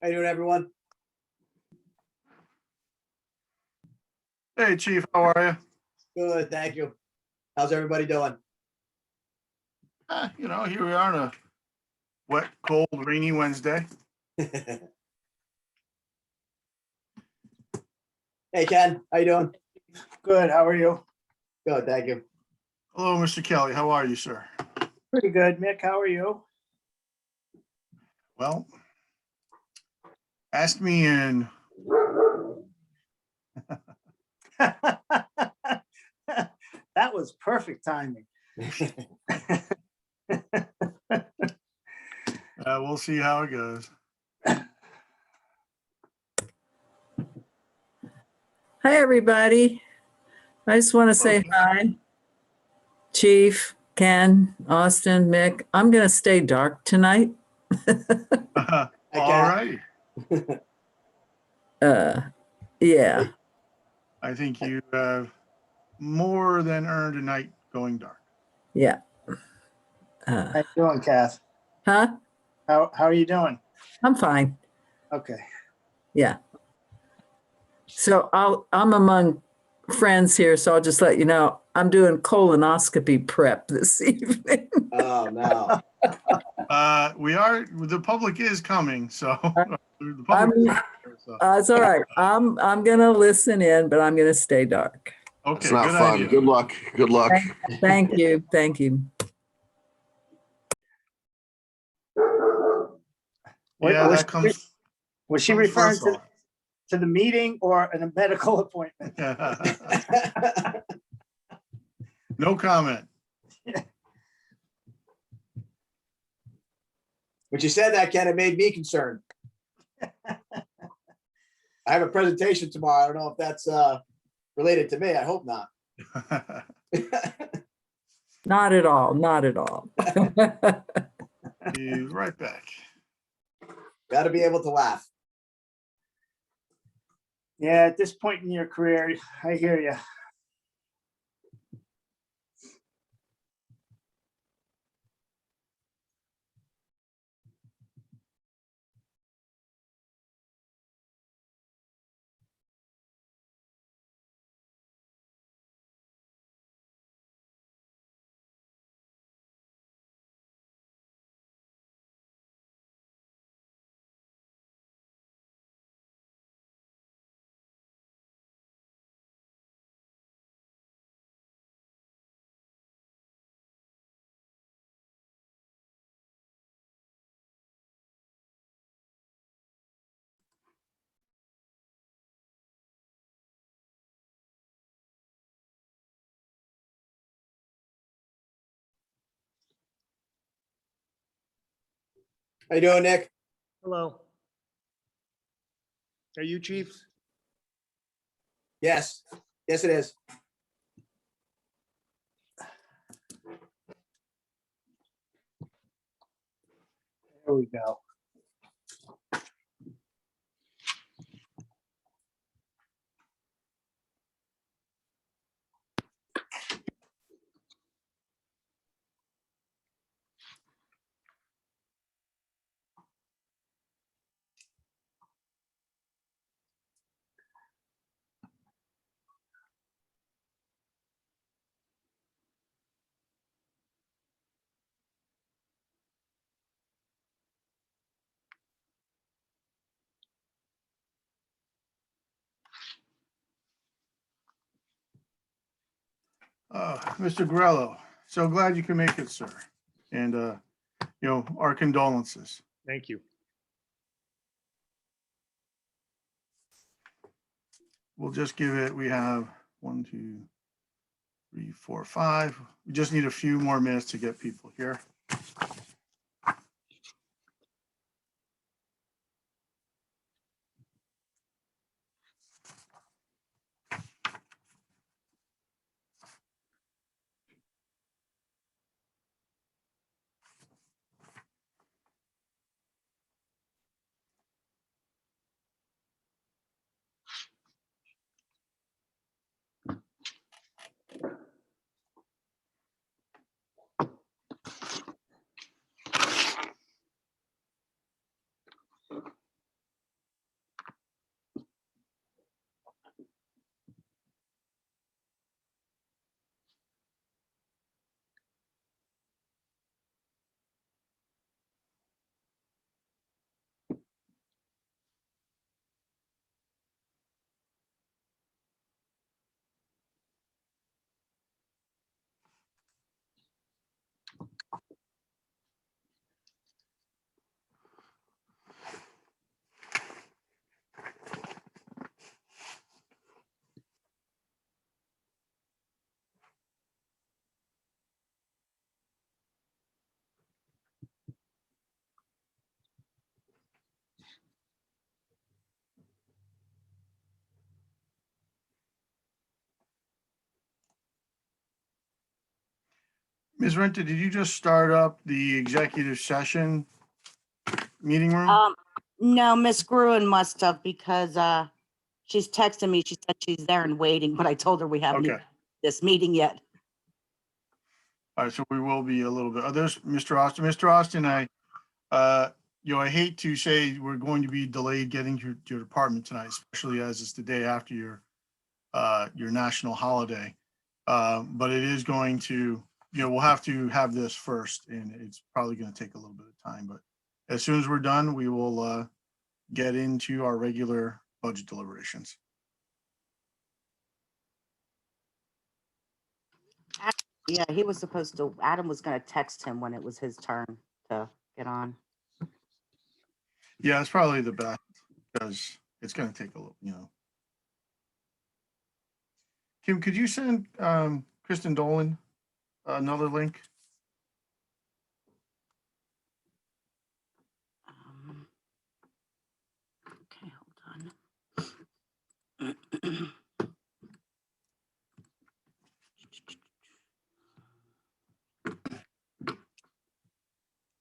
How you doing, everyone? Hey, Chief, how are you? Good, thank you. How's everybody doing? Here we are on a wet, cold, rainy Wednesday. Hey, Ken, how you doing? Good, how are you? Good, thank you. Hello, Mr. Kelly. How are you, sir? Pretty good. Mick, how are you? Well, ask me in. That was perfect timing. We'll see how it goes. Hi, everybody. I just want to say hi. Chief, Ken, Austin, Mick. I'm going to stay dark tonight. All Ken. right. Yeah. I think you have more than earned a night going dark. Yeah. How you doing, Kath? Huh? How are you doing? I'm fine. Okay. Yeah. So I'm among friends here, so I'll just let you know I'm doing colonoscopy prep this evening. Oh, no. The public is coming, so the public is here, so. It's all right. I'm gonna listen in, but I'm gonna stay dark. Okay, It's not good fun. idea. Good luck. Good luck. Thank you. Thank you. Yeah, was, that comes. was she comes referring first to the meeting or a medical appointment? off. No comment. When you said that, Ken, it made me concerned. I have a presentation tomorrow. I don't know if that's related to me. I hope not. Not at all. Not at all. Be right back. Got to be able to laugh. Yeah, at this point in your career, I hear you. How you doing, Nick? Hello. Are you Chiefs? Yes. Yes, it is. There we go. Mr. Grello, so glad you can make it, sir. And, our condolences. Thank you. We'll just give it, we have 1, 2, 3, 4, 5. We just need a few more minutes to get people here. Ms. Renta, did you just start up the executive session meeting room? No, Miss Gruen must have because she's texting me. She said she's there and waiting, but I told her we haven't Okay. even this meeting yet. All right, so we will be a little bit, there's Mr. Austin. Mr. Austin, I hate to say we're going to be delayed getting to your department tonight, especially as it's the day after your national holiday. But it is going to, we'll have to have this first, and it's probably going to take a little bit of time, but as soon as we're done, we will get into our regular budget deliberations. Yeah, he was supposed to, Adam was going to text him when it was his turn to get on. Yeah, it's probably the best because it's going to take a little, Kim, could you send Kristin Dolan another link? Okay, hold on.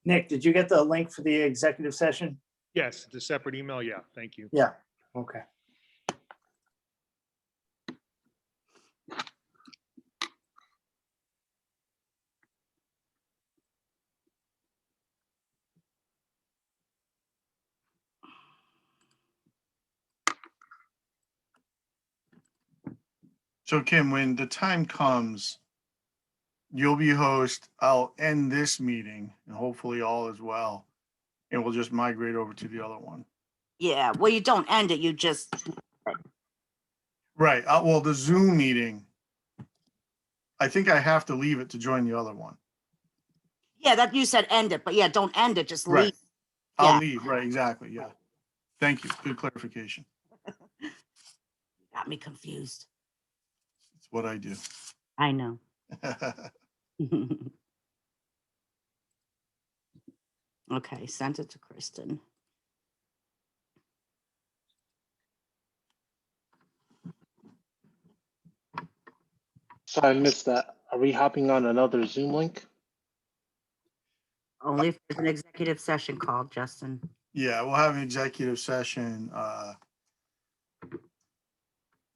Nick, did you get the link for the executive session? Yes, the separate email. Yeah, thank you. Yeah, okay. So Kim, when the time comes, you'll be host. I'll end this meeting and hopefully all is well. And we'll just migrate over to the other one. Yeah, well, you don't end it. You just, Right. Well, the Zoom meeting, I think I have to leave it to join the other one. yeah, that you said end it, but yeah, don't end it. Just Right. leave. I'll Yeah. leave. Right. Exactly. Yeah. Thank you. Good clarification. Got me confused. It's what I do. I know. Okay, sent it to Kristin. So I missed that. Are we hopping on another Zoom link? Only if there's an executive session called, Justin. Yeah, we'll have an executive session.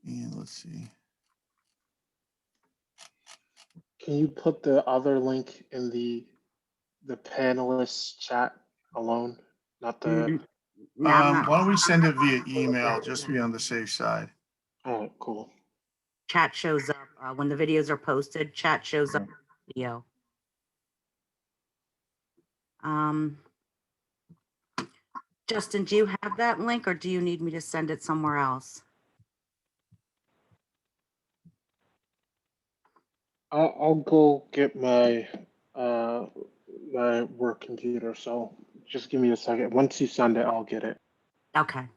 And let's see. Can you put the other link in the panelists chat alone? Not the. No, I'm not. Why don't we send it via email just to be on the safe side? All right, cool. Chat shows up when the videos are posted. Chat shows up in the video. Justin, do you have that link or do you need me to send it somewhere else? I'll go get my my work computer. So just give me a second. Once you send it, I'll get it. Okay.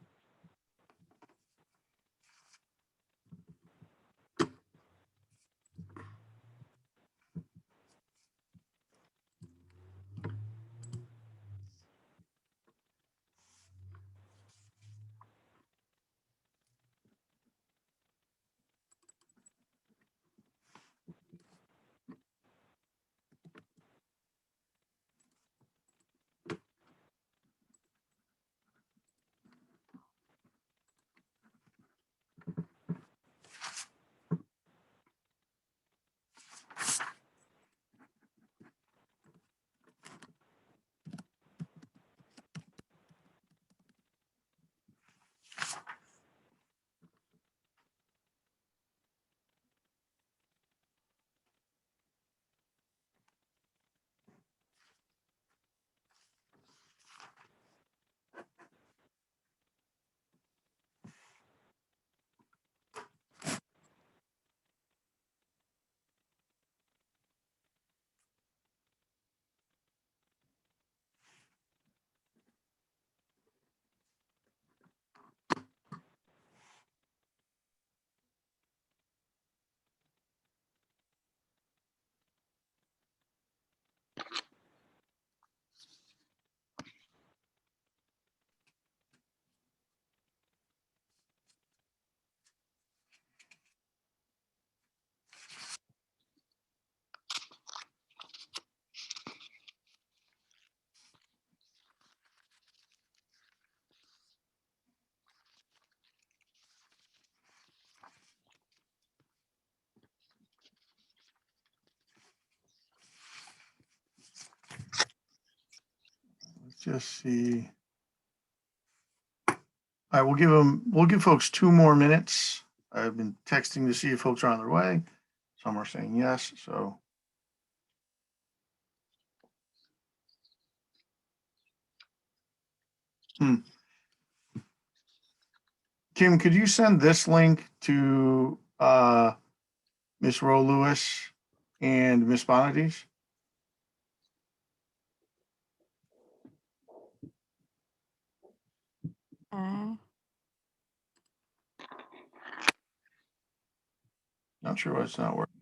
just see. All right, we'll give folks 2 more minutes. I've been texting to see if folks are on their way. Some are saying yes, so. Kim, could you send this link to Miss Rowe Lewis and Miss Bonadies? Not sure why it's not working.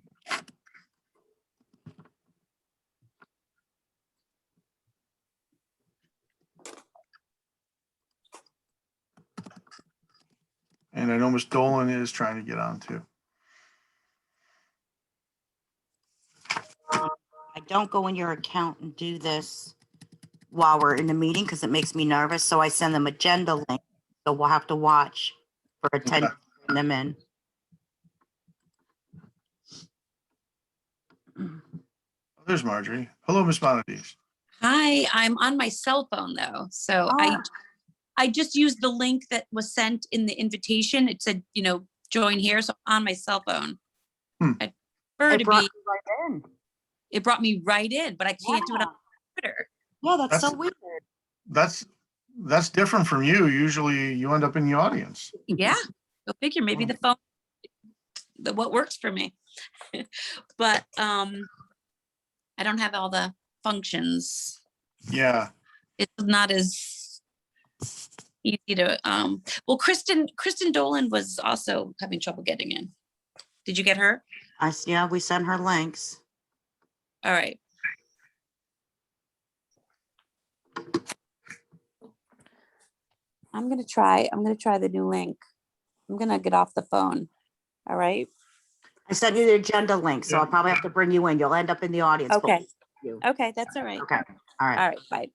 And I know Miss Dolan is trying to get on too. I don't go in your account and do this while we're in the meeting because it makes me nervous. So I send them agenda link. So we'll have to watch for attending them in. There's Marjorie. Hello, Miss Bonadies. Hi, I'm on my cell phone though. So I just used the link that was sent in the invitation. It said, join here. So on my cell phone. I prefer to be. Right in. It brought me right in, but I can't do it on Twitter. Yeah, that's so weird. That's different from you. Usually you end up in the audience. Yeah, go figure. Maybe the phone, what works for me. But I don't have all the functions. Yeah. It's not as easy to. Well, Kristin Dolan was also having trouble getting in. Did you get her? Yeah, we sent her links. All right. I'm gonna try the new link. I'm gonna get off the phone. All right. I sent you the agenda link, so I'll probably have to bring you in. You'll end up in the audience. but Okay. you. Okay, that's all right. Okay. All right. All right. Bye.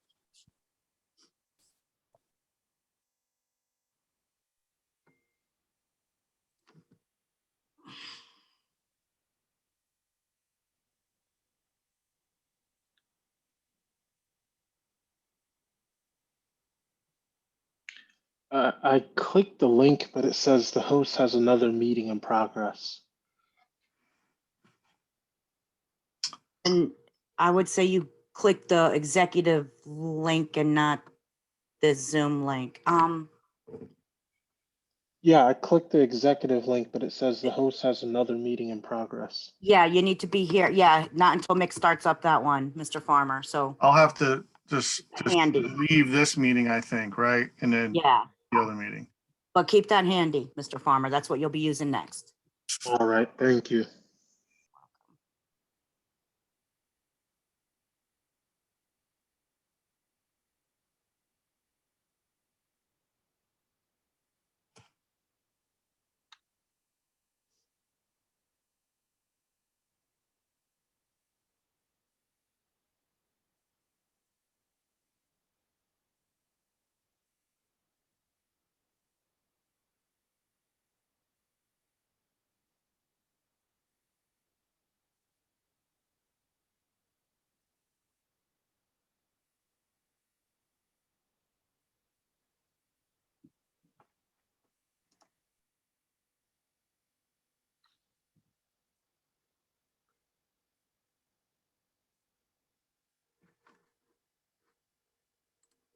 I clicked the link, but it says the host has another meeting in progress. And I would say you click the executive link and not the Zoom link. Yeah, I clicked the executive link, but it says the host has another meeting in progress. Yeah, you need to be here. Yeah, not until Mick starts up that one, Mr. Farmer. So I'll have to just handy. leave this meeting, I think, right? And then Yeah, the other meeting. but keep that handy, Mr. Farmer. That's what you'll be using next. All right, thank you.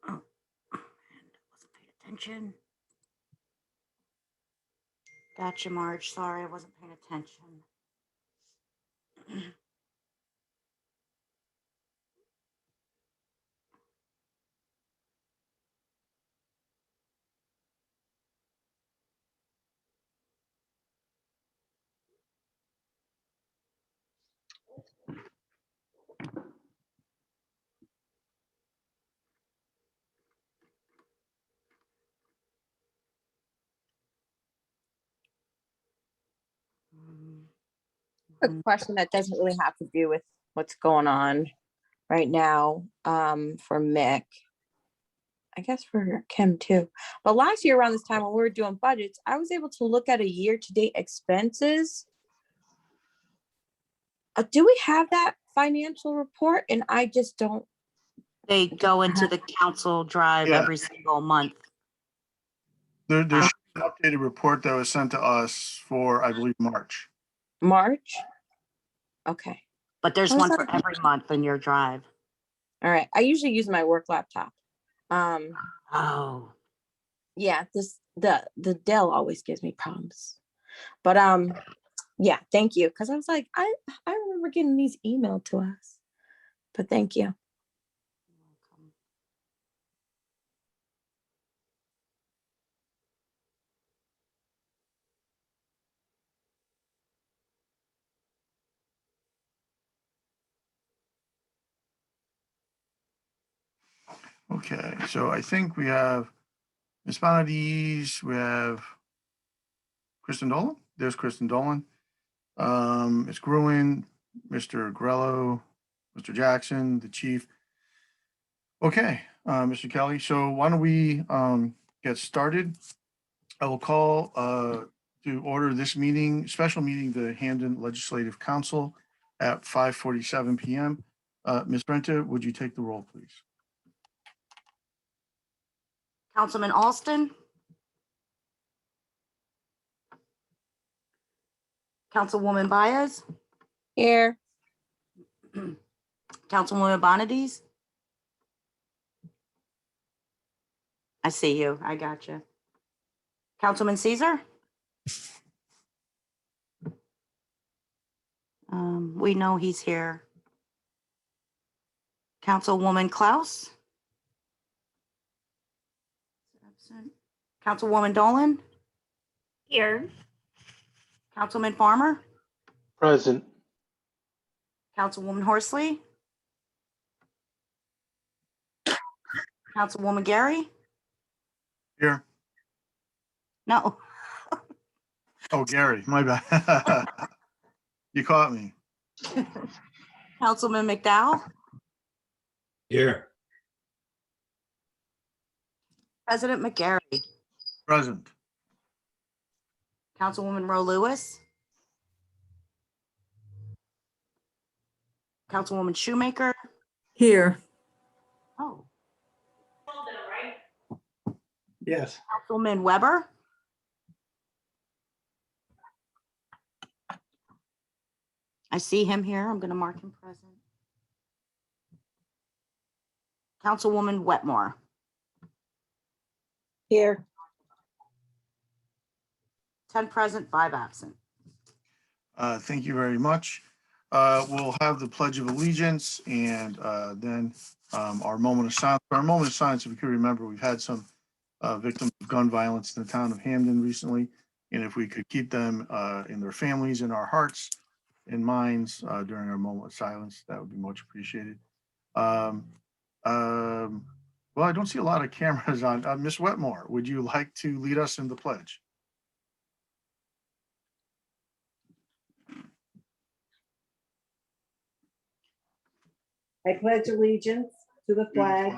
Oh, and wasn't paying attention. Gotcha, Marge. Sorry, I wasn't paying attention. Quick question that doesn't really have to do with what's going on right now for Mick. I guess for Kim too. But last year around this time when we were doing budgets, I was able to look at a year-to-date expenses. Do we have that financial report? And I just don't They go into the council drive Yeah. every single month. There's an updated report that was sent to us for, I believe, March. March? Okay, But there's Oh, one it's for not- every month in your drive. all right. I usually use my work laptop. Oh, Yeah, the Dell always gives me problems. But yeah, thank you. Because I was like, I remember getting these emailed to us. But thank you. Okay, so I think we have Ms. Bonadies, we have Kristin Dolan. There's Kristin Dolan. Ms. Gruen, Mr. Grello, Mr. Jackson, the chief. Okay, Mr. Kelly, so why don't we get started? I will call to order this meeting, special meeting, the Hamden Legislative Council at 5:47 PM. Ms. Brenta, would you take the roll, please? Councilman Alston? Councilwoman Baez? Here. Councilwoman Bonadies? I see you. I got you. Councilman Caesar? We know he's here. Councilwoman Klaus? Absent. Councilwoman Dolan? Here. Councilman Farmer? Present. Councilwoman Horsley? Councilwoman Gary? Here. No. Oh, Gary, my bad. You caught me. Councilman McDowell? Here. President McGarry? Present. Councilwoman Rowe Lewis? Councilwoman Shoemaker? Here. Oh. Yes. Councilman Weber? I see him here. I'm going to mark him present. Councilwoman Wetmore? Here. 10 present, 5 absent. Thank you very much. We'll have the Pledge of Allegiance and then our moment of silence. Our moment of silence, if you can remember, we've had some victims of gun violence in the town of Hamden recently. And if we could keep them and their families in our hearts and minds during our moment of silence, that would be much appreciated. Well, I don't see a lot of cameras on. Ms. Wetmore, would you like to lead us in the pledge? I pledge allegiance to the flag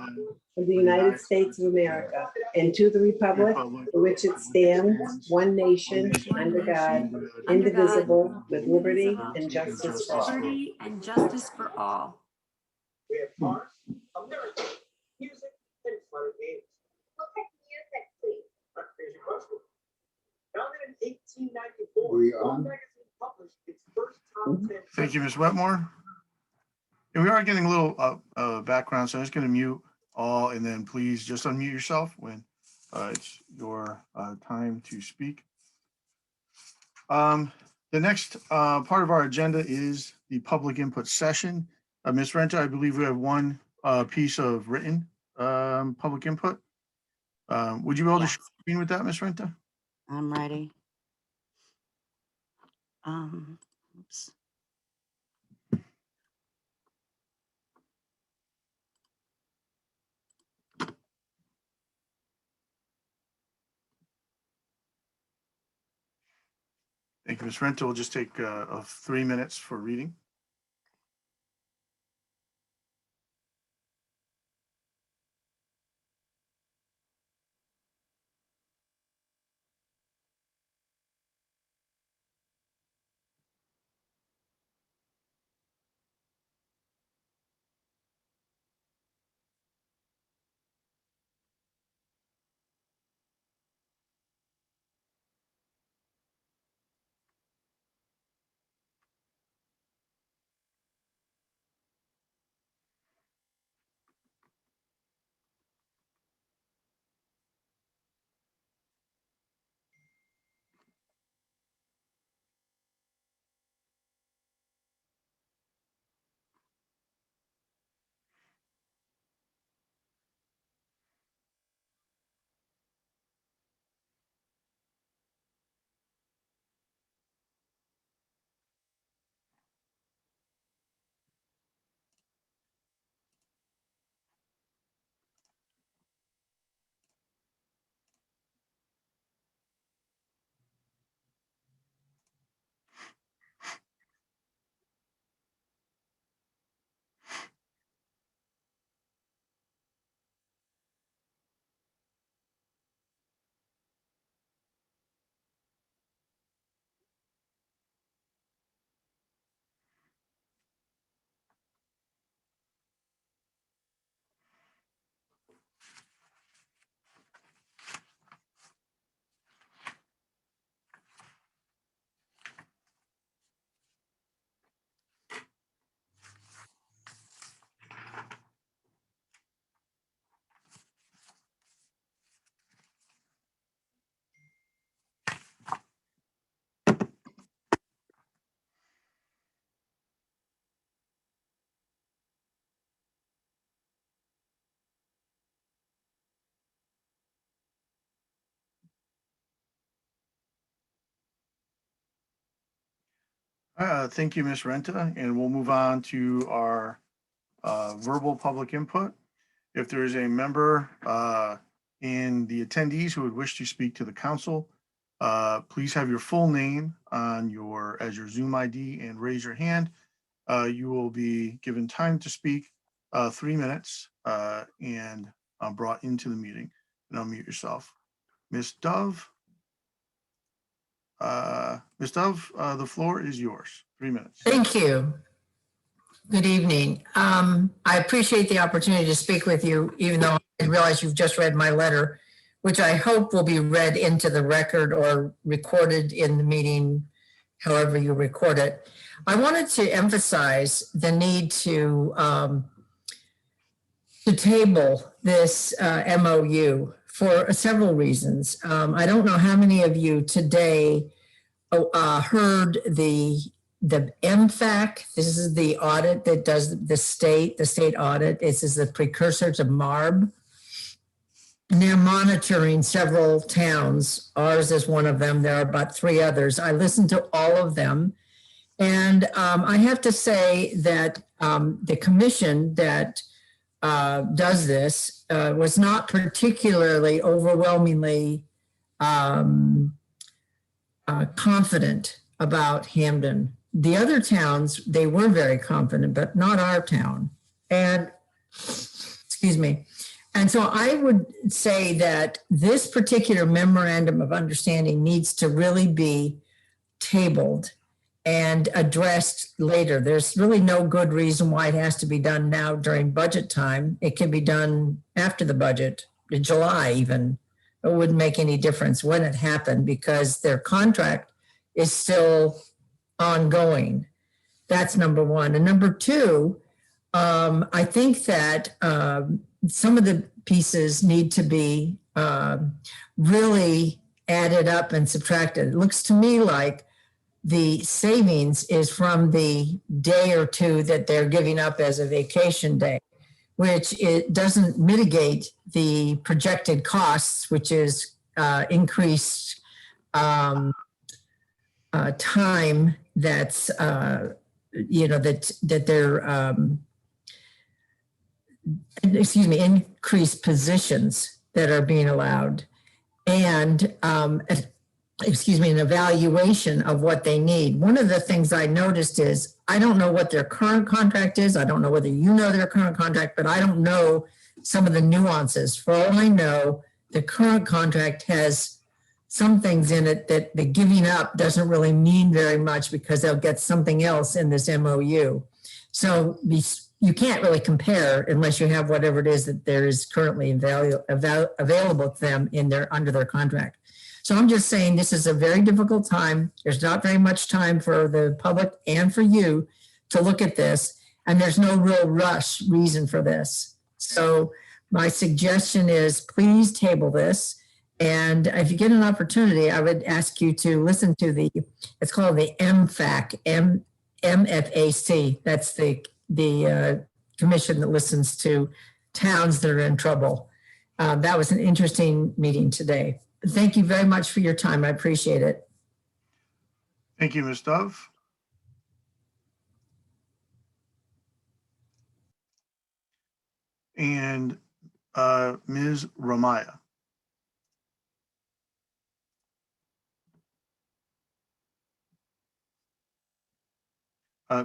of the United States of America and to the republic for which it stands, one nation, under God, indivisible, with liberty and justice for all. Liberty and justice for all. We have parks, America, music, and fun games. We'll take music, please. Here's your question. Founded in 1894, We One on? Magazine published its first top 10. Thank you, Ms. Wetmore. And we are getting a little background, so I'm just going to mute all, and then please just unmute yourself when it's your time to speak. The next part of our agenda is the public input session. Ms. Renta, I believe we have one piece of written public input. Would you be able to Yes. share the screen with that, Ms. Renta? I'm ready. Oops. Thank you, Ms. Renta. We'll just take 3 minutes for reading. Thank you, Ms. Renta, and we'll move on to our verbal public input. If there is a member in the attendees who would wish to speak to the council, please have your full name on as your Zoom ID and raise your hand. You will be given time to speak, 3 minutes, and brought into the meeting. And unmute yourself. Ms. Dove. Ms. Dove, the floor is yours. 3 minutes. Thank you. Good evening. I appreciate the opportunity to speak with you, even though I realize you've just read my letter, which I hope will be read into the record or recorded in the meeting, however you record it. I wanted to emphasize the need to table this MOU for several reasons. I don't know how many of you today heard the MFAC. This is the audit that does the state audit. This is the precursor to MARB. And they're monitoring several towns. Ours is one of them. There are about 3 others. I listened to all of them. And I have to say that the commission that does this was not particularly overwhelmingly confident about Hamden. The other towns, they were very confident, but not our town. And, excuse me. And so I would say that this particular memorandum of understanding needs to really be tabled and addressed later. There's really no good reason why it has to be done now during budget time. It can be done after the budget, in July even. It wouldn't make any difference when it happened because their contract is still ongoing. That's number one. And number two, I think that some of the pieces need to be really added up and subtracted. It looks to me like the savings is from the day or two that they're giving up as a vacation day, which it doesn't mitigate the projected costs, which is increased time that's, that they're, increased positions that are being allowed. And an evaluation of what they need. One of the things I noticed is, I don't know what their current contract is. I don't know whether you know their current contract, but I don't know some of the nuances. For all I know, the current contract has some things in it that the giving up doesn't really mean very much because they'll get something else in this MOU. So you can't really compare unless you have whatever it is that there is currently available to them under their contract. So I'm just saying this is a very difficult time. There's not very much time for the public and for you to look at this, and there's no real rush reason for this. So my suggestion is please table this. And if you get an opportunity, I would ask you to listen to it's called the MFAC, MFAC. That's the commission that listens to towns that are in trouble. That was an interesting meeting today. Thank you very much for your time. I appreciate it. Thank you, Ms. Dove. And Ms. Ramaya.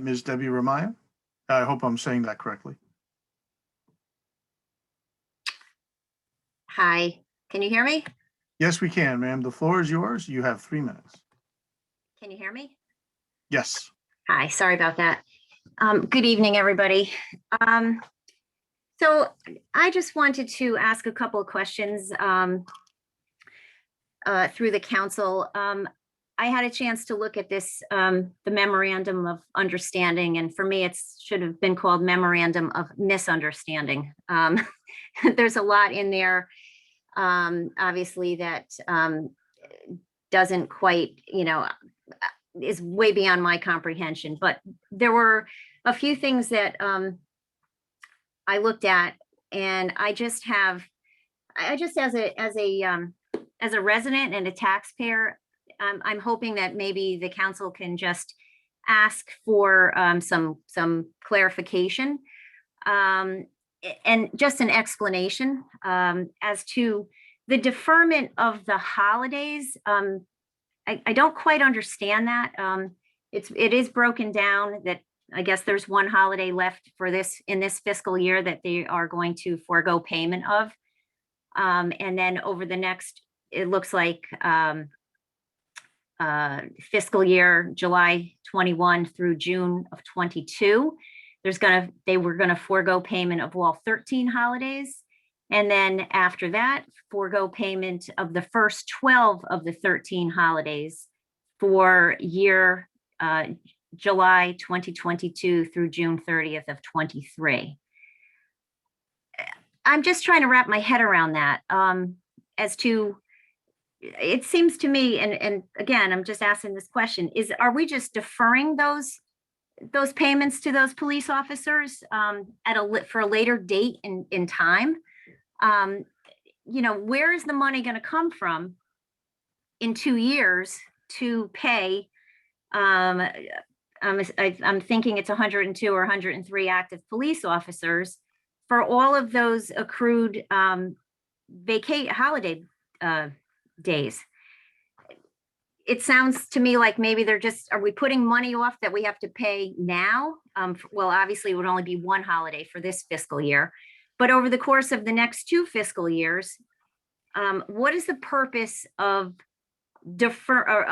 Ms. Debbie Ramaya. I hope I'm saying that correctly. Hi, can you hear me? Yes, we can, ma'am. The floor is yours. You have 3 minutes. Can you hear me? Yes. Hi, sorry about that. Good evening, everybody. So I just wanted to ask a couple of questions through the council. I had a chance to look at this, the memorandum of understanding, and for me, it should have been called memorandum of misunderstanding. There's a lot in there, obviously, that doesn't quite, is way beyond my comprehension. But there were a few things that I looked at, and I just as a resident and a taxpayer, I'm hoping that maybe the council can just ask for some clarification and just an explanation as to the deferment of the holidays. I don't quite understand that. It is broken down that I guess there's one holiday left for this in this fiscal year that they are going to forego payment of. And then over the next, it looks like fiscal year July 21 through June of 22, they were gonna forego payment of all 13 holidays. And then after that, forego payment of the first 12 of the 13 holidays for year July 2022 through June 30th of 23. I'm just trying to wrap my head around that as to, it seems to me, and again, I'm just asking this question, are we just deferring those payments to those police officers for a later date in time? Where is the money going to come from in 2 years to pay? I'm thinking it's 102 or 103 active police officers for all of those accrued holiday days. It sounds to me like maybe are we putting money off that we have to pay now? Well, obviously it would only be one holiday for this fiscal year, but over the course of the next 2 fiscal years, what is the purpose of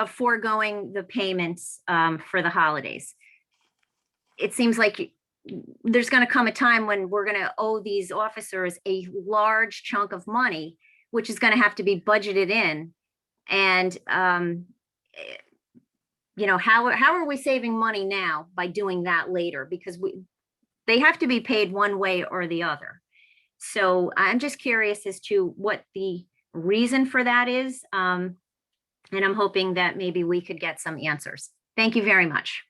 foregoing the payments for the holidays? It seems like there's going to come a time when we're going to owe these officers a large chunk of money, which is going to have to be budgeted in. And, how are we saving money now by doing that later? Because they have to be paid one way or the other. So I'm just curious as to what the reason for that is. And I'm hoping that maybe we could get some answers. Thank you very much.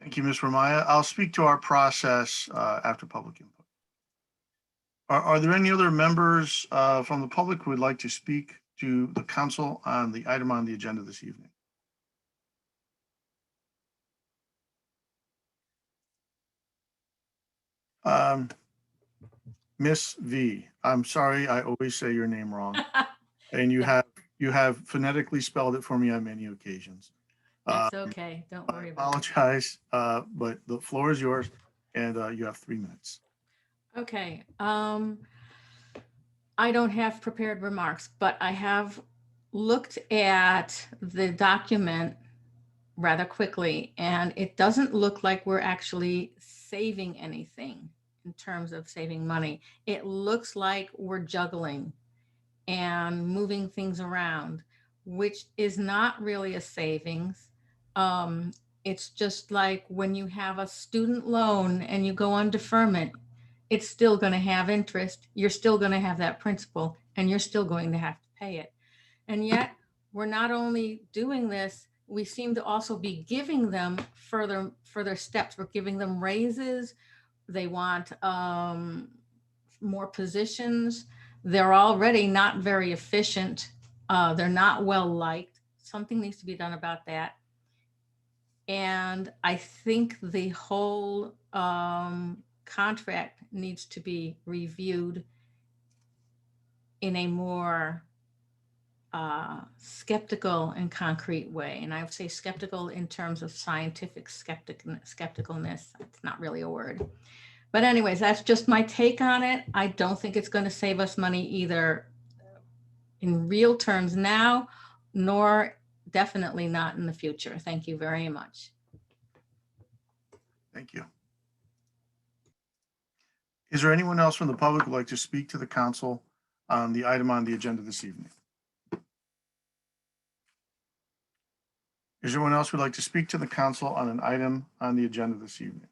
Thank you, Ms. Ramaya. I'll speak to our process after public input. Are there any other members from the public who would like to speak to the council on the item on the agenda this evening? Miss V, I'm sorry, I always say your name wrong. And you have phonetically spelled it for me on many occasions. That's okay. Don't worry about it. I apologize, but the floor is yours and you have 3 minutes. Okay. I don't have prepared remarks, but I have looked at the document rather quickly, and it doesn't look like we're actually saving anything in terms of saving money. It looks like we're juggling and moving things around, which is not really a savings. It's just like when you have a student loan and you go on deferment, it's still going to have interest. You're still going to have that principal, and you're still going to have to pay it. And yet we're not only doing this, we seem to also be giving them further steps. We're giving them raises. They want more positions. They're already not very efficient. They're not well liked. Something needs to be done about that. And I think the whole contract needs to be reviewed in a more skeptical and concrete way. And I would say skeptical in terms of scientific skepticalness. It's not really a word. But anyways, that's just my take on it. I don't think it's going to save us money either in real terms now, nor definitely not in the future. Thank you very much. Thank you. Is there anyone else from the public who would like to speak to the council on the item on the agenda this evening? Is there anyone else who would like to speak to the council on an item on the agenda this evening?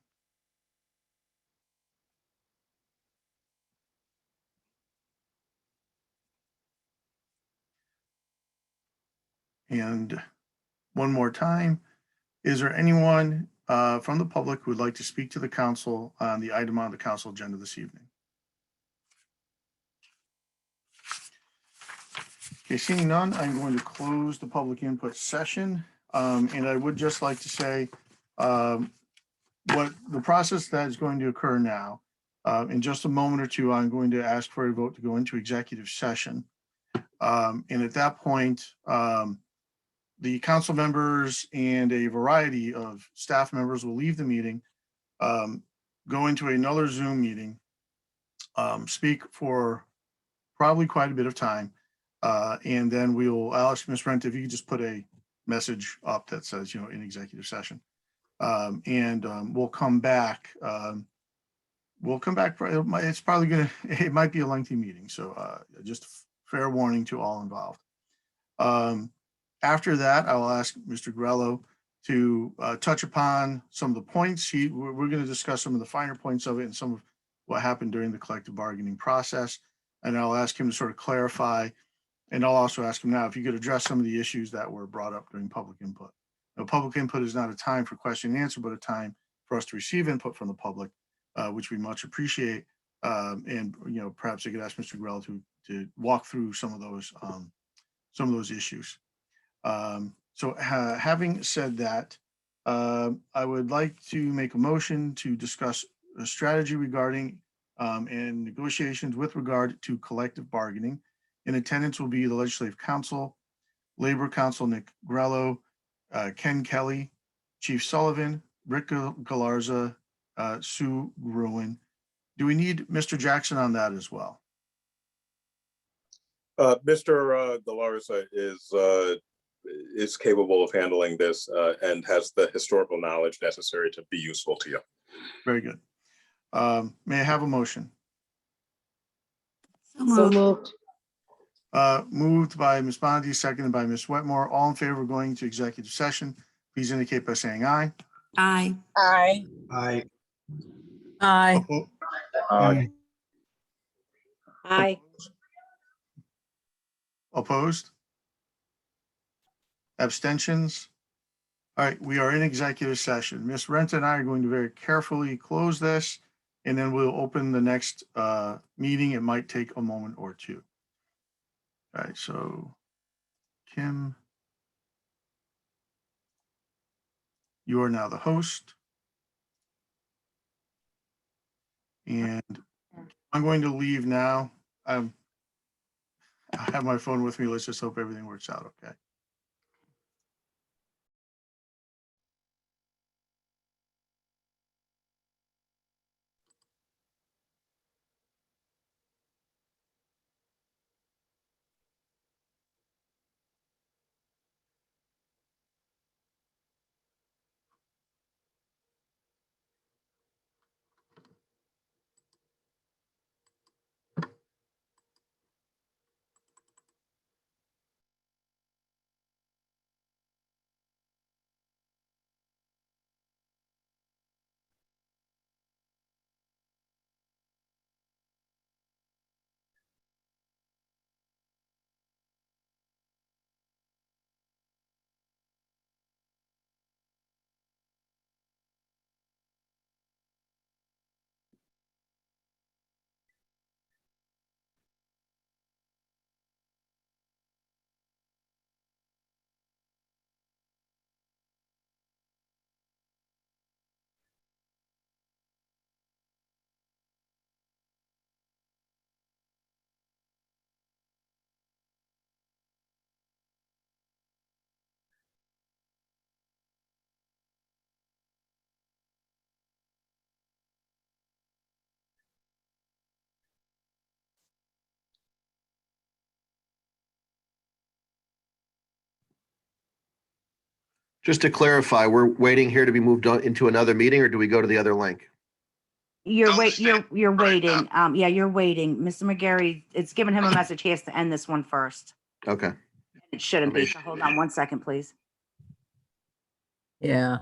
And one more time, is there anyone from the public who would like to speak to the council on the item on the council agenda this evening? Okay, seeing none, I'm going to close the public input session. And I would just like to say what the process that is going to occur now. In just a moment or two, I'm going to ask for a vote to go into executive session. And at that point, the council members and a variety of staff members will leave the meeting, go into another Zoom meeting, speak for probably quite a bit of time. And then I'll ask Ms. Rent if you could just put a message up that says, in executive session. We'll come back. It's probably it might be a lengthy meeting. So just fair warning to all involved. After that, I will ask Mr. Grello to touch upon some of the points. We're going to discuss some of the finer points of it and some of what happened during the collective bargaining process. And I'll ask him to sort of clarify. And I'll also ask him now if you could address some of the issues that were brought up during public input. Now, public input is not a time for question and answer, but a time for us to receive input from the public, which we much appreciate. And perhaps I could ask Mr. Grello to walk through some of those issues. So having said that, I would like to make a motion to discuss a strategy regarding and negotiations with regard to collective bargaining. In attendance will be the Legislative Council, Labor Council Nick Grello, Ken Kelly, Chief Sullivan, Rick Galarza, Sue Gruen. Do we need Mr. Jackson on that as well? Mr. Galarza is capable of handling this and has the historical knowledge necessary to be useful to you. Very good. May I have a motion? So moved. Moved by Ms. Bondi, seconded by Ms. Wetmore. All in favor of going to executive session, please indicate by saying aye. Aye. Aye. Aye. Aye. Aye. Aye. Opposed? Abstentions? All right, we are in executive session. Ms. Rent and I are going to very carefully close this, and then we'll open the next meeting. It might take a moment or two. All right, so Kim, you are now the host. And I'm going to leave now. I have my phone with me. Let's just hope everything works out okay. Just to clarify, we're waiting here to be moved on into another meeting, or do we go to the other link? You're waiting. You're waiting. Yeah, you're waiting. Mr. McGarry, it's given him a message. He has to end this one first. Okay. It shouldn't be. So hold on 1 second, please. Yeah.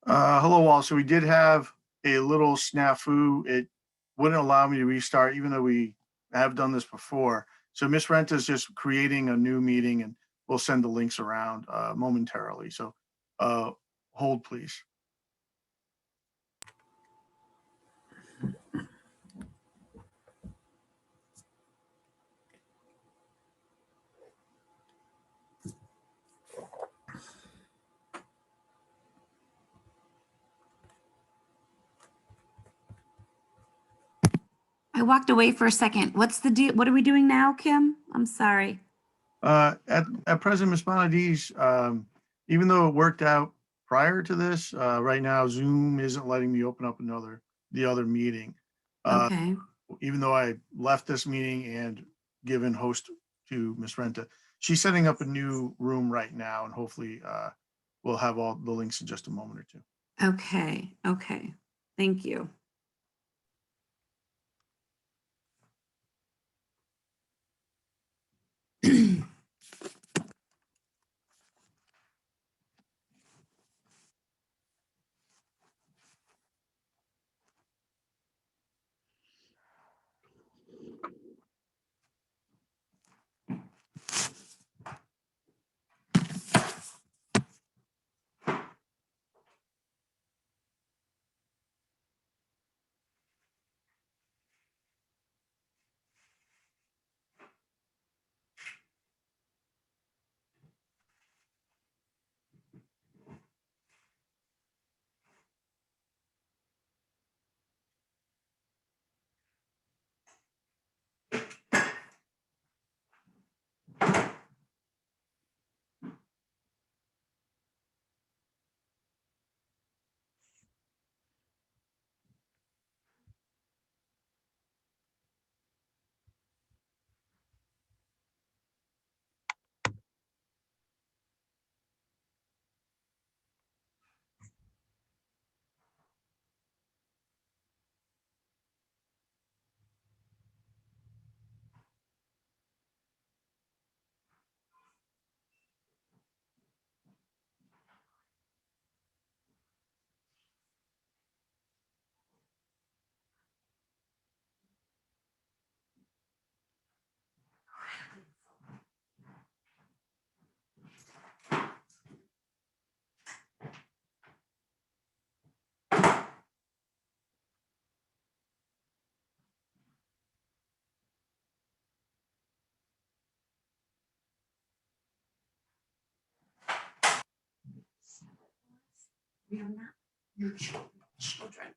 Hello, all. So we did have a little snafu. It wouldn't allow me to restart, even though we have done this before. So Miss Renta is just creating a new meeting, and we'll send the links around momentarily. So hold, please. I walked away for a second. What's the deal? What are we doing now, Kim? I'm sorry. At present, Ms. Bonadis, even though it worked out prior to this, right now Zoom isn't letting me open up the other meeting. Okay. Even though I left this meeting and given host to Ms. Renta, she's setting up a new room right now, and hopefully we'll have all the links in just a moment or two. Okay. Okay. Thank you. We are not your children.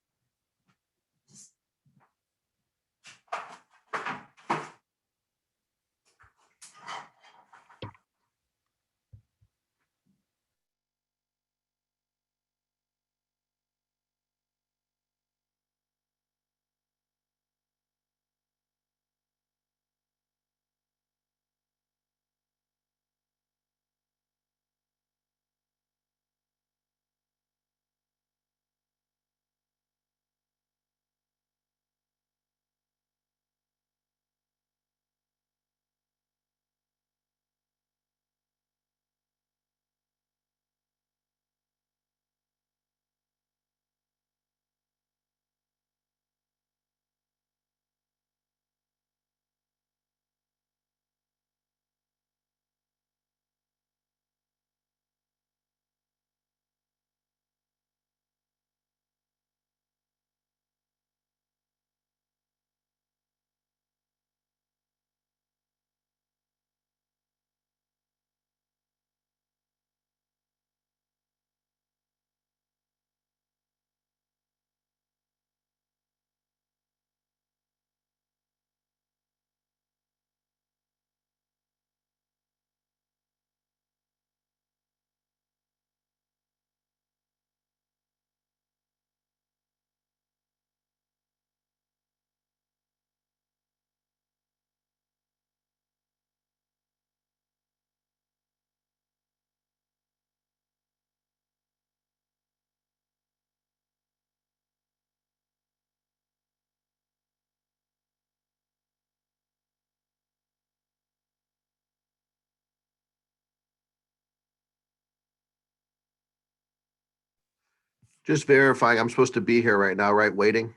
Just verifying, I'm supposed to be here right now, right? Waiting?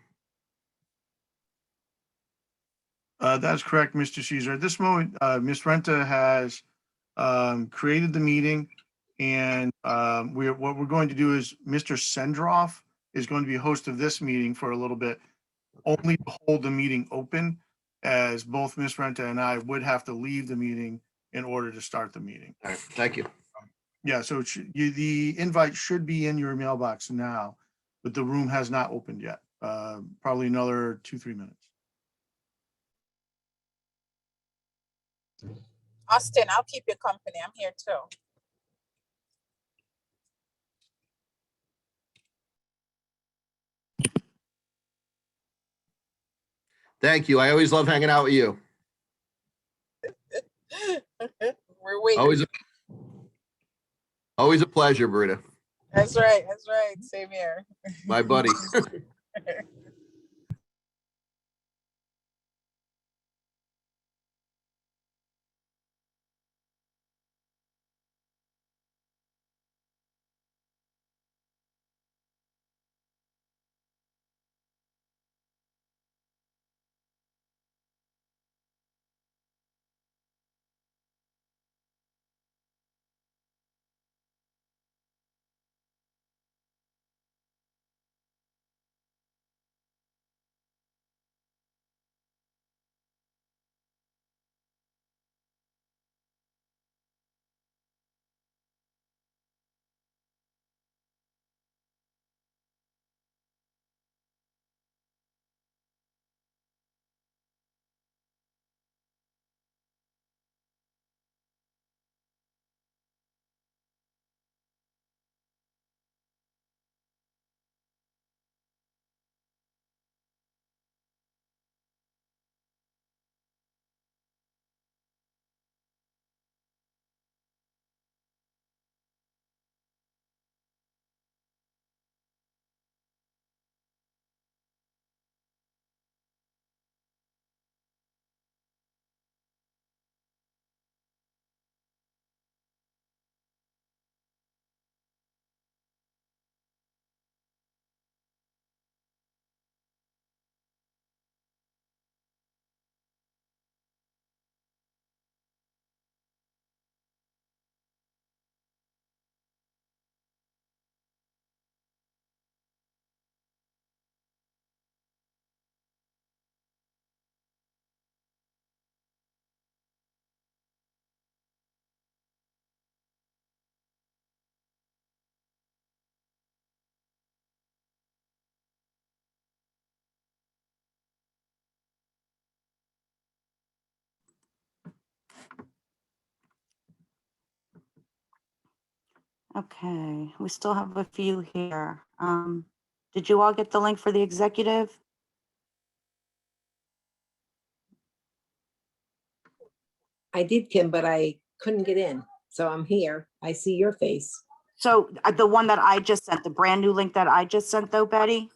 That's correct, Mr. Caesar. At this moment, Ms. Renta has created the meeting, and what we're going to do is Mr. Sendroff is going to be host of this meeting for a little bit, only to hold the meeting open, as both Ms. Renta and I would have to leave the meeting in order to start the meeting. All right, thank you. Yeah, so the invite should be in your mailbox now, but the room has not opened yet. Probably another 2-3 minutes. Austin, I'll keep you company. I'm here too. Thank you. I always love hanging out with you. We're waiting. Always a pleasure, Brita. That's right. That's right. Same here. My buddy. Okay, we still have a few here. Did you all get the link for the executive? I did, Kim, but I couldn't get in. So I'm here. I see your face. So the one that I just sent, the brand new link that I just sent though, Betty?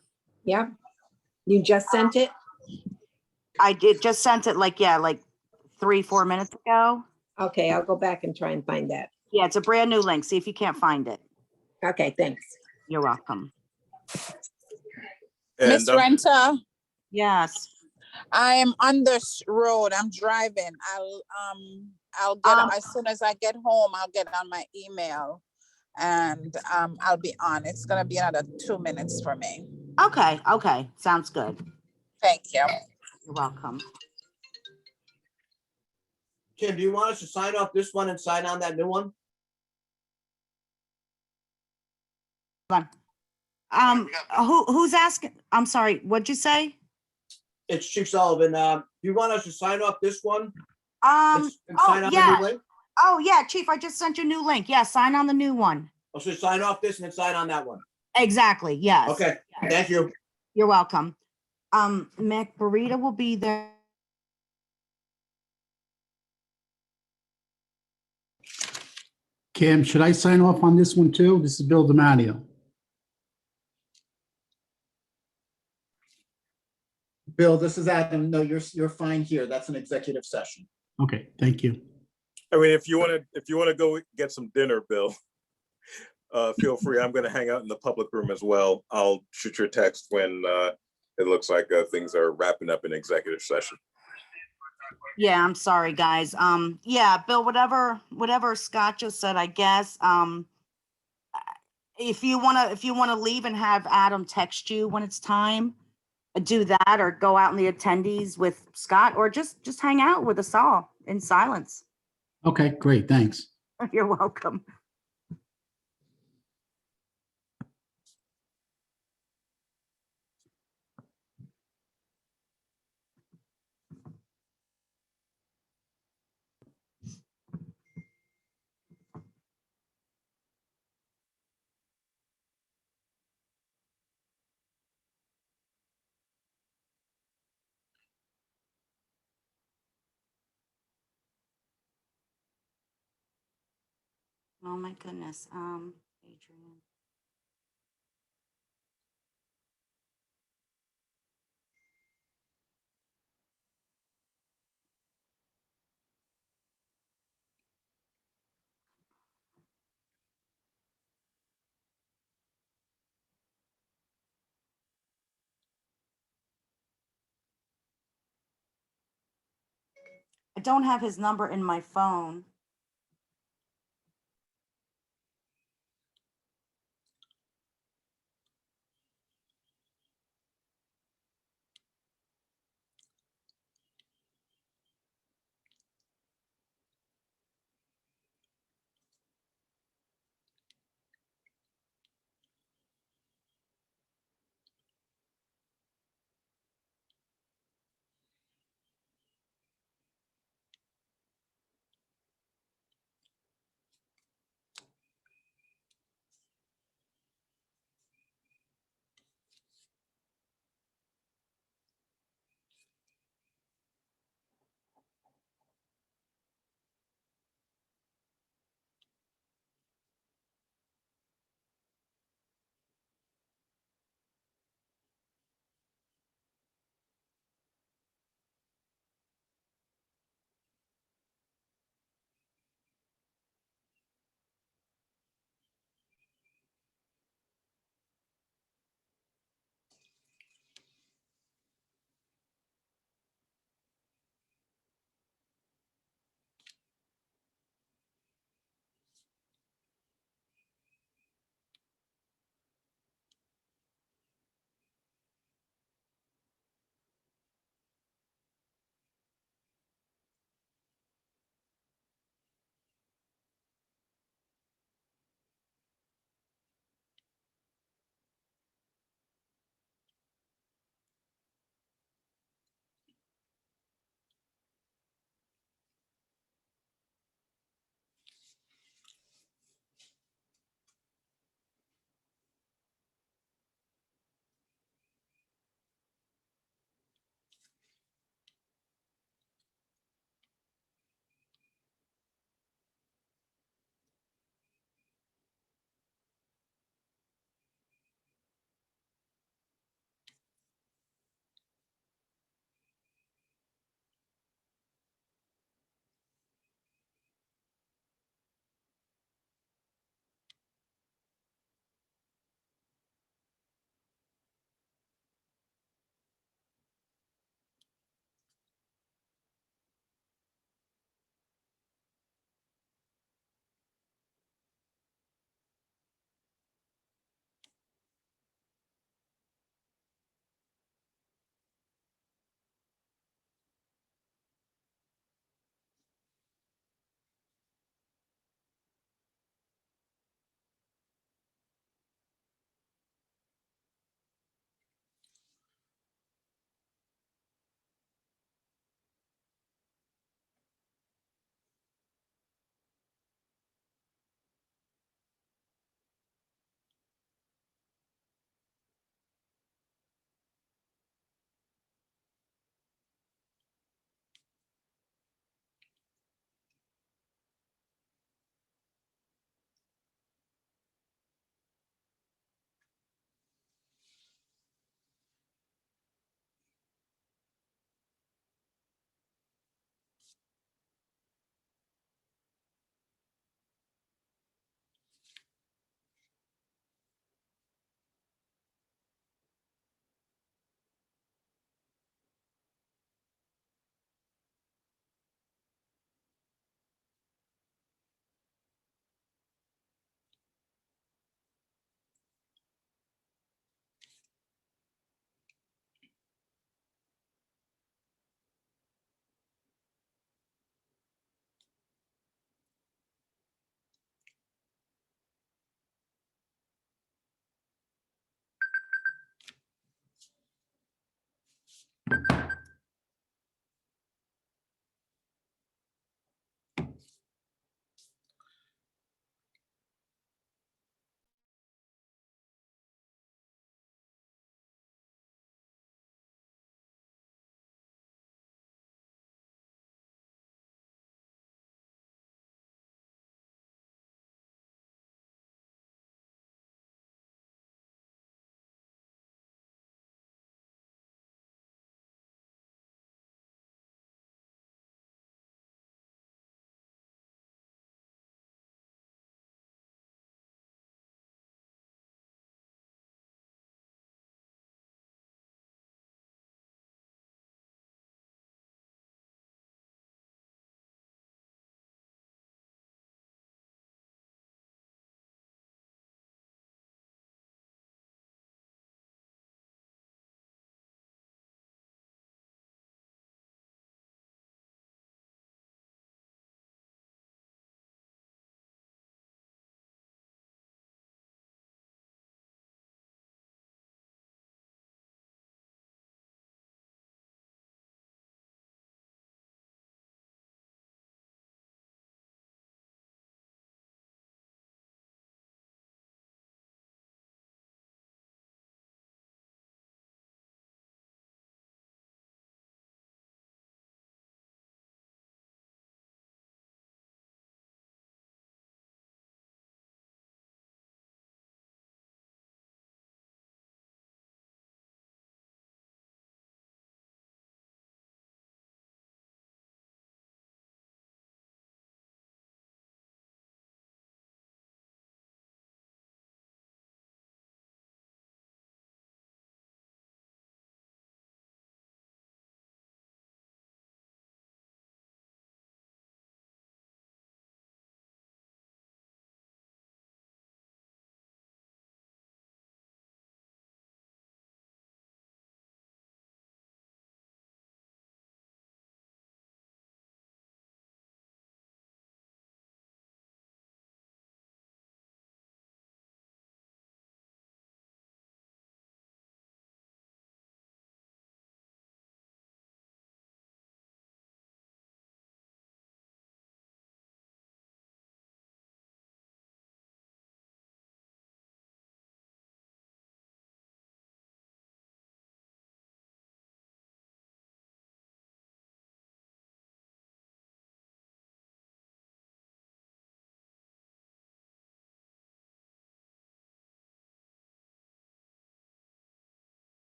Yep. You just sent it? I did just sent it like 3-4 minutes ago. Okay, I'll go back and try and find that. Yeah, it's a brand new link. See if you can't find it. Okay, thanks. You're welcome. Miss Renta, Yes. I'm on this road. I'm driving. I'll get as soon as I get home, I'll get on my email and I'll be on. It's gonna be another 2 minutes for me. Okay, okay. Sounds good. Thank you. You're welcome. Kim, do you want us to sign off this one and sign on that new one? Who's asking? I'm sorry, what'd you say? It's Chief Sullivan. You want us to sign off this one? And sign on the new link? Oh, yeah, Chief, I just sent you a new link. Yeah, sign on the new one. Oh, so sign off this and then sign on that one. Exactly, yes. Okay, thank you. You're welcome. Mick, Burrito will be there. Kim, should I sign off on this one too? This is Bill DeMatteo. Bill, this is Adam. No, you're fine here. That's an executive session. Okay, thank you. I mean, if you want to go get some dinner, Bill, feel free. I'm going to hang out in the public room as well. I'll shoot you a text when it looks like things are wrapping up in executive session. Yeah, I'm sorry, guys. Yeah, Bill, whatever Scott just said, I guess. If you wanna leave and have Adam text you when it's time, do that, or go out in the attendees with Scott, or just hang out with us all in silence. Okay, great, thanks. You're welcome. Oh my goodness. Adrian. I don't have his number in my phone.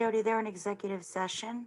Jody, they're in executive session.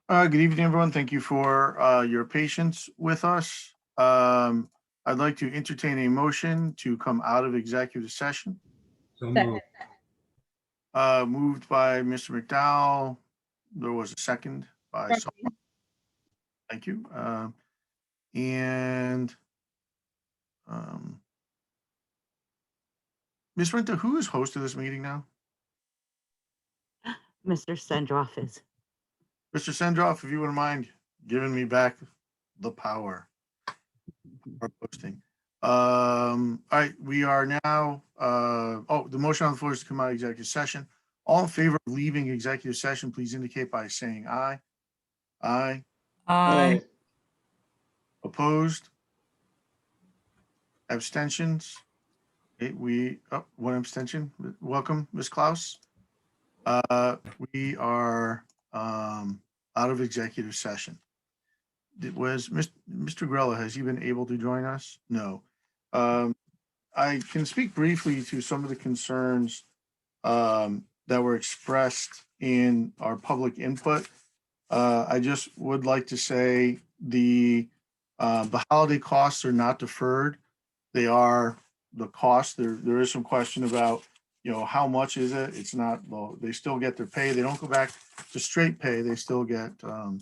Good evening, everyone. Thank you for your patience with us. I'd like to entertain a motion to come out of executive session. So moved. Moved by Mr. McDowell. There was a second by someone. Thank you. And Ms. Renta, who is host of this meeting now? Mr. Sendroff is. Mr. Sendroff, if you wouldn't mind giving me back the power for posting. All right, we are now, the motion on the floor is to come out of executive session. All in favor of leaving executive session, please indicate by saying aye. Aye. Aye. Opposed? Abstentions? Okay, one abstention. Welcome, Ms. Klaus. We are out of executive session. Was Mr. Grella, has he been able to join us? No. I can speak briefly to some of the concerns that were expressed in our public input. I just would like to say the holiday costs are not deferred. They are the cost. There is some question about, how much is it? It's not, well, they still get their pay. They don't go back to straight pay. They still get 12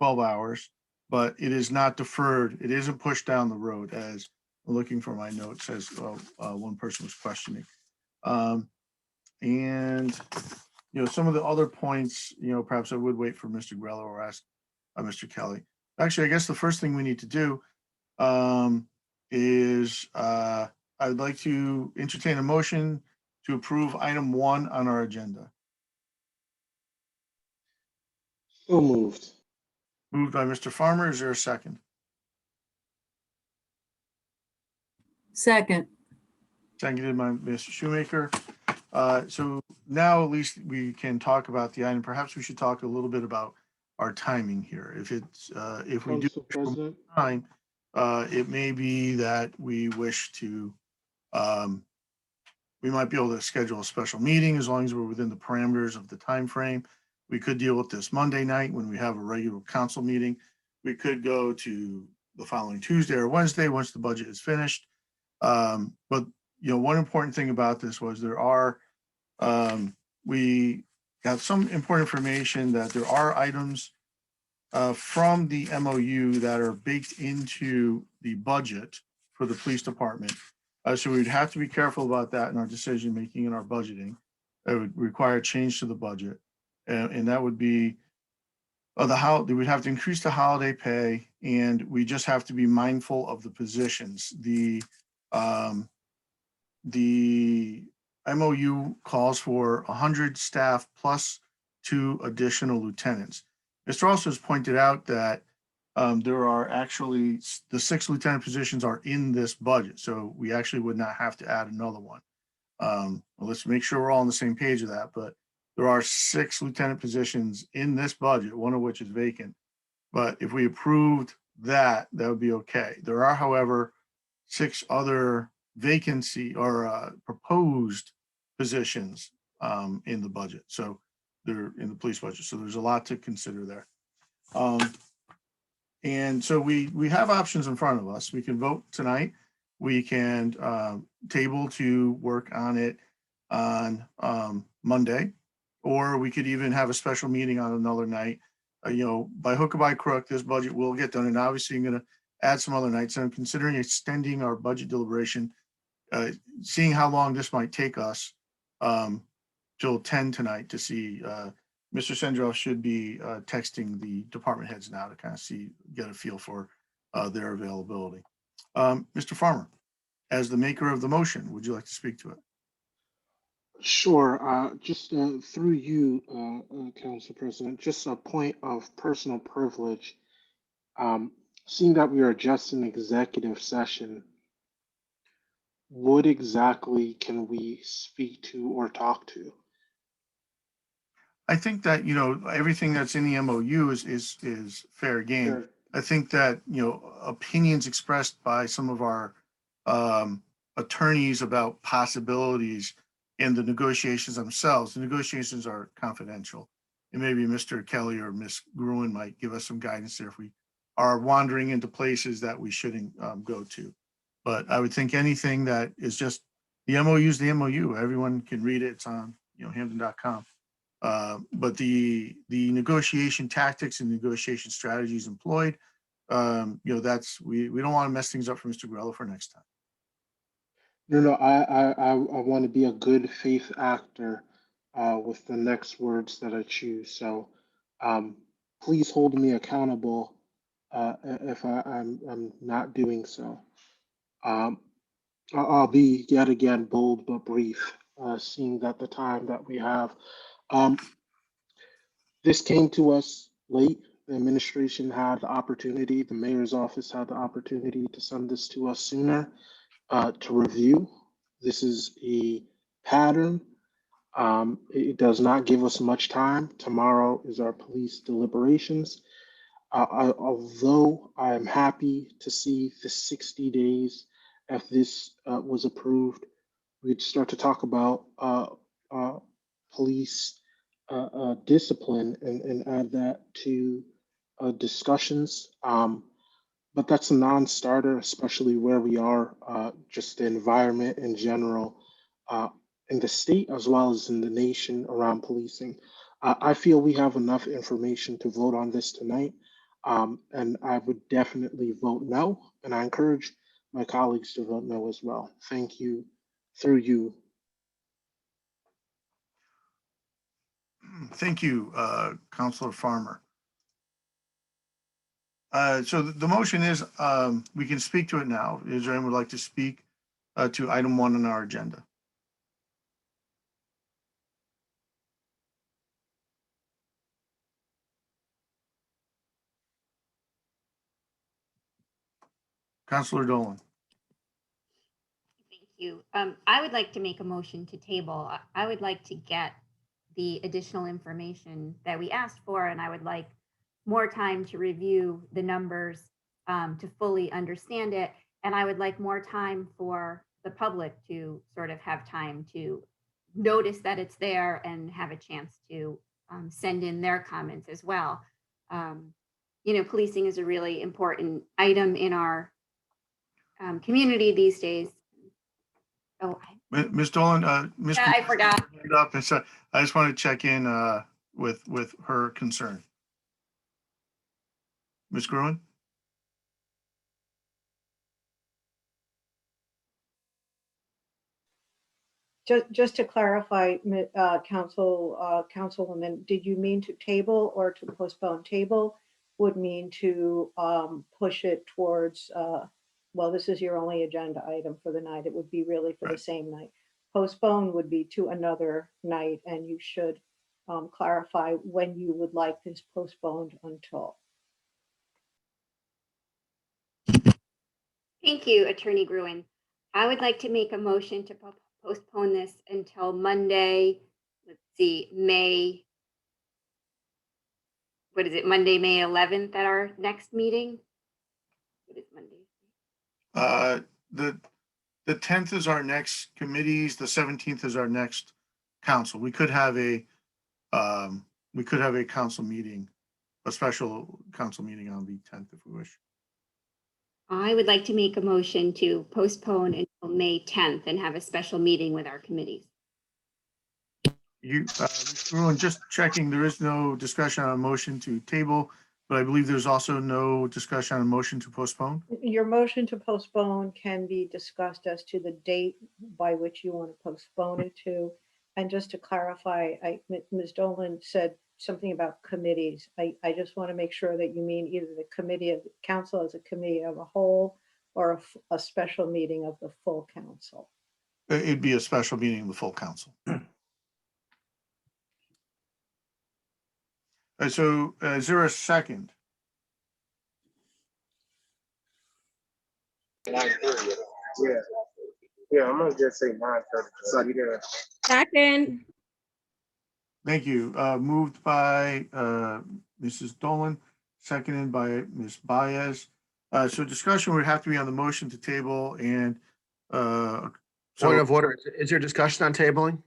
hours, but it is not deferred. It isn't pushed down the road, as I'm looking for my notes, as one person was questioning. And, some of the other points, perhaps I would wait for Mr. Grella or ask Mr. Kelly. Actually, I guess the first thing we need to do is I'd like to entertain a motion to approve item 1 on our agenda. So moved. Moved by Mr. Farmer. Is there a second? Second. Seconded by Mr. Shoemaker. So now at least we can talk about the item. Perhaps we should talk a little bit about our timing here. If we do Council President. time, it may be that we wish to, we might be able to schedule a special meeting as long as we're within the parameters of the time frame. We could deal with this Monday night when we have a regular council meeting. We could go to the following Tuesday or Wednesday once the budget is finished. But one important thing about this was we got some important information that there are items from the MOU that are baked into the budget for the police department. So we'd have to be careful about that in our decision making and our budgeting. That would require change to the budget, and that would be we'd have to increase the holiday pay, and we just have to be mindful of the positions. The MOU calls for 100 staff plus 2 additional lieutenants. Mr. Also has pointed out that there are actually the 6 lieutenant positions are in this budget, so we actually would not have to add another one. Let's make sure we're all on the same page of that, but there are 6 lieutenant positions in this budget, one of which is vacant. But if we approved that, that would be okay. There are, however, 6 other vacancy or proposed positions in the budget. So they're in the police budget. So there's a lot to consider there. And so we have options in front of us. We can vote tonight. We can table to work on it on Monday, or we could even have a special meeting on another night. By hook or by crook, this budget will get done. And obviously I'm going to add some other nights. And I'm considering extending our budget deliberation, seeing how long this might take us till 10 tonight to see. Mr. Sendroff should be texting the department heads now to kind of get a feel for their availability. Mr. Farmer, as the maker of the motion, would you like to speak to it? Sure. Just through you, Council President, just a point of personal privilege. Seeing that we are just in executive session, what exactly can we speak to or talk to? I think that, everything that's in the MOU is fair game. Sure. I think that, opinions expressed by some of our attorneys about possibilities in the negotiations themselves, the negotiations are confidential. And maybe Mr. Kelly or Ms. Gruen might give us some guidance there if we are wandering into places that we shouldn't go to. But I would think anything that is just the MOU is the MOU. Everyone can read it. It's on Hamden.com. But the negotiation tactics and negotiation strategies employed, that's we don't want to mess things up for Mr. Grella for next time. No, I want to be a good faith actor with the next words that I choose. So please hold me accountable if I'm not doing so. I'll be yet again bold but brief, seeing that the time that we have. This came to us late. The administration had the opportunity, the mayor's office had the opportunity to send this to us sooner. to review. This is a pattern. It does not give us much time. Tomorrow is our police deliberations. Although I am happy to see the 60 days if this was approved, we'd start to talk about police discipline and add that to discussions. But that's a non-starter, especially where we are, just the environment in general, in the state as well as in the nation around policing. I feel we have enough information to vote on this tonight, and I would definitely vote no, and I encourage my colleagues to vote no as well. Thank you, through you. Thank you, Councilor Farmer. So the motion is, we can speak to it now. Is there anyone who would like to speak to item 1 on our agenda? Councilor Dolan. Thank you. I would like to make a motion to table. I would like to get the additional information that we asked for, and I would like more time to review the numbers to fully understand it. And I would like more time for the public to sort of have time to notice that it's there and have a chance to send in their comments as well. You know, policing is a really important item in our community these days. Oh, Ms. Dolan, Ms. yeah, I forgot. Up, and so I just want to check in with her concern. Ms. Gruen? Just to clarify, Councilwoman, did you mean to table or to postpone? Table would mean to push it towards, well, this is your only agenda item for the night. It would be really for the same night. Postpone would be to another night, and you should clarify when you would like this postponed until. Thank you, Attorney Gruen. I would like to make a motion to postpone this until Monday, let's see, Monday, May 11th at our next meeting? What is Monday? The 10th is our next committees. The 17th is our next council. We could have a council meeting, a special council meeting on the 10th if we wish. I would like to make a motion to postpone until May 10th and have a special meeting with our committees. Ms. Gruen, just checking, there is no discussion on a motion to table, but I believe there's also no discussion on a motion to postpone. Your motion to postpone can be discussed as to the date by which you want to postpone it to. And just to clarify, Ms. Dolan said something about committees. I just want to make sure that you mean either the committee of the council as a committee of a whole or a special meeting of the full council. It'd be a special meeting of the full council. So is there a second? Yeah, I'm gonna just say 9:30. Second. Thank you. Moved by Mrs. Dolan, seconded by Ms. Baez. So discussion would have to be on the motion to table and Point of order. Is there discussion on tabling?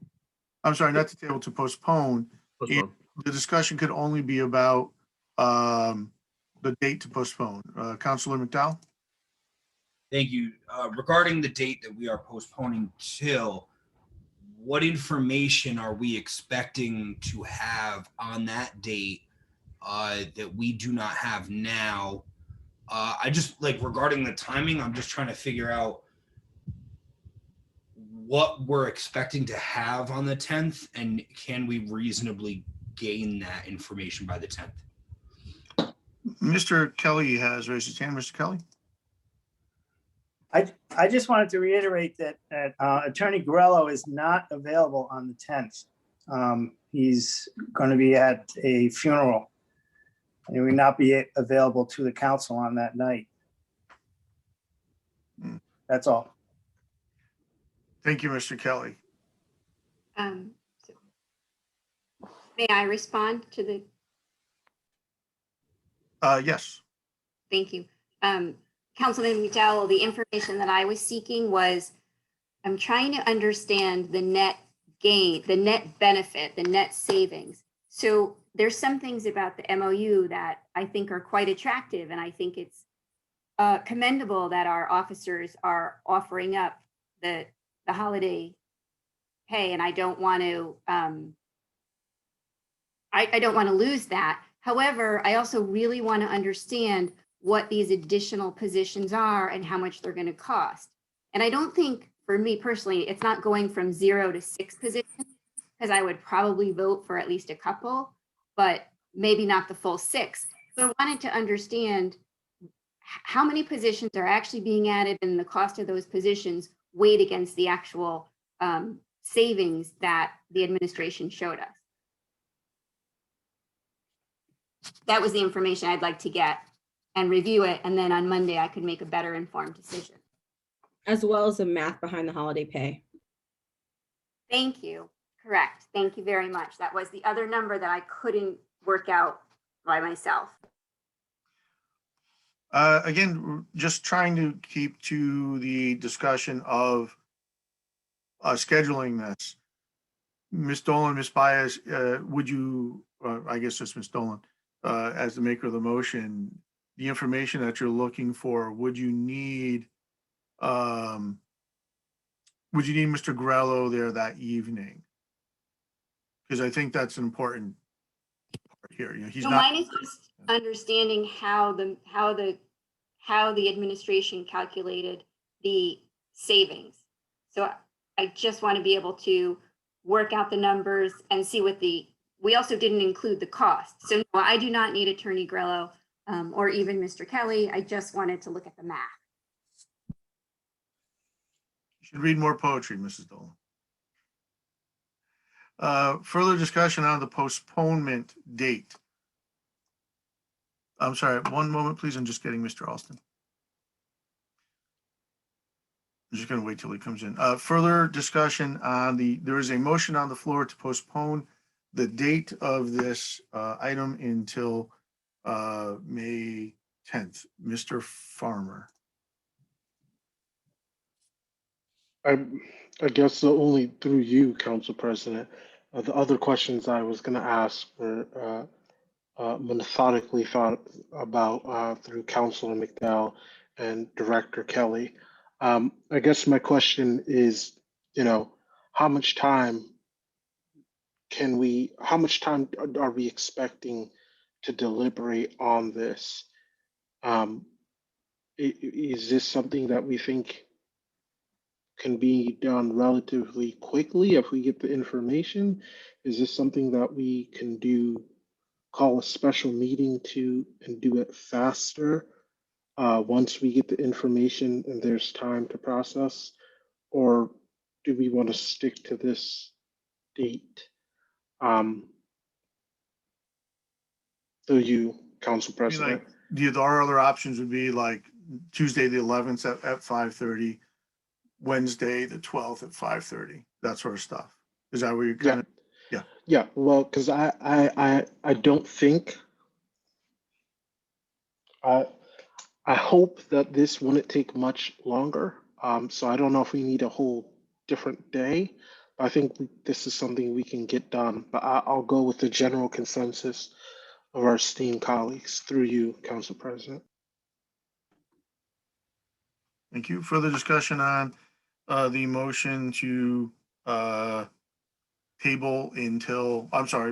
I'm sorry, not to table, to postpone. Postpone. The discussion could only be about the date to postpone. Councilor McDowell? Thank you. Regarding the date that we are postponing till, what information are we expecting to have on that date that we do not have now? I just like regarding the timing, I'm just trying to figure out what we're expecting to have on the 10th, and can we reasonably gain that information by the 10th? Mr. Kelly has raised his hand. Mr. Kelly? I just wanted to reiterate that Attorney Grello is not available on the 10th. He's going to be at a funeral. He will not be available to the council on that night. That's all. Thank you, Mr. Kelly. So may I respond to the, Yes. thank you. Councilman McDowell, the information that I was seeking was, I'm trying to understand the net gain, the net benefit, the net savings. So there's some things about the MOU that I think are quite attractive, and I think it's commendable that our officers are offering up the holiday pay, and I don't want to I don't want to lose that. However, I also really want to understand what these additional positions are and how much they're going to cost. And I don't think, for me personally, it's not going from 0 to 6 positions, because I would probably vote for at least a couple, but maybe not the full 6. So I wanted to understand how many positions are actually being added and the cost of those positions weighed against the actual savings that the administration showed us. That was the information I'd like to get and review it. And then on Monday, I could make a better informed decision. As well as the math behind the holiday pay. Thank you. Correct. Thank you very much. That was the other number that I couldn't work out by myself. Again, just trying to keep to the discussion of scheduling this. Ms. Dolan, Ms. Baez, would you, I guess just Ms. Dolan, as the maker of the motion, the information that you're looking for, would you need Mr. Grello there that evening? Because I think that's an important part here. You know, he's so not. Mine is just understanding how the administration calculated the savings. So I just want to be able to work out the numbers and see what we also didn't include the cost. So no, I do not need Attorney Grello or even Mr. Kelly. I just wanted to look at the math. You should read more poetry, Mrs. Dolan. Further discussion on the postponement date. I'm sorry, one moment, please. I'm just getting Mr. Alston. I'm just going to wait till he comes in. Further discussion on there is a motion on the floor to postpone the date of this item until May 10th. Mr. Farmer. I guess only through you, Council President. The other questions I was going to ask were methodically thought about through Councilor McDowell and Director Kelly. I guess my question is, how much time are we expecting to deliberate on this? Is this something that we think can be done relatively quickly if we get the information? Is this something that we can call a special meeting and do it faster once we get the information and there's time to process? Or do we want to stick to this date? Through you, Council President. Our other options would be like Tuesday the 11th at 5:30, Wednesday the 12th at 5:30, that sort of stuff. Is that where you're kind of? Yeah. Yeah. Well, because I don't think I hope that this wouldn't take much longer. So I don't know if we need a whole different day. I think this is something we can get done. But I'll go with the general consensus of our esteemed colleagues through you, Council President. Thank you. Further discussion on the motion to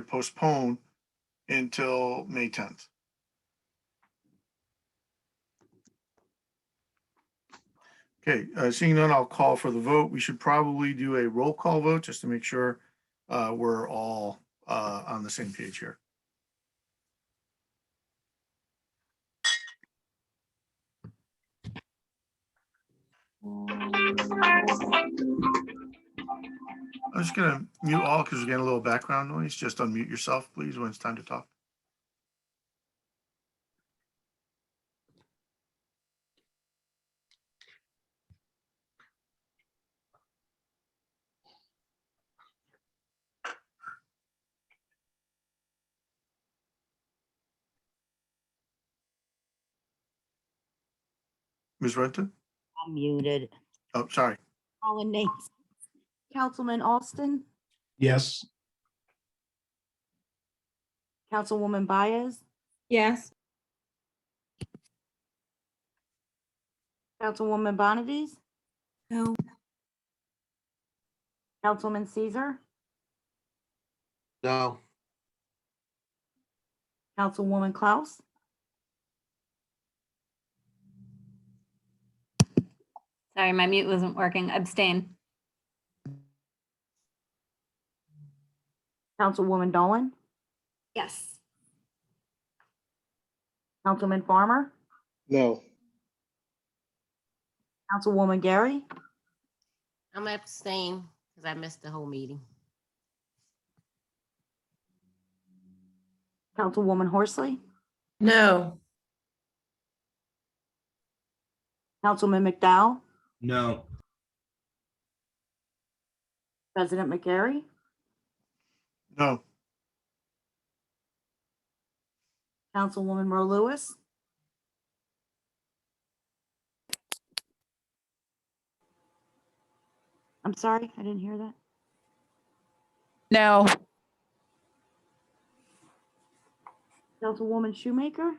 postpone until May 10th. Okay, seeing none, I'll call for the vote. We should probably do a roll call vote just to make sure we're all on the same page here. I'm just going to mute all because we're getting a little background noise. Just unmute yourself, please, when it's time to talk. Ms. Renta? I'm muted. Oh, sorry. Calling names. Councilman Austin, Yes. Councilwoman Baez, Yes. Councilwoman Bonadies, No. Councilman Caesar, No. Councilwoman Klaus, Sorry, my mute wasn't working. Abstain. Councilwoman Dolan, Yes. Councilman Farmer, No. Councilwoman Gary, I'm abstaining because I missed the whole meeting. Councilwoman Horsley, No. Councilman McDowell, No. President McGarry, No. Councilwoman Merle Lewis, I'm sorry, I didn't hear that. No. Councilwoman Shoemaker,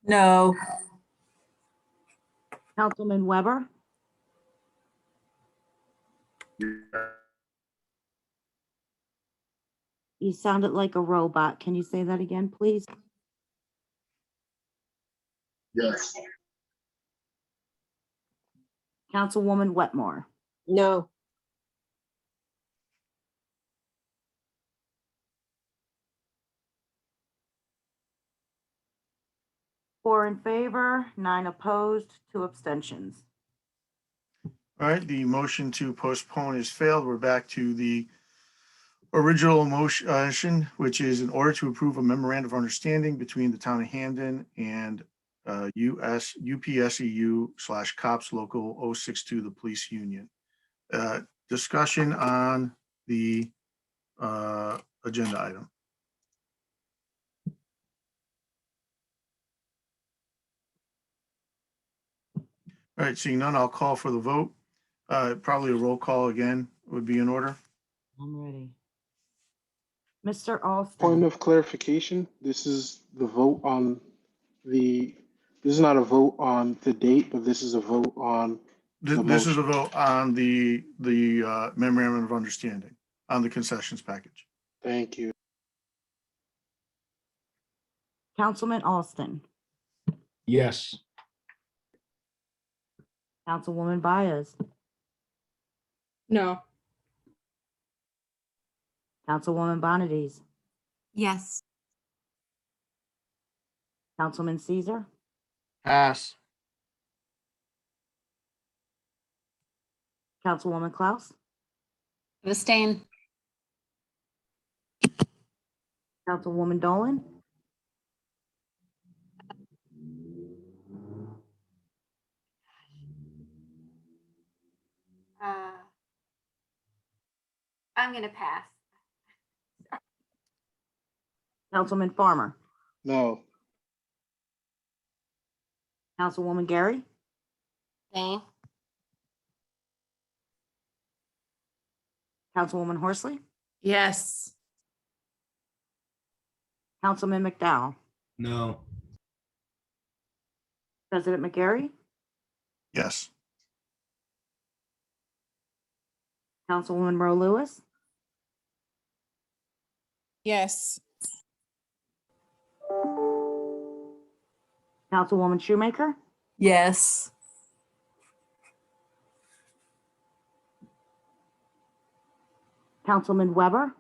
No. Councilman Weber, you sounded like a robot. Can you say that again, please? Yes. Councilwoman Wetmore, No. four in favor, 9 opposed, 2 abstentions. All right, the motion to postpone has failed. We're back to the original motion, which is in order to approve a memorandum of understanding between the town of Hamden and UPSEU/COPS Local 062, the police union. Discussion on the agenda item. All right, seeing none, I'll call for the vote. Probably a roll call again would be in order. I'm ready. Mr. Alston. Point of clarification, this is the vote on this is not a vote on the date, but this is a vote on the This is a motion. vote on the memorandum of understanding on the concessions package. Thank you. Councilman Alston, Yes. Councilwoman Baez, No. Councilwoman Bonadies, Yes. Councilman Caesar, Pass. Councilwoman Klaus, Abstain. Councilwoman Dolan, I'm gonna pass. Councilman Farmer, No. Councilwoman Gary, Abstain. Councilwoman Horsley, Yes. Councilman McDowell, No. President McGarry, Yes. Councilwoman Merle Lewis, Yes. Councilwoman Shoemaker, Yes. Councilman Weber,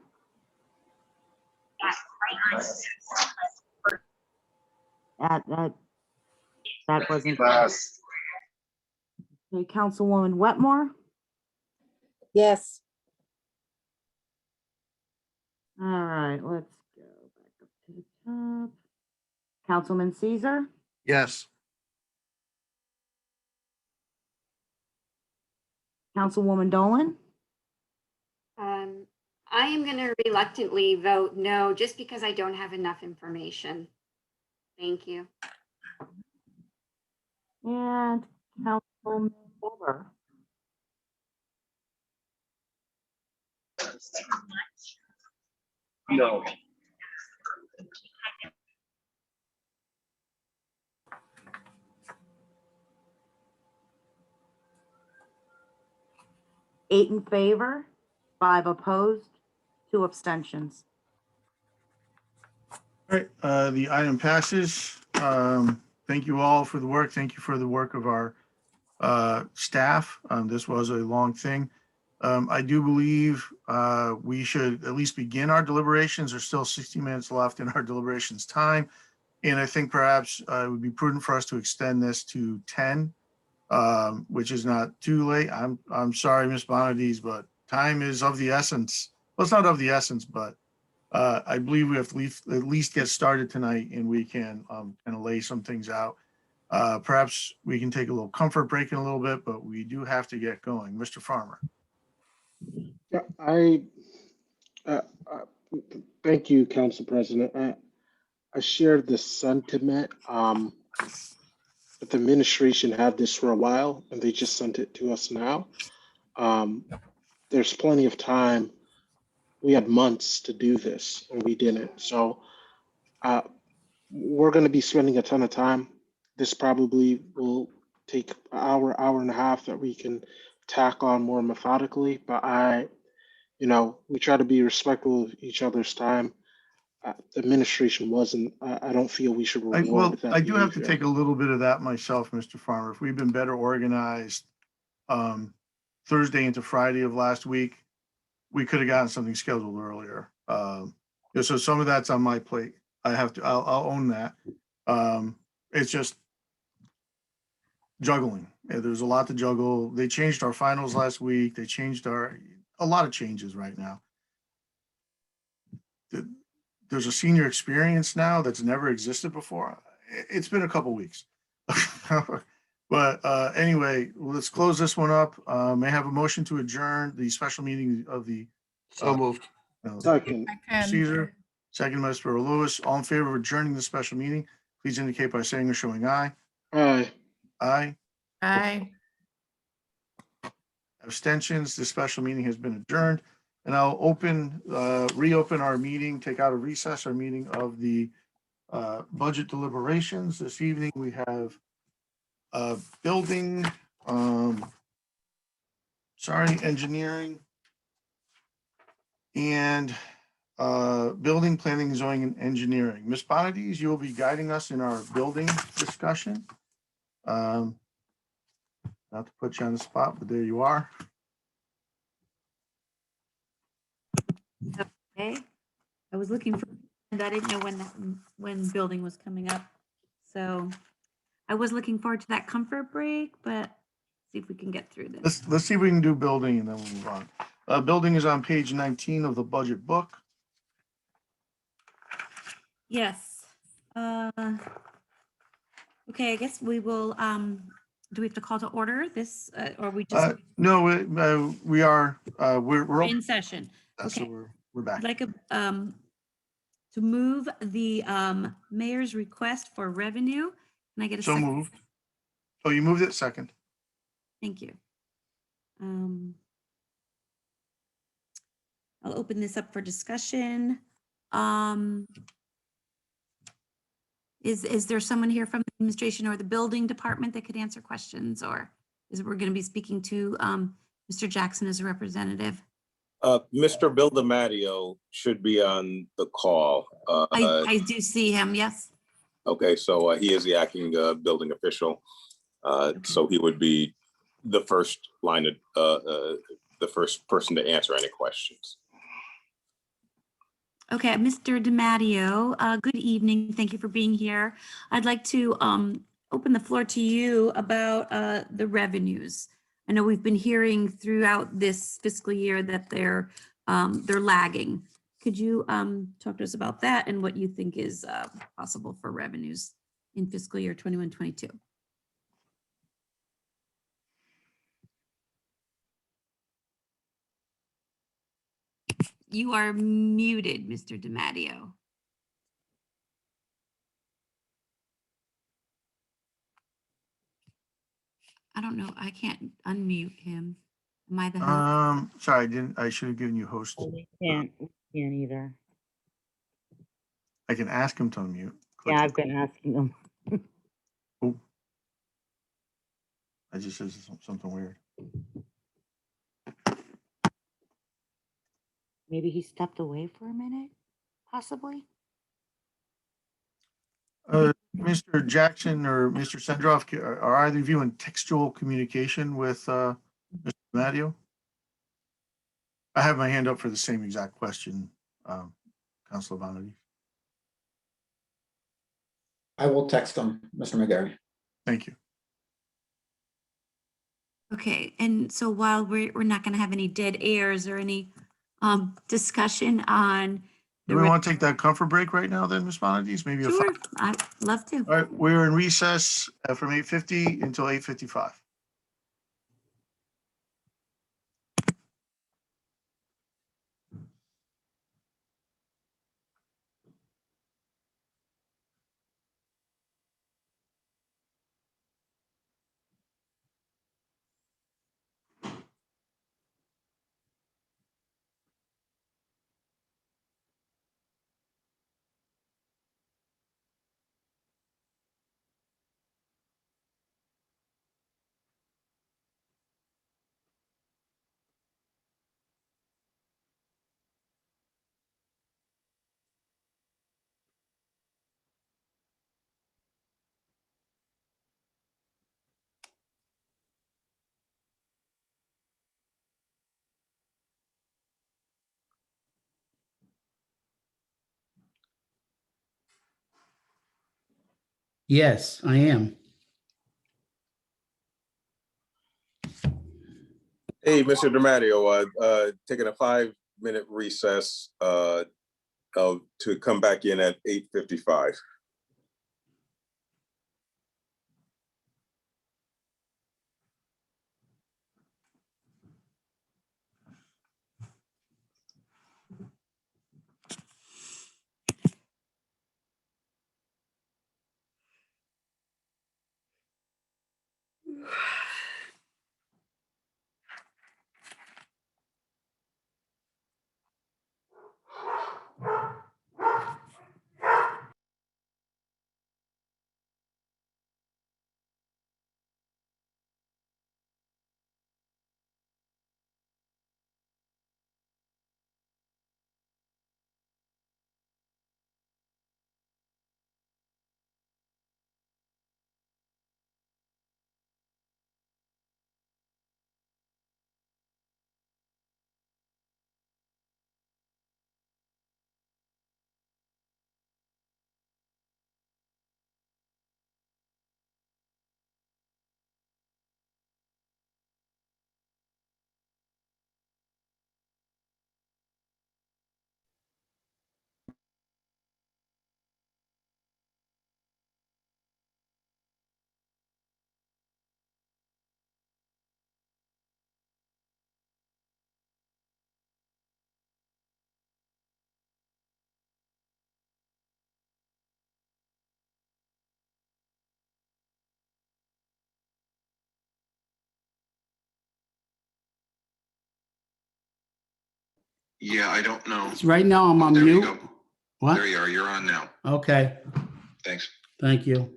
that wasn't. Pass. Okay, Councilwoman Wetmore, Yes. all right, let's go back up to the top. Councilman Caesar, Yes. Councilwoman Dolan, I am gonna reluctantly vote no, just because I don't have enough information. Thank you. and Councilman Weber. No. Eight in favor, 5 opposed, 2 abstentions. All right, the item passes. Thank you all for the work. Thank you for the work of our staff. This was a long thing. I do believe we should at least begin our deliberations. There's still 60 minutes left in our deliberations time. And I think perhaps it would be prudent for us to extend this to 10, which is not too late. I'm sorry, Ms. Bonadies, but time is of the essence. Well, it's not of the essence, but I believe we have to at least get started tonight, and we can kind of lay some things out. Perhaps we can take a little comfort break in a little bit, but we do have to get going. Mr. Farmer. Yeah, thank you, Council President. I share the sentiment. But the administration had this for a while, and they just sent it to us now. There's plenty of time. We had months to do this, and we didn't. So we're going to be spending a ton of time. This probably will take an hour and a half that we can tack on more methodically. But we try to be respectful of each other's time. The administration wasn't. I don't feel we should reward that. I do have to behavior. take a little bit of that myself, Mr. Farmer. If we've been better organized Thursday into Friday of last week, we could have gotten something scheduled earlier. So some of that's on my plate. I'll own that. It's just juggling. There's a lot to juggle. They changed our finals last week. They changed a lot of changes right now. There's a senior experience now that's never existed before. It's been a couple weeks. But anyway, let's close this one up. May I have a motion to adjourn the special meeting of the So moved. Second. Caesar, second, Mr. Lewis. All in favor of adjourning the special meeting, please indicate by saying or showing aye. Aye. Aye. Aye. Abstentions. The special meeting has been adjourned. And I'll reopen our meeting, take out a recess, our meeting of the budget deliberations. This evening, we have building, engineering, and building, planning, zoning, and engineering. Ms. Bonadies, you will be guiding us in our building discussion. Not to put you on the spot, but there you are. Okay, I was looking for, and I didn't know when building was coming up. So I was looking forward to that comfort break, but see if we can get through this. Let's see if we can do building and then we'll move on. Building is on page 19 of the budget book. Yes. Okay, I guess we will, do we have to call to order this, or we just? No, we are, we're In session. so Okay. we're back. I'd like to move the mayor's request for revenue. Can I get a So second? moved. Oh, you moved it second. Thank you. I'll open this up for discussion. Is there someone here from the administration or the building department that could answer questions, or is we're going to be speaking to Mr. Jackson as a representative? Mr. Bill DeMatteo should be on the call. I do see him, yes. Okay, so he is the acting building official. So he would be the first line of, the first person to answer any questions. Okay, Mr. DeMatteo, good evening. Thank you for being here. I'd like to open the floor to you about the revenues. I know we've been hearing throughout this fiscal year that they're lagging. Could you talk to us about that and what you think is possible for revenues in fiscal year 21-22? You are muted, Mr. DeMatteo. I don't know. I can't unmute him. Am I the host? Sorry, I should have given you host. Can't either. I can ask him to unmute. Yeah, I've been asking them. Oh. I just said something weird. Maybe he stepped away for a minute, possibly. Mr. Jackson or Mr. Sendroff, are either of you in textual communication with Mr. DeMatteo? I have my hand up for the same exact question, Councilor Bonadi. I will text him, Mr. McGarry. Thank you. Okay, and so while we're not going to have any dead airs or any discussion on Do we want to take that comfort break right now then, Ms. Bonadies? Maybe Sure, I'd love to. All right, we're in recess from 8:50 until 8:55. Yes, I am. Hey, Mr. DeMatteo, taking a 5-minute recess to come back in at 8:55. Yeah, I don't know. Right now I'm on There you mute. go. What? There you are. You're on now. Okay, Thanks. thank you.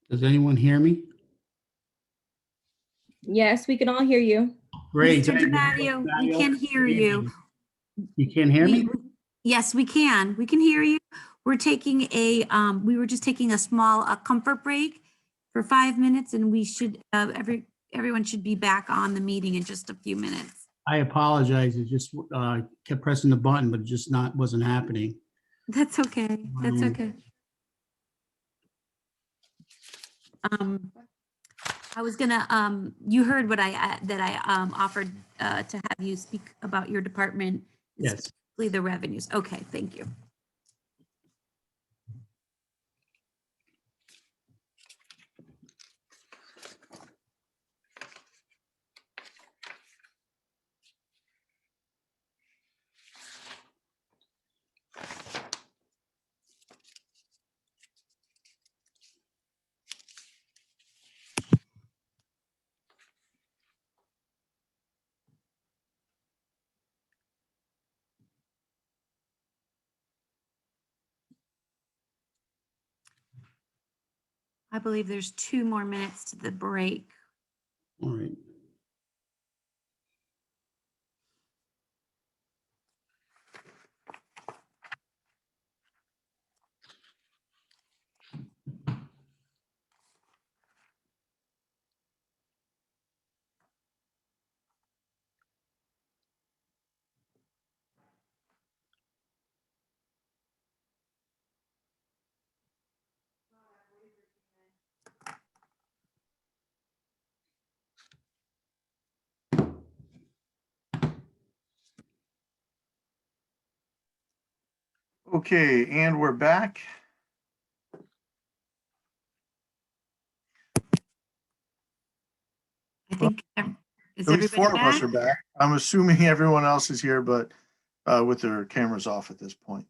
Does anyone hear me? Yes, we can all hear you. Great. Mr. DeMatteo, we can hear you. You can't hear me? Yes, we can. We can hear you. We're taking we were just taking a small comfort break for 5 minutes, and we should, everyone should be back on the meeting in just a few minutes. I apologize. It just kept pressing the button, but it just wasn't happening. That's okay. That's okay. I was gonna, you heard what I offered to have you speak about your department. Yes. The revenues. Okay, thank you. I believe there's 2 more minutes to the break. All right. Okay, and we're back. I think, is At least 4 everybody of us back? are back. I'm assuming everyone else is here, but with their cameras off at this point.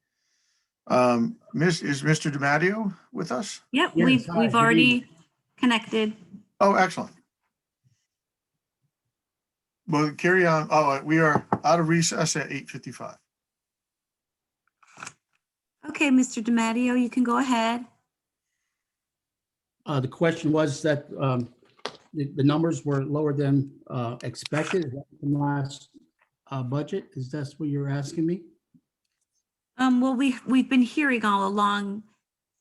Is Mr. DeMatteo with us? Yep, Yes, we've hi, good already connected. Oh, excellent. Well, carry on. Oh, we are out of recess at 8:55. Okay, Mr. DeMatteo, you can go ahead. The question was that the numbers were lower than expected. Is that from last budget? Is that what you're asking me? Well, we've been hearing all along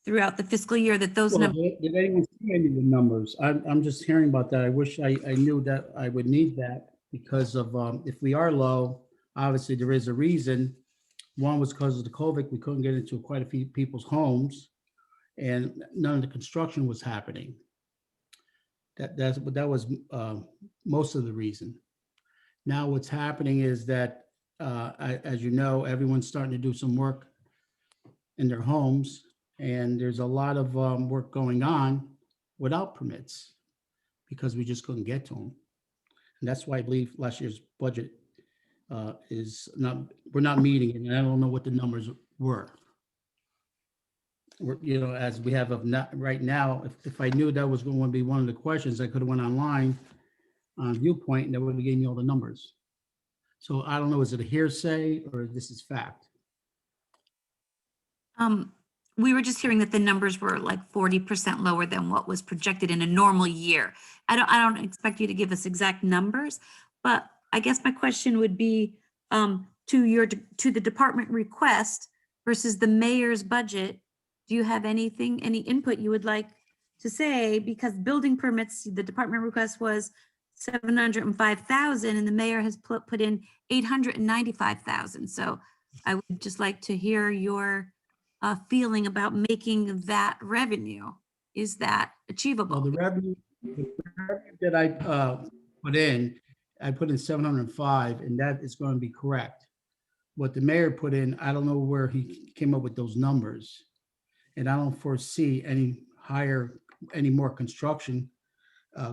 throughout the fiscal year that those Well, numbers. did anyone see any of the numbers? I'm just hearing about that. I wish I knew that I would need that because of, if we are low, obviously there is a reason. One was because of the COVID, we couldn't get into quite a few people's homes and none of the construction was happening. That was most of the reason. Now what's happening is that, as you know, everyone's starting to do some work in their homes. And there's a lot of work going on without permits because we just couldn't get to them. And that's why I believe last year's budget is not, we're not meeting it. And I don't know what the numbers were. As we have of not right now, if I knew that was going to be one of the questions, I could have went online on Viewpoint and that would have given me all the numbers. So I don't know, is it a hearsay or this is fact? We were just hearing that the numbers were like 40% lower than what was projected in a normal year. I don't expect you to give us exact numbers, but I guess my question would be to the department request versus the mayor's budget. Do you have any input you would like to say? Because building permits, the department request was 705,000 and the mayor has put in 895,000. So I would just like to hear your feeling about making that revenue. Is that achievable? Well, the revenue that I put in 705 and that is going to be correct. What the mayor put in, I don't know where he came up with those numbers. And I don't foresee any more construction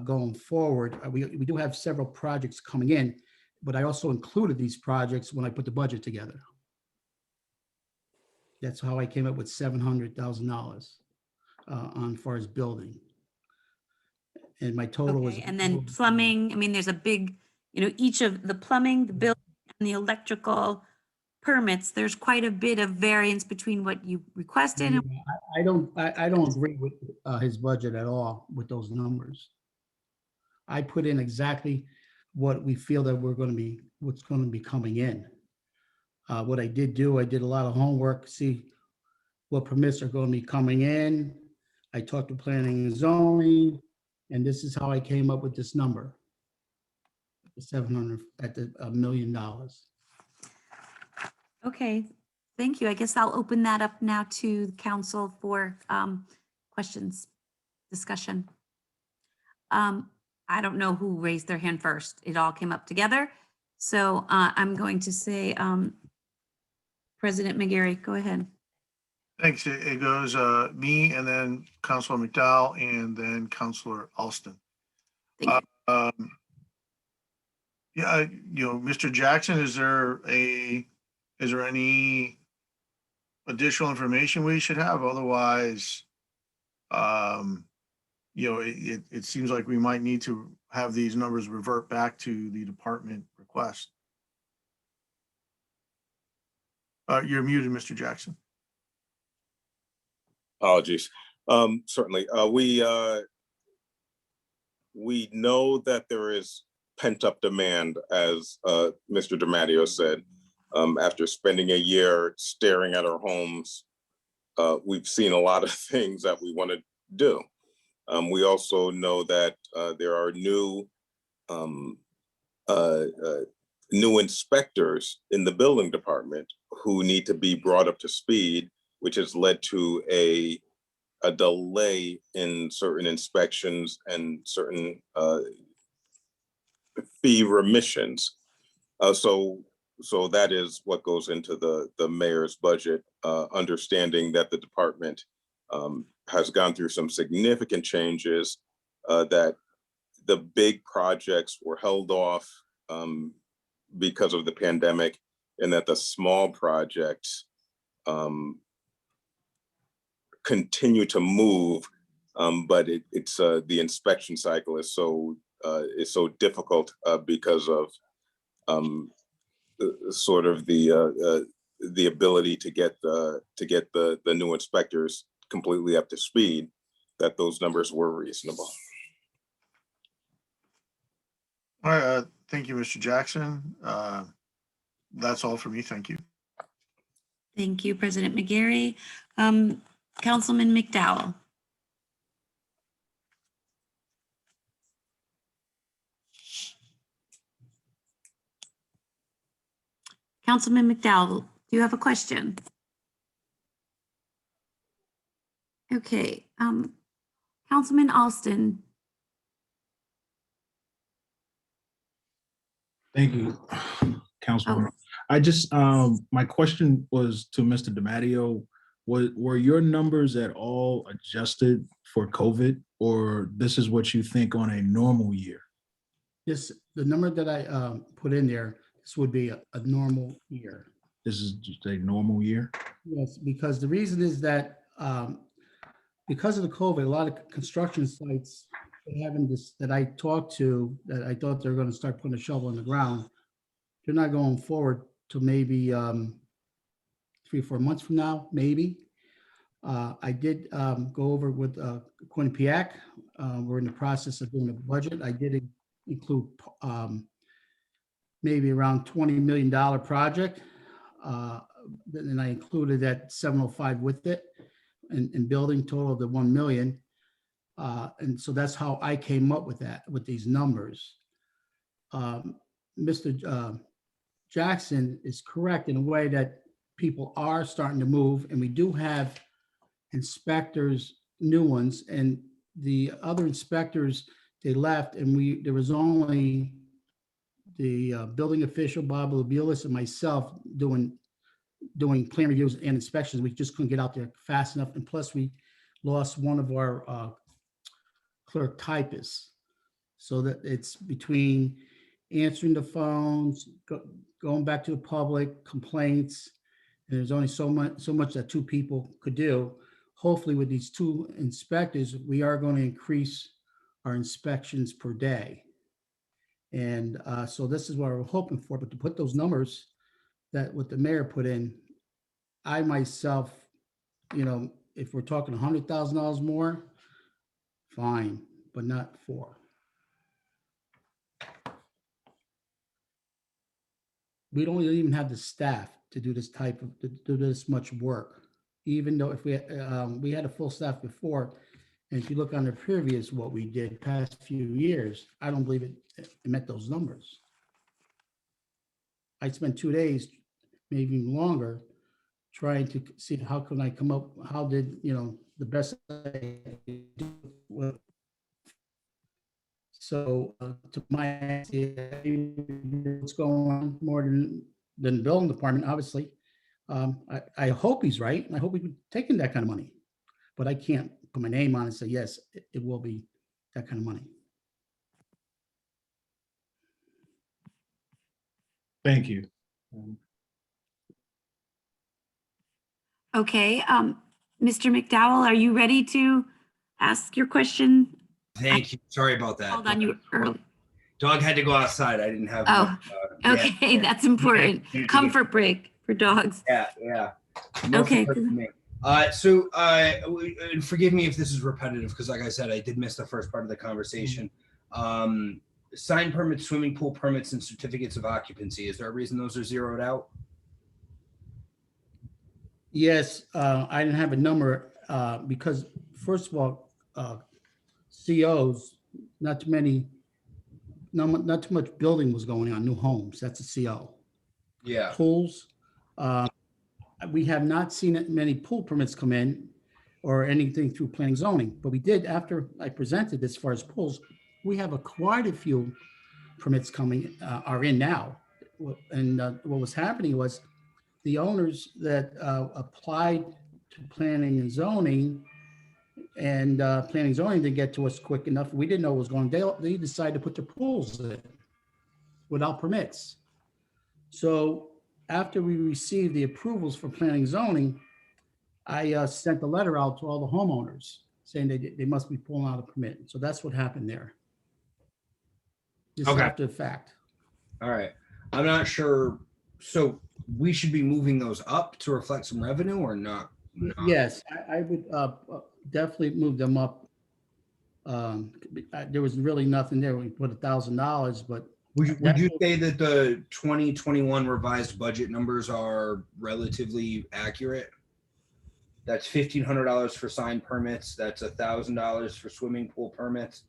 going forward. We do have several projects coming in, but I also included these projects when I put the budget together. That's how I came up with $700,000 on far as building. And my total was. And then plumbing, I mean, there's a big, each of the plumbing, the building and the electrical permits, there's quite a bit of variance between what you requested. And I don't agree with his budget at all with those numbers. I put in exactly what we feel that what's going to be coming in. What I did a lot of homework, see what permits are going to be coming in. I talked to planning and zoning, and this is how I came up with this number. $1 million. Okay, thank you. I guess I'll open that up now to council for questions, discussion. I don't know who raised their hand first. It all came up together. So I'm going to say President McGarry, go ahead. Thanks. It goes me and then Councilor McDowell and then Councilor Alston. Thank you. Yeah, Mr. Jackson, is there any additional information we should have? Otherwise, it seems like we might need to have these numbers revert back to the department request. You're muted, Mr. Jackson. Apologies. Certainly, we know that there is pent-up demand, as Mr. DeMatteo said. After spending a year staring at our homes, we've seen a lot of things that we want to do. We also know that there are new inspectors in the building department who need to be brought up to speed, which has led to a delay in certain inspections and certain fee remissions. So that is what goes into the mayor's budget, understanding that the department has gone through some significant changes, that the big projects were held off because of the pandemic, and that the small projects continue to move, but it's the inspection cycle is so difficult because of sort of the ability to get the new inspectors completely up to speed, that those numbers were reasonable. All right, thank you, Mr. Jackson. That's all for me. Thank you. Thank you, President McGarry. Councilman McDowell. Councilman McDowell, do you have a question? Okay, Councilman Alston. Thank you, Councilwoman. I just, my question was to Mr. DeMatteo. Were your numbers at all adjusted for COVID, or this is what you think on a normal year? The number that I put in there, this would be a normal year. This is just a normal year? Yes, because the reason is that because of the COVID, a lot of construction sites that I talked to, that I thought they were going to start putting a shovel in the ground, they're not going forward to maybe 3 or 4 months from now, maybe. I did go over with Quinnipiac. We're in the process of doing a budget. I did include maybe around $20 million project. And I included that 705 with it, and building total of the 1 million. And so that's how I came up with that, with these numbers. Mr. Jackson is correct in a way that people are starting to move, and we do have inspectors, new ones, and the other inspectors, they left, and there was only the building official, Bob Lobulis, and myself doing plan reviews and inspections. We just couldn't get out there fast enough, and plus we lost one of our clerk typists, so that it's between answering the phones, going back to the public, complaints, and there's only so much that 2 people could do. Hopefully with these 2 inspectors, we are going to increase our inspections per day. And so this is what we're hoping for. But to put those numbers that what the mayor put in, I myself, if we're talking $100,000 more, fine, but not 4. We don't even have the staff to do this much work. Even though if we had a full staff before, and if you look on the previous what we did past few years, I don't believe it met those numbers. I spent 2 days, maybe even longer, trying to see how can I come up, how did the best I could do. So to my idea, what's going on more than the building department, obviously. I hope he's right. And I hope we're taking that kind of money, but I can't put my name on and say, yes, it will be that kind of money. Thank you. Okay, Mr. McDowell, are you ready to ask your question? Thank you. Sorry about that. Called on you early. Dog had to go outside. I didn't have. Oh, yeah. okay, that's important. Comfort break for dogs. Yeah. Okay. Forgive me if this is repetitive, because like I said, I did miss the first part of the conversation. Sign permits, swimming pool permits, and certificates of occupancy. Is there a reason those are zeroed out? Yes, I didn't have a number because first of all, COs, not too much building was going on, new homes, that's a CO. Yeah. Pools, we have not seen many pool permits come in or anything through planning zoning, but we did after I presented as far as pools, we have quite a few permits coming, are in now. And what was happening was the owners that applied to planning and zoning and planning and zoning didn't get to us quick enough. We didn't know what was going on. They decided to put their pools in without permits. So after we received the approvals for planning and zoning, I sent a letter out to all the homeowners saying they must be pulling out a permit. So that's what happened there. Just Okay. after the fact. All right. I'm not sure. So we should be moving those up to reflect some revenue or not? Yes, I would definitely move them up. There was really nothing there. We put $1,000, but Would you say that the 2021 revised budget numbers are relatively accurate? That's $1,500 for sign permits. That's $1,000 for swimming pool permits,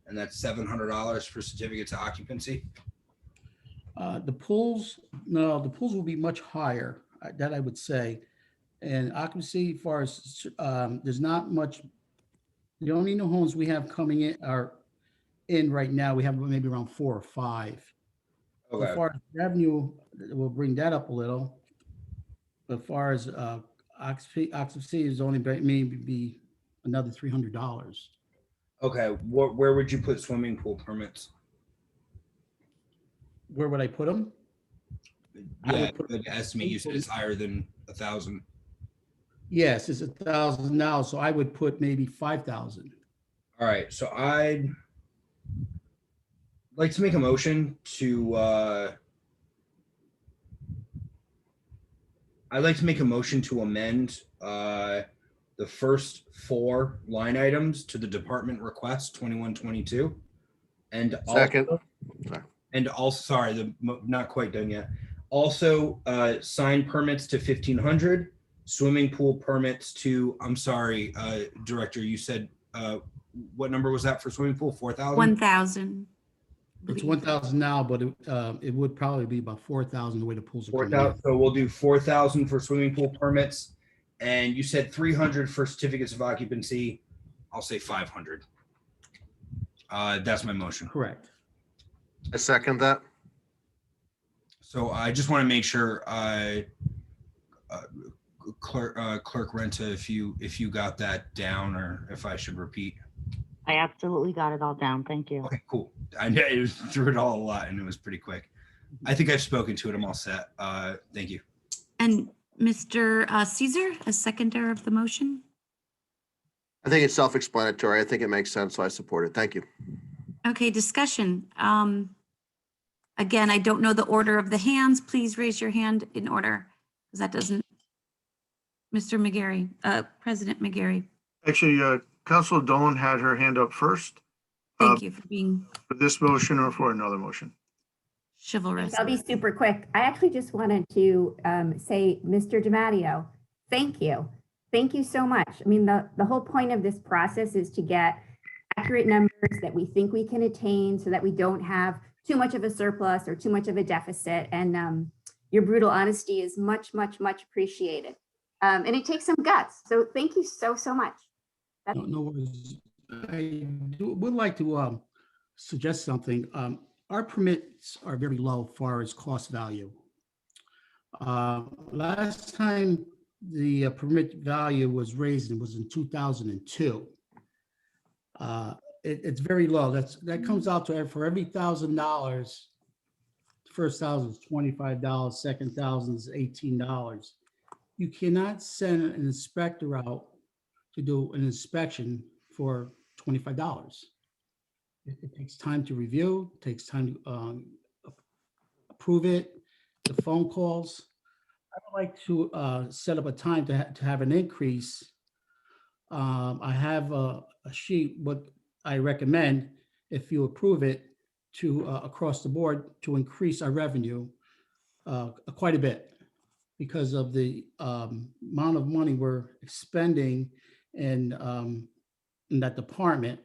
and that's $700 for certificates of occupancy. The pools will be much higher. That I would say, and occupancy, as far as there's not much. The only new homes we have coming in are in right now. We have maybe around 4 or 5. Okay. As far as revenue, we'll bring that up a little. But as far as occupancy is only maybe another $300. Okay. Where would you put swimming pool permits? Where would I put them? Yeah, good estimate. You said it's higher than 1,000. Yes, it's 1,000 now, so I would put maybe 5,000. All right, so I'd like to make a motion to amend the first 4 line items to the department request 2122, and Second. not quite done yet. Also, sign permits to 1,500, swimming pool permits to, I'm sorry, Director, you said, what number was that for swimming pool? 4,000? 1,000. It's 1,000 now, but it would probably be about 4,000 the way the pools are coming in. 4,000. So we'll do 4,000 for swimming pool permits, and you said 300 for certificates of occupancy. I'll say 500. That's my motion. Correct. I second that. So I just want to make sure, Clerk Renta, if you got that down, or if I should repeat. I absolutely got it all down. Thank you. Okay, cool. I know it was through it all a lot, and it was pretty quick. I think I've spoken to it. I'm all set. Thank you. And Mr. Caesar, as seconder of the motion? I think it's self-explanatory. I think it makes sense, so I support it. Thank you. Okay, discussion. Again, I don't know the order of the hands. Please raise your hand in order, because that doesn't. Mr. McGarry, President McGarry. Actually, Councilor Dolan had her hand up first. Thank you for being For this motion or for another motion? chivalrous. I'll be super quick. I actually just wanted to say, Mr. DeMatteo, thank you. Thank you so much. I mean, the whole point of this process is to get accurate numbers that we think we can attain so that we don't have too much of a surplus or too much of a deficit. And your brutal honesty is much, much, much appreciated. And it takes some guts. So thank you so, so much. No worries. I would like to suggest something. Our permits are very low as far as cost value. Last time the permit value was raised, it was in 2002. It's very low. That comes out to, for every $1,000, first 1,000 is $25, second 1,000 is $18. You cannot send an inspector out to do an inspection for $25. It takes time to review, takes time to approve it, the phone calls. I would like to set up a time to have an increase. I have a sheet, what I recommend, if you approve it, to across the board to increase our revenue quite a bit because of the amount of money we're expending in that department.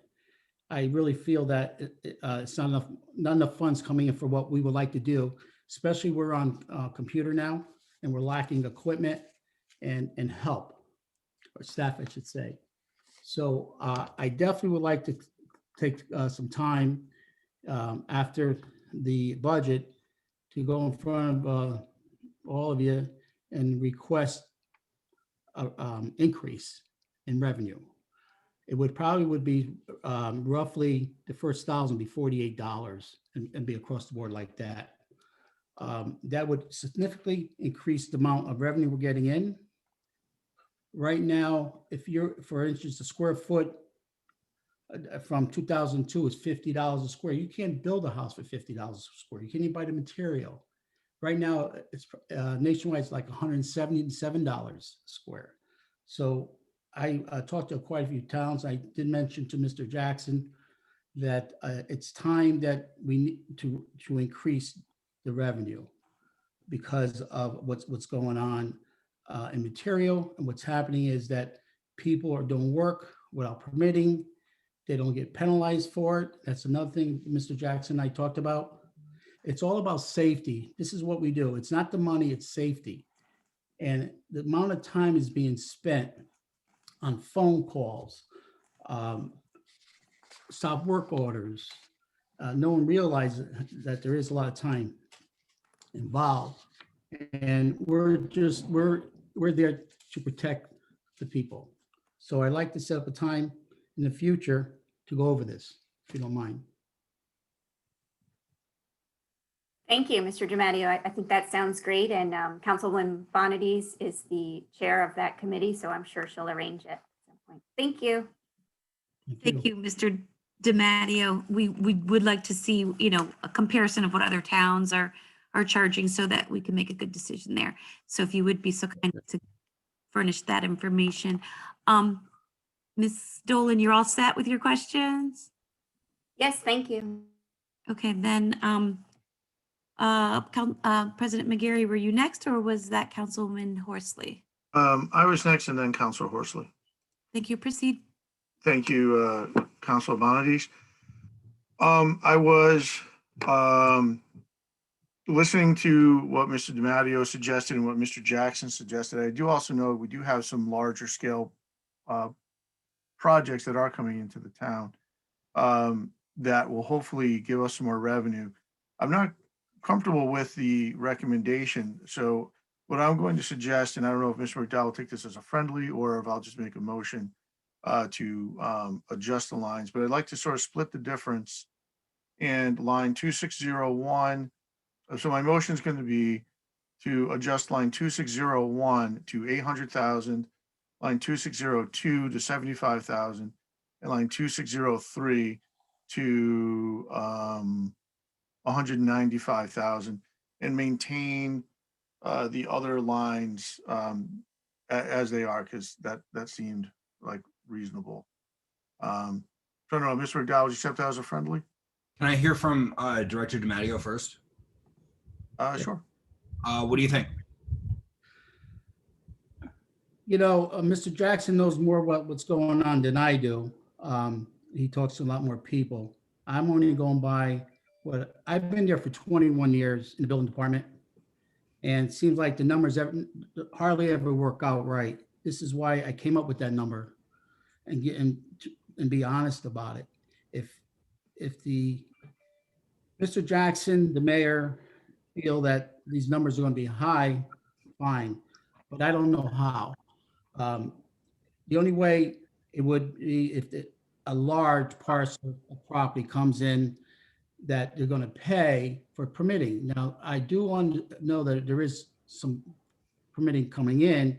I really feel that it's not enough funds coming in for what we would like to do, especially we're on computer now and we're lacking equipment and help, or staff, I should say. So I definitely would like to take some time after the budget to go in front of all of you and request an increase in revenue. It would be roughly the first 1,000 be $48 and be across the board like that. That would significantly increase the amount of revenue we're getting in. Right now, if you're, for instance, a square foot from 2002 is $50 a square. You can't build a house for $50 a square. You can't even buy the material. Right now, it's nationwide, it's like $177 a square. So I talked to quite a few towns. I did mention to Mr. Jackson that it's time that we need to increase the revenue because of what's going on in material. And what's happening is that people are doing work without permitting. They don't get penalized for it. That's another thing Mr. Jackson and I talked about. It's all about safety. This is what we do. It's not the money, it's safety. And the amount of time is being spent on phone calls, stop work orders. No one realizes that there is a lot of time involved. And we're there to protect the people. So I'd like to set up a time in the future to go over this, if you don't mind. Thank you, Mr. DeMatteo. I think that sounds great. And Councilwoman Bonadies is the chair of that committee, so I'm sure she'll arrange it at some point. Thank you. Thank you, Mr. DeMatteo. We would like to see, a comparison of what other towns are charging so that we can make a good decision there. So if you would be so kind to furnish that information. Ms. Dolan, you're all set with your questions? Yes, thank you. Okay, then President McGarry, were you next or was that Councilwoman Horsley? I was next and then Councilor Horsley. Thank you. Proceed. Thank you, Councilor Bonadies. I was listening to what Mr. DeMatteo suggested and what Mr. Jackson suggested. I do also know we do have some larger scale projects that are coming into the town that will hopefully give us some more revenue. I'm not comfortable with the recommendation. So what I'm going to suggest, and I don't know if Mr. McDowell will take this as a friendly or if I'll just make a motion to adjust the lines, but I'd like to sort of split the difference and line 2601. So my motion is going to be to adjust line 2601 to 800,000, line 2602 to 75,000, and line 2603 to 195,000, and maintain the other lines as they are, because that seemed like reasonable. I don't know, Mr. McDowell, would you accept that as a friendly? Can I hear from Director DeMatteo first? Sure. What do you think? Mr. Jackson knows more about what's going on than I do. He talks to a lot more people. I'm only going by what I've been there for 21 years in the building department, and it seems like the numbers hardly ever work out right. This is why I came up with that number, and be honest about it. If Mr. Jackson, the mayor, feel that these numbers are going to be high, fine, but I don't know how. The only way it would be if a large parcel of property comes in that they're going to pay for permitting. Now, I do want to know that there is some permitting coming in.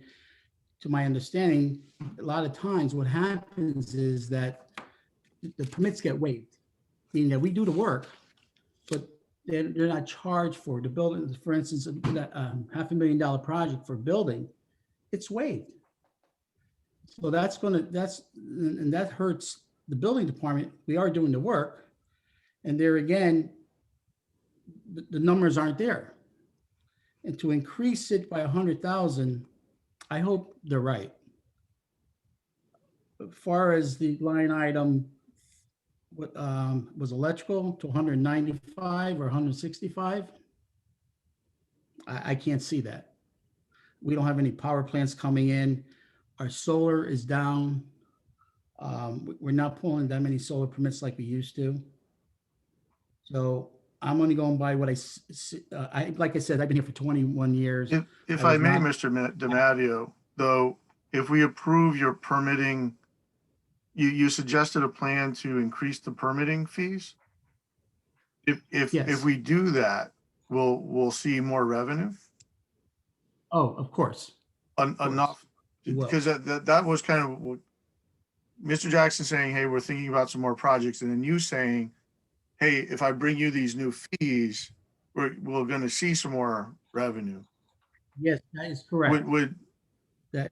To my understanding, a lot of times what happens is that the permits get waived, meaning that we do the work, but they're not charged for the building. For instance, $500,000 project for building, it's waived. So and that hurts the building department. We are doing the work, and there again, the numbers aren't there. And to increase it by 100,000, I hope they're right. As far as the line item, what was electrical to 195 or 165? I can't see that. We don't have any power plants coming in. Our solar is down. We're not pulling that many solar permits like we used to. So I'm only going by what like I said, I've been here for 21 years. If I may, Mr. DeMatteo, though, if we approve your permitting, you suggested a plan to increase the permitting fees. If we do that, we'll see more revenue. Oh, of course. Enough, because that was kind of what Mr. Jackson saying, hey, we're thinking about some more projects, and then you saying, hey, if I bring you these new fees, we're going to see some more revenue. Yes, that is correct. Would that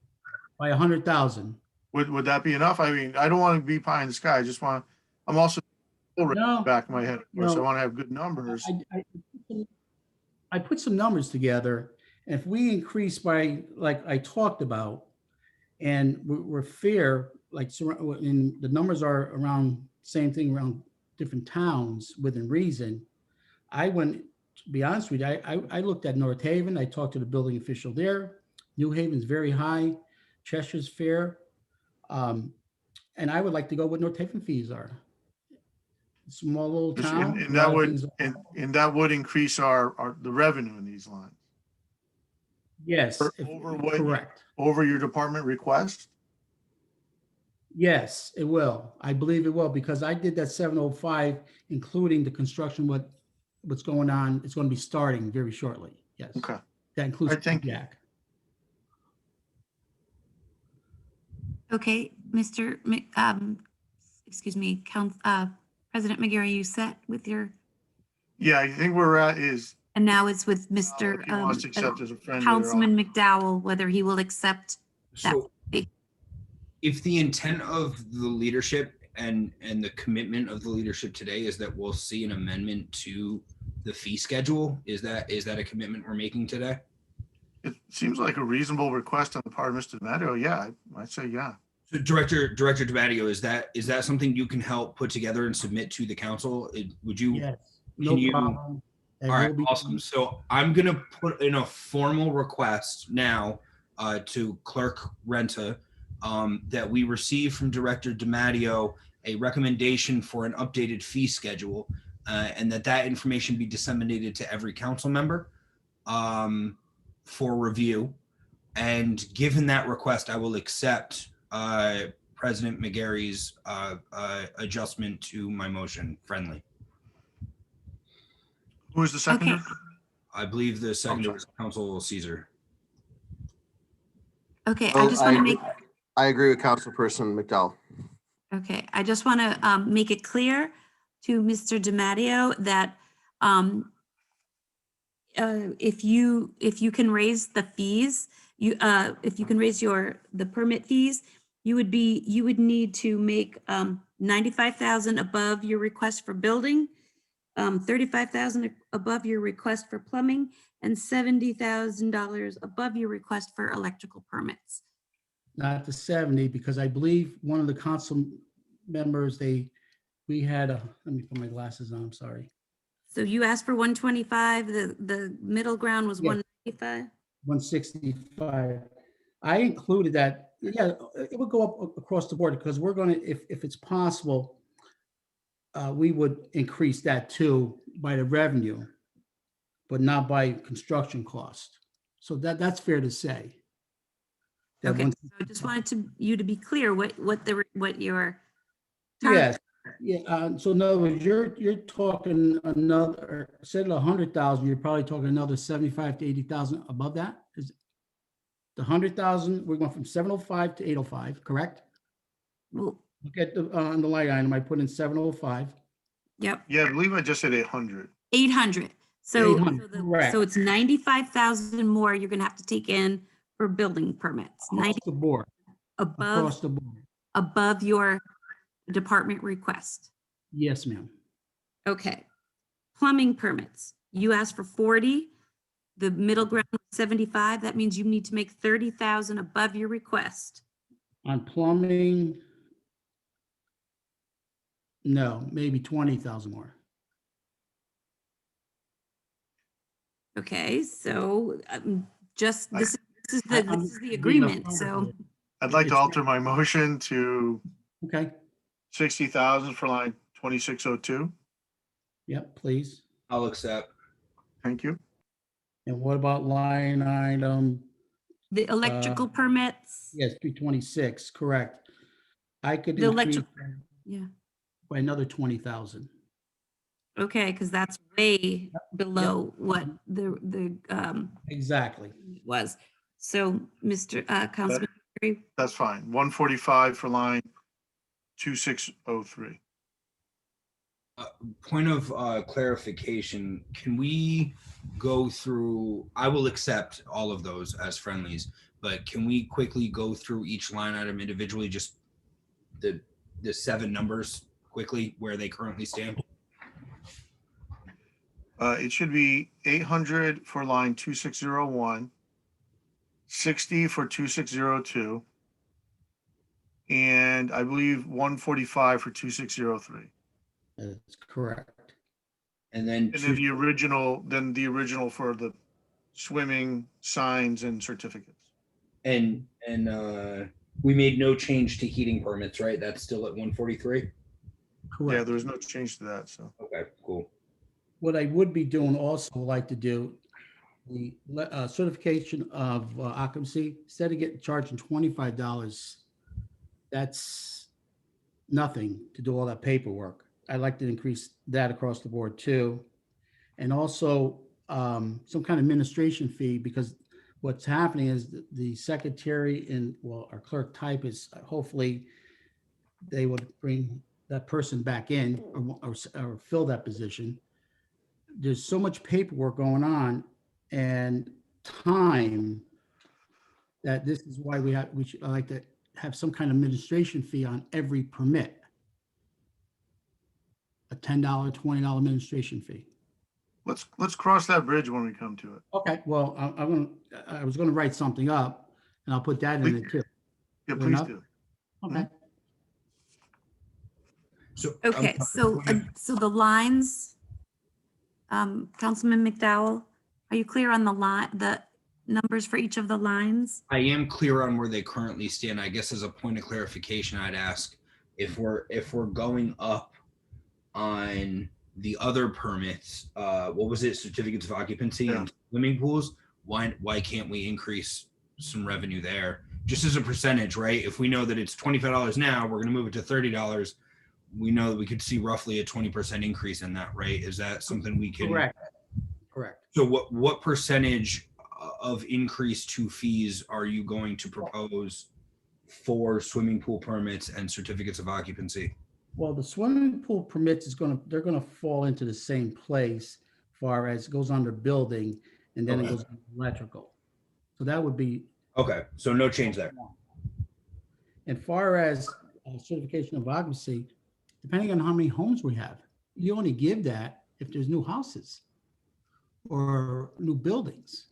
by 100,000? Would that be enough? I mean, I don't want to be pie in the sky. I'm also back in my head. Of course, I want to have good numbers. I put some numbers together. And if we increase by, like I talked about, and we're fair, like in the numbers are around same thing around different towns within reason. I went, to be honest with you, I looked at North Haven. I talked to the building official there. New Haven's very high. Cheshire's fair. And I would like to go what North Haven fees are. Small little town. And that would increase the revenue in these lines. Yes. Correct. Over your department request? Yes, it will. I believe it will, because I did that 705, including the construction, what's going on. It's going to be starting very shortly. Yes. Okay. That includes Jack. Okay, excuse me, President McGarry, you set with your? Yeah, I think where we're at is. And now it's with Mr. He wants to accept as a friend. Councilman McDowell, whether he will accept that. So if the intent of the leadership and the commitment of the leadership today is that we'll see an amendment to the fee schedule, is that a commitment we're making today? It seems like a reasonable request on the part of Mr. DeMatteo. Yeah, I'd say yeah. So Director DeMatteo, is that something you can help put together and submit to the council? Would you? Yes, no problem. All right, awesome. So I'm going to put in a formal request now to Clerk Renta that we receive from Director DeMatteo a recommendation for an updated fee schedule and that information be disseminated to every council member for review. And given that request, I will accept President McGarry's adjustment to my motion, friendly. Who is the seconder? Okay. I believe the seconder was Council Caesar. Okay, I just want to make. I agree with Councilperson McDowell. Okay, I just want to make it clear to Mr. DeMatteo that if you can raise the fees, if you can raise the permit fees, you would need to make 95,000 above your request for building, 35,000 above your request for plumbing, and $70,000 above your request for electrical permits. Not the 70, because I believe one of the council members, we had let me put my glasses on, I'm sorry. So you asked for 125, the middle ground was 195? 165. I included that. Yeah, it would go up across the board, because we're going to, if it's possible, we would increase that too by the revenue, but not by construction cost. So that's fair to say. That Okay, once- so I just wanted you to be clear what your. Yes, yeah, so in other words, you're talking another, instead of 100,000, you're probably talking another 75 to 80,000 above that? Is the 100,000, we're going from 705 to 805, correct? Well, Look at the, on the line item, I put in 705. Yep, Yeah, I believe I just said 800. 800. So, 800, correct. so it's 95,000 more you're gonna have to take in for building permits. Across the board, across Above, the board. above your department request. Yes, ma'am. Okay. Plumbing permits, you asked for 40, the middle ground was 75. That means you need to make 30,000 above your request. On plumbing, no, maybe 20,000 more. Okay, so just, this is I'm this is the being agreement, upfront so. with you. I'd like to It's- alter my motion to Okay, 60,000 for line 2602. yep, please. I'll accept. Thank you. And what about line item? The electrical permits, Yes, 326, correct. I could the increase electric, yeah, by another 20,000. okay, because that's way below what the Exactly. was. So, Mr. Councilman, Perry, That's fine. 145 for line 2603. Point of clarification, can we go through, I will accept all of those as friendlies, but can we quickly go through each line item individually, just the 7 numbers quickly, where they currently stand? It should be 800 for line 2601, 60 for 2602, and I believe 145 for 2603. That's correct. And then And then the original for the swimming signs and certificates. and we made no change to heating permits, right? That's still at 143. Yeah, Correct. there was no change to that, so. Okay, cool. What I would be doing also like to do, the certification of occupancy, instead of getting charged $25, that's nothing to do all that paperwork. I'd like to increase that across the board too. And also some kind of administration fee, because what's happening is the secretary and, well, our clerk typist, hopefully they would bring that person back in or fill that position. There's so much paperwork going on and time that this is why I like to have some kind of administration fee on every permit. A $10, $20 administration fee. Let's cross that bridge when we come to it. Okay, well, I was gonna write something up and I'll put that in it too. Yeah, Fair please enough? do. Okay. So okay, so the lines, Councilman McDowell, are you clear on the numbers for each of the lines? I am clear on where they currently stand. I guess as a point of clarification, I'd ask if we're going up on the other permits, what was it, certificates of occupancy and swimming pools, why can't we increase some revenue there? Just as a percentage, right? If we know that it's $25 now, we're gonna move it to $30. We know that we could see roughly a 20% increase in that, right? Is that something we can? Correct. So what percentage of increase to fees are you going to propose for swimming pool permits and certificates of occupancy? Well, the swimming pool permits they're gonna fall into the same place far as it goes under building and then it goes under electrical. So that would be. Okay, so no change there. And far as certification of occupancy, depending on how many homes we have, you only give that if there's new houses or new buildings.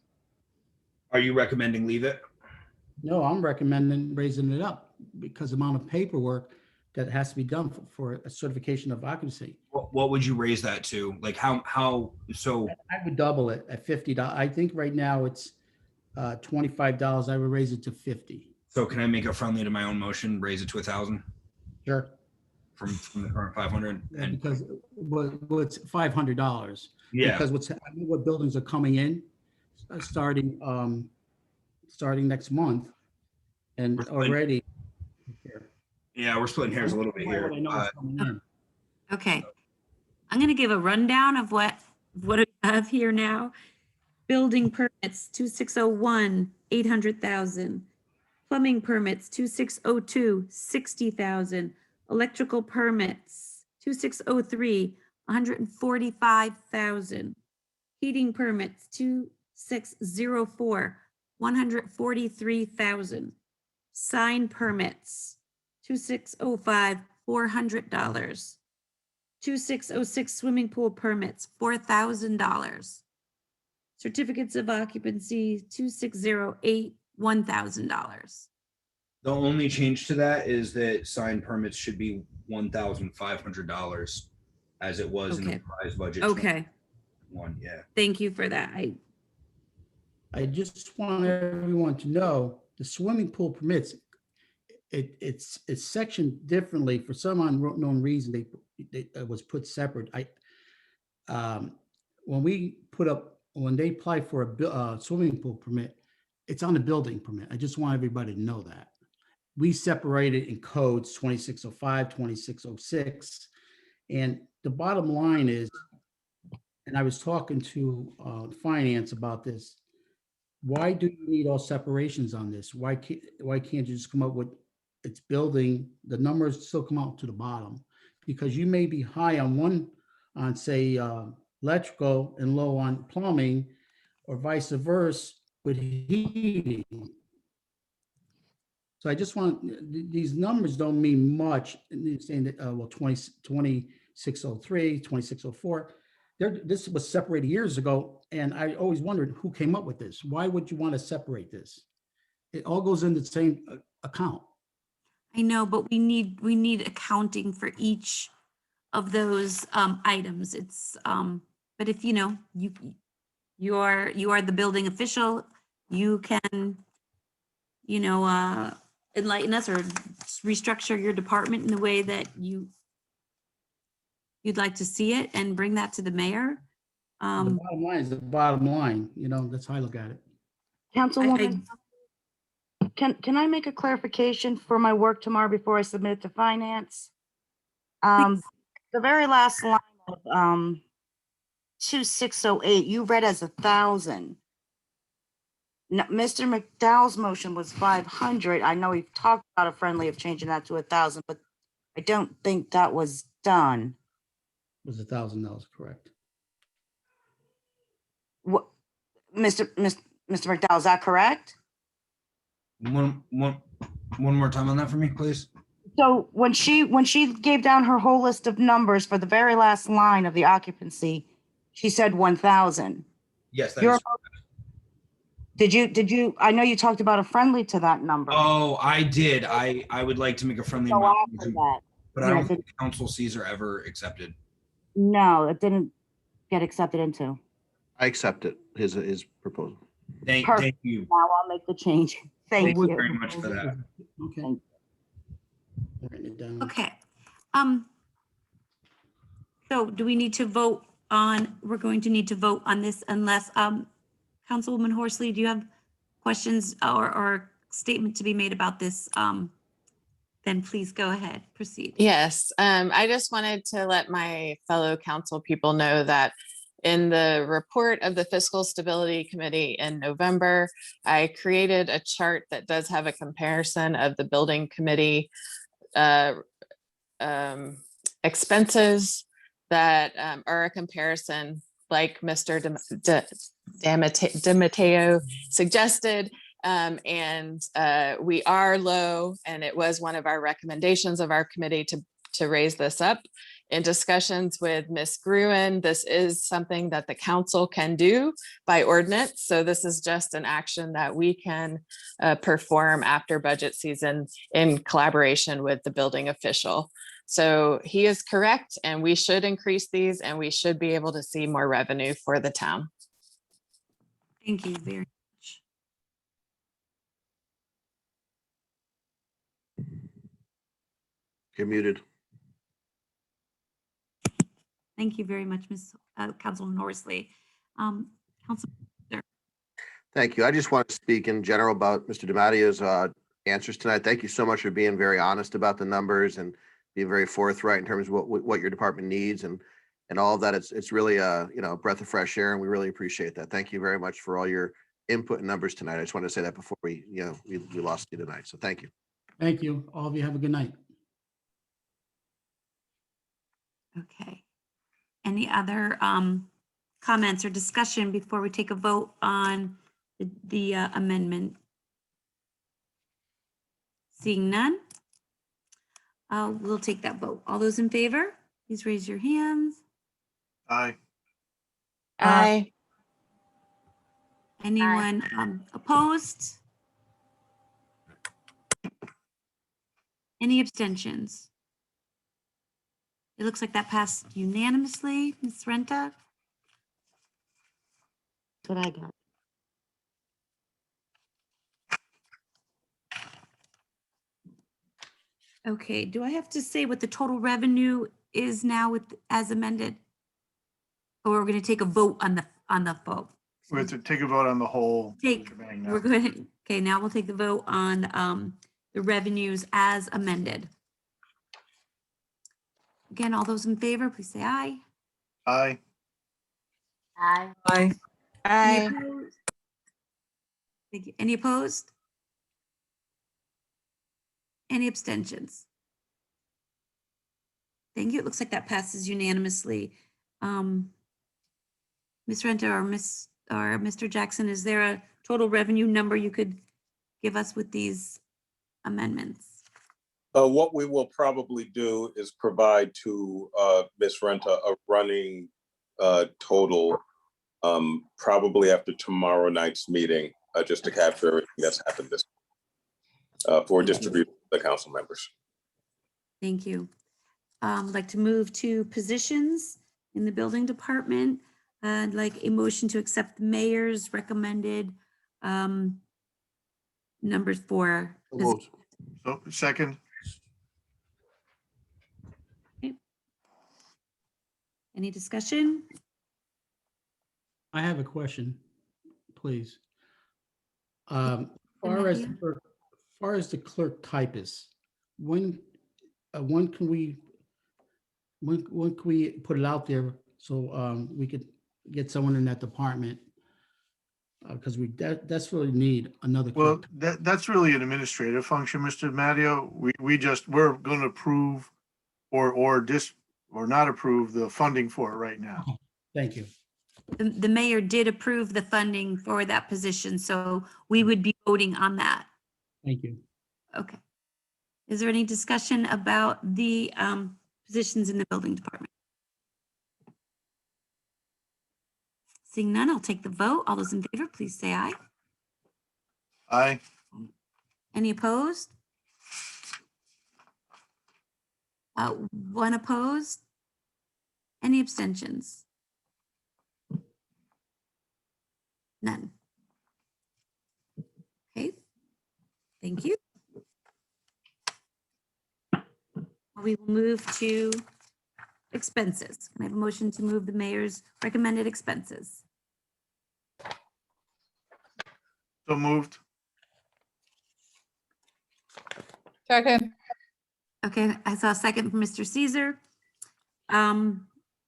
Are you recommending leave it? No, I'm recommending raising it up because the amount of paperwork that has to be done for a certification of occupancy. What would you raise that to? Like how, so? I would double it at $50. I think right now it's $25. I would raise it to 50. So can I make it friendly to my own motion, raise it to 1,000 Sure. from the current 500? And Because what's $500? Yeah. Because what buildings are coming in, starting next month. And already. Yeah, we're splitting hairs a little bit here. Okay. I'm going to give a rundown of what I have here now. Building permits 2601, 800,000. Plumbing permits 2602, 60,000. Electrical permits 2603, 145,000. Heating permits 2604, 143,000. Sign permits 2605, $400. 2606 swimming pool permits, $4,000. Certificates of occupancy, 2608, $1,000. The only change to that is that sign permits should be $1,500 as it was in the Okay. revised budget. Okay. Yeah. Thank you for that. I just want everyone to know the swimming pool permits, it's sectioned differently for some unknown reason. It was put separate. When they apply for a swimming pool permit, it's on the building permit. I just want everybody to know that. We separate it in codes 2605, 2606. And the bottom line is, and I was talking to finance about this, why do you need all separations on this? Why can't you just come up with it's building, the numbers still come out to the bottom? Because you may be high on say electrical and low on plumbing, or vice versa with heating. So I just want, these numbers don't mean much. Saying that, 2603, 2604, this was separated years ago. And I always wondered who came up with this. Why would you want to separate this? It all goes in the same account. I know, but we need accounting for each of those items. It's but if you are the building official, you can enlighten us or restructure your department in the way that you'd like to see it and bring that to the mayor. The bottom line is the bottom line. That's how I look at it. Councilwoman, can I make a clarification for my work tomorrow before I submit it to finance? The very last line of 2608, you read as 1,000. Now, Mr. McDowell's motion was 500. I know we've talked about a friendly of changing that to 1,000, but I don't think that was done. It was $1,000, correct? What, Mr. McDowell, is that correct? One more time on that for me, please. So when she gave down her whole list of numbers for the very last line of the occupancy, she said 1,000. Yes, that is. Did you, I know you talked about a friendly to that number. Oh, I did. I would like to make a friendly So amendment, after that. but I don't think the council sees are ever accepted. No, it didn't get accepted into. I accept it, his proposal. Thank you. Now I'll make the change. Thank you very much for that. Okay. Okay. So do we need to vote on, we're going to need to vote on this unless, Councilwoman Horsley, do you have questions or statement to be made about this? Then please go ahead, proceed. Yes, I just wanted to let my fellow council people know that in the report of the Fiscal Stability Committee in November, I created a chart that does have a comparison of the building committee expenses that are a comparison like Mr. DeMatteo suggested. We are low, and it was one of our recommendations of our committee to raise this up. In discussions with Ms. Gruen, this is something that the council can do by ordinance. So this is just an action that we can perform after budget season in collaboration with the building official. So he is correct, and we should increase these, and we should be able to see more revenue for the town. Thank you very much. You're muted. Thank you very much, Ms. Councilwoman Horsley. Councilman. Thank you. I just want to speak in general about Mr. DeMattio's answers tonight. Thank you so much for being very honest about the numbers and being very forthright in terms of what your department needs and all of that. It's really a breath of fresh air, and we really appreciate that. Thank you very much for all your input and numbers tonight. I just wanted to say that before we lost you tonight. So thank you. Thank you. All of you have a good night. Okay. Any other comments or discussion before we take a vote on the amendment? Seeing none, we'll take that vote. All those in favor, please raise your hands. Aye. Aye. Anyone opposed? Any abstentions? It looks like that passed unanimously. Ms. Renta? That's what I got. Okay, do I have to say what the total revenue is now with as amended? Or we're going to take a vote on the vote? We have to take a vote on the whole. We're going. Okay, now we'll take the vote on the revenues as amended. Again, all those in favor, please say aye. Aye. Aye. Aye. Any opposed? Thank you. Any opposed? Any abstentions? Thank you. It looks like that passes unanimously. Ms. Renta or Mr. Jackson, is there a total revenue number you could give us with these amendments? What we will probably do is provide to Ms. Renta a running total probably after tomorrow night's meeting, just to capture everything that's happened this for distribution to the council members. Thank you. I'd like to move to positions in the building department. I'd like a motion to accept the mayor's recommended numbers for. So second. Any discussion? I have a question, please. Far as the clerk typist, when can we put it out there so we could get someone in that department? Because we that's really need another clerk. Well, that's really an administrative function, Mr. DeMatteo. We're going to approve or not approve the funding for it right now. Thank you. The mayor did approve the funding for that position, so we would be voting on that. Thank you. Okay. Is there any discussion about the positions in the building department? Seeing none, I'll take the vote. All those in favor, please say aye. Aye. Any opposed? One opposed? Any abstentions? None. Okay, thank you. We will move to expenses. Can I have a motion to move the mayor's recommended expenses? So moved. Second. Okay, I saw a second from Mr. Caesar.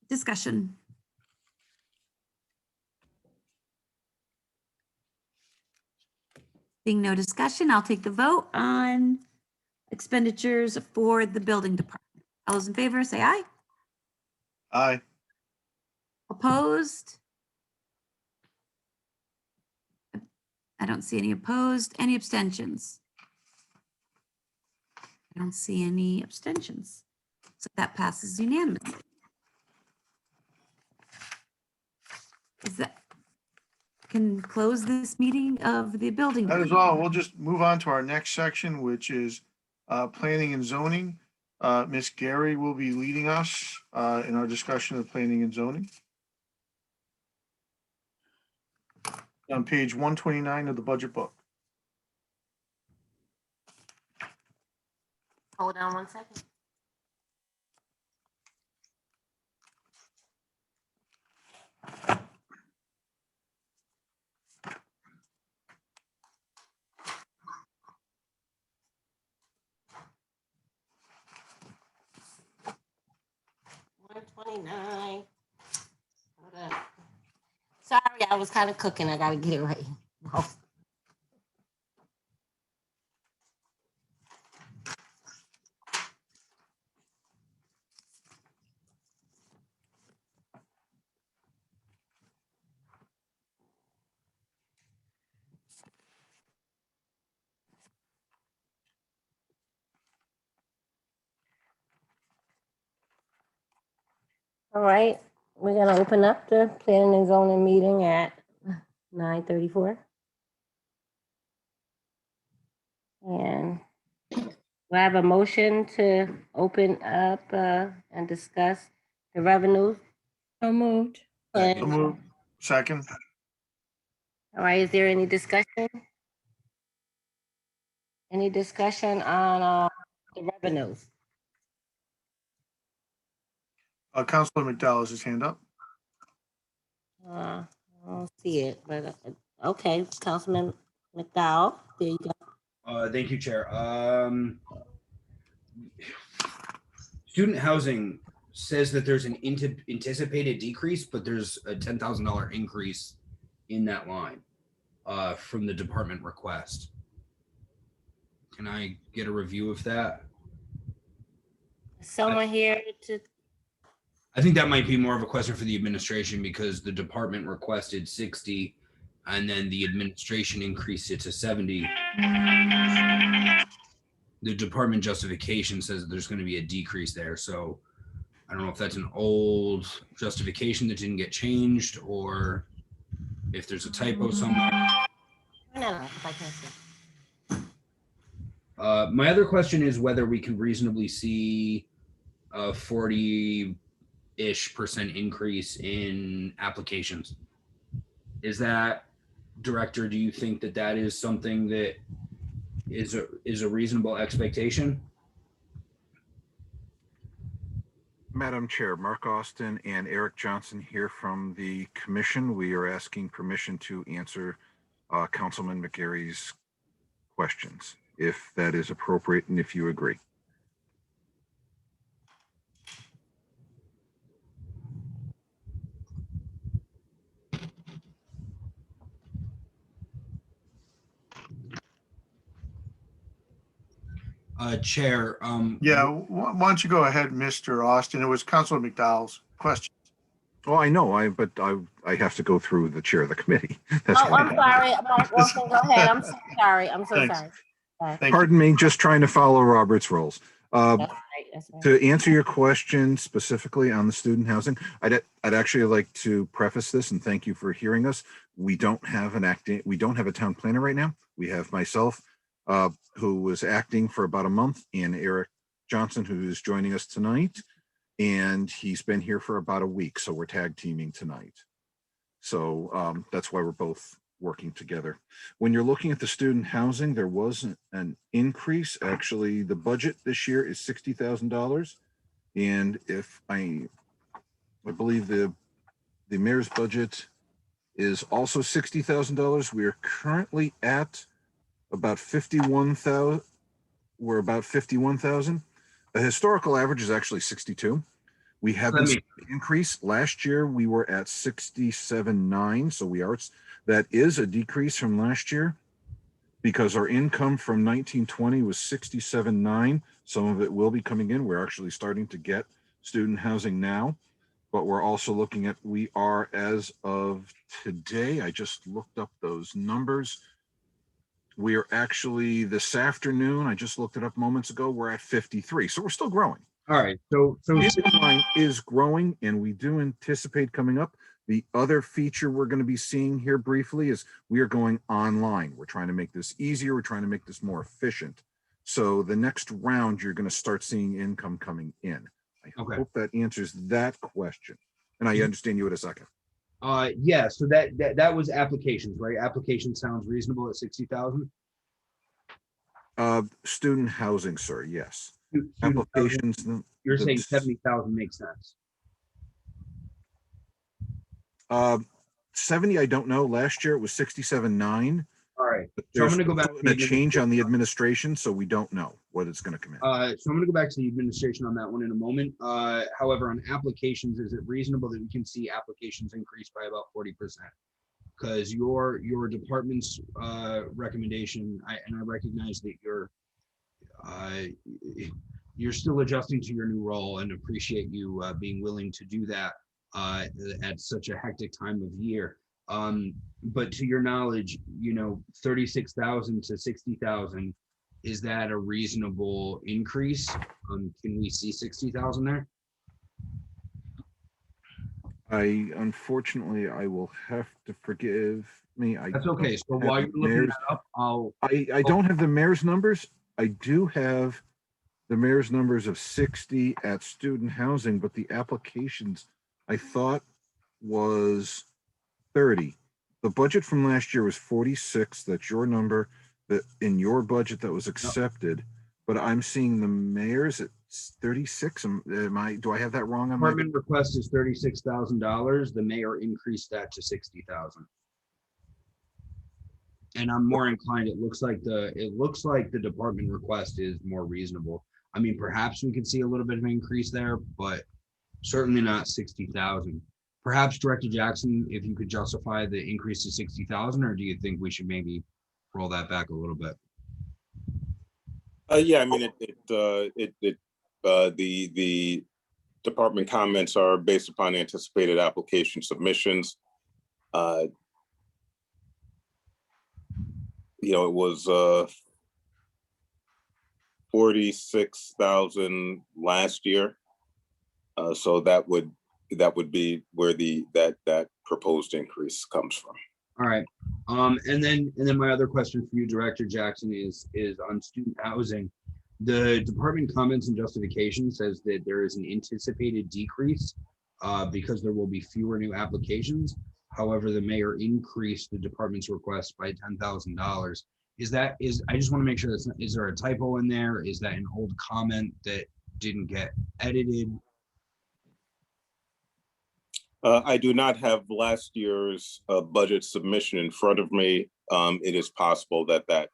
Discussion. Being no discussion, I'll take the vote on expenditures for the building department. All those in favor, say aye. Aye. Opposed? I don't see any opposed. Any abstentions? I don't see any abstentions. So that passes unanimously. Is that, can close this meeting of the building. That is all. We'll just move on to our next section, which is planning and zoning. Ms. Gary will be leading us in our discussion of planning and zoning. On page 129 of the budget book. Hold on 1 second. 9. Hold up. Sorry, I was kind of cooking. I gotta get it right. All right, we're gonna open up the planning and zoning meeting at 9:34. And we have a motion to open up and discuss the revenues. So moved. And- So moved. Second. All right, is there any discussion? Any discussion on the revenues? Councilor McDowell has his hand up. I don't see it, but okay, Councilman McDowell, there you go. Thank you, Chair. Student housing says that there's an anticipated decrease, but there's a $10,000 increase in that line from the department request. Can I get a review of that? Someone here to, I think that might be more of a question for the administration because the department requested 60 and then the administration increased it to 70. The department justification says that there's going to be a decrease there. So I don't know if that's an old justification that didn't get changed or if there's a typo somewhere. no, if I can see. My other question is whether we can reasonably see a 40% increase in applications. Is that, Director, do you think that that is something that is a reasonable expectation? Madam Chair, Mark Austin and Eric Johnson here from the commission. We are asking permission to answer Councilman McGarry's questions, if that is appropriate and if you agree. Chair. Yeah, why don't you go ahead, Mr. Austin? It was Councilor McDowell's question. Oh, I know, but I have to go through the chair of the committee. That's Oh, I'm sorry, Mark Wilson, go ahead. I'm so sorry. I'm so Thanks. sorry. Pardon me, just trying to follow Robert's rules. That's right, that's right. To answer your question specifically on the student housing, I'd actually like to preface this and thank you for hearing us. We don't have a town planner right now. We have myself, who was acting for about a month, and Eric Johnson, who is joining us tonight. And he's been here for about a week, so we're tag teaming tonight. So that's why we're both working together. When you're looking at the student housing, there was an increase. Actually, the budget this year is $60,000. And if I believe the mayor's budget is also $60,000. We are currently at about 51,000. We're about 51,000. The historical average is actually 62. We haven't seen an increase. Last year we were at 67.9, so that is a decrease from last year because our income from 1920 was 67.9. Some of it will be coming in. We're actually starting to get student housing now, but we're also looking at, we are, as of today, I just looked up those numbers. We are actually, this afternoon, I just looked it up moments ago, we're at 53. So we're still growing. All right. So this line is growing, and we do anticipate coming up. The other feature we're going to be seeing here briefly is we are going online. We're trying to make this easier. We're trying to make this more efficient. So the next round, you're going to start seeing income coming in. I hope that answers that question. And I understand you had a second. Yeah, so that was applications, right? Application sounds reasonable at 60,000. Student housing, sir. Yes. Student Applications. housing, you're saying 70,000 makes sense. 70, I don't know. Last year it was 67.9. All right. So I'm There's going to go back to a change on the administration, so we don't know what it's going to come in. So I'm going to go back to the administration on that one in a moment. However, on applications, is it reasonable that we can see applications increase by about 40%? Because your department's recommendation, and I recognize that you're still adjusting to your new role, and appreciate you being willing to do that at such a hectic time of year. But to your knowledge, 36,000 to 60,000, is that a reasonable increase? Can we see 60,000 there? Unfortunately, I will have to forgive me. That's okay. So while you're looking that up, I don't have the mayor's numbers. I do have the mayor's numbers of 60 at student housing, but the applications I thought was 30. The budget from last year was 46. That's your number that in your budget that was accepted, but I'm seeing the mayor's at 36. Do I have that wrong? On department request is $36,000. The mayor increased that to 60,000. And I'm more inclined. It looks like the department request is more reasonable. I mean, perhaps we could see a little bit of an increase there, but certainly not 60,000. Perhaps Director Jackson, if you could justify the increase to 60,000, or do you think we should maybe roll that back a little bit? Yeah, I mean, the department comments are based upon anticipated application submissions. It was 46,000 last year, so that would be where that proposed increase comes from. All right, and then my other question for you, Director Jackson, is on student housing. The department comments and justification says that there is an anticipated decrease because there will be fewer new applications. However, the mayor increased the department's request by $10,000. I just want to make sure is there a typo in there? Is that an old comment that didn't get edited? I do not have last year's budget submission in front of me. It is possible that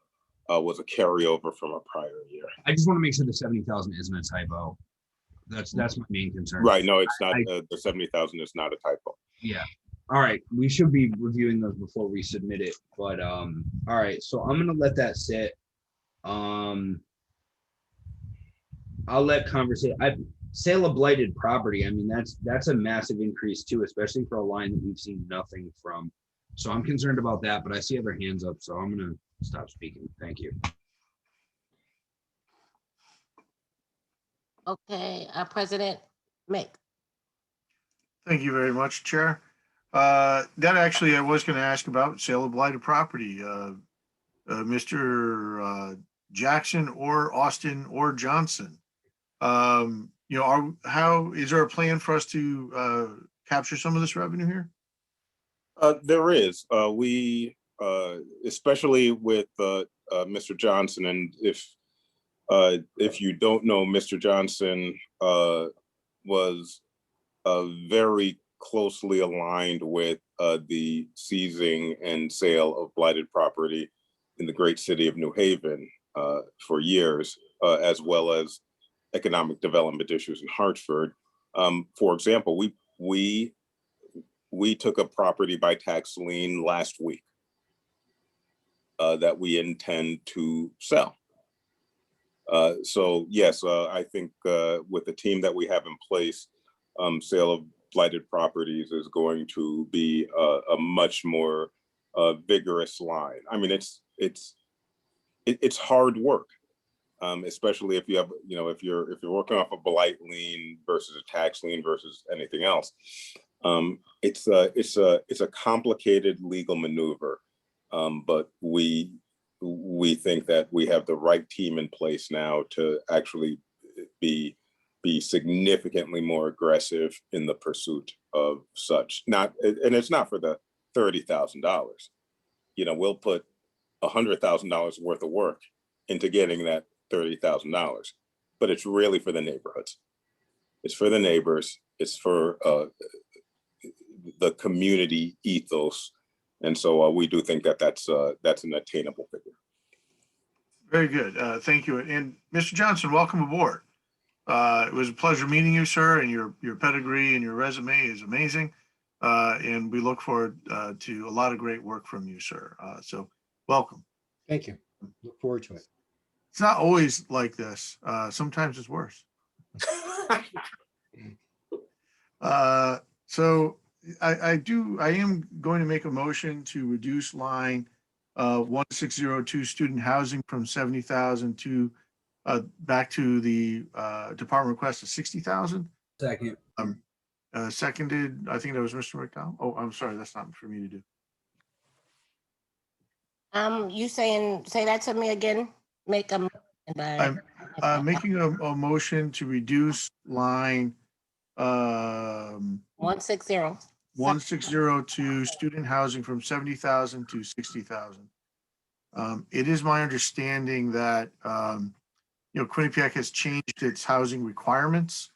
was a carryover from a prior year. I just want to make sure the 70,000 isn't a typo. That's my main concern. Right. No, it's not. The 70,000 is not a typo. Yeah. All right. We should be reviewing those before we submit it. But all right. So I'm gonna let that sit. I'll let conversation. Sale of blighted property. I mean, that's a massive increase too, especially for a line that we've seen nothing from. So I'm concerned about that. But I see other hands up, so I'm gonna stop speaking. Thank you. Okay, President Mick. Thank you very much, Chair. That actually I was going to ask about sale of blighted property. Mr. Jackson or Austin or Johnson. How is there a plan for us to capture some of this revenue here? There is. We especially with Mr. Johnson, and if you don't know, Mr. Johnson was very closely aligned with the seizing and sale of blighted property in the great city of New Haven for years, as well as economic development issues in Hartford. For example, we took a property by tax lien last week that we intend to sell. So yes, I think with the team that we have in place, sale of blighted properties is going to be a much more vigorous line. I mean, it's hard work, especially if you have, if you're working off a blight lien versus a tax lien versus anything else. It's a complicated legal maneuver, but we think that we have the right team in place now to actually be significantly more aggressive in the pursuit of such. And it's not for the $30,000. We'll put $100,000 worth of work into getting that $30,000, but it's really for the neighborhoods. It's for the neighbors. It's for the community ethos And so we do think that that's an attainable figure. Very good. Thank you. And Mr. Johnson, welcome aboard. It was a pleasure meeting you, sir, and your pedigree and your resume is amazing. And we look forward to a lot of great work from you, sir. So welcome. Thank you. Look forward to it. It's not always like this. Sometimes it's worse. So I am going to make a motion to reduce line 1602 student housing from 70,000 to back to the department request of 60,000. Second. Seconded, I think that was Mr. McDowell. Oh, I'm sorry, that's not for me to do. You say that to me again, make a. I'm making a motion to reduce line 160. 1602 student housing from 70,000 to 60,000. It is my understanding that Quinnipiac has changed its housing requirements.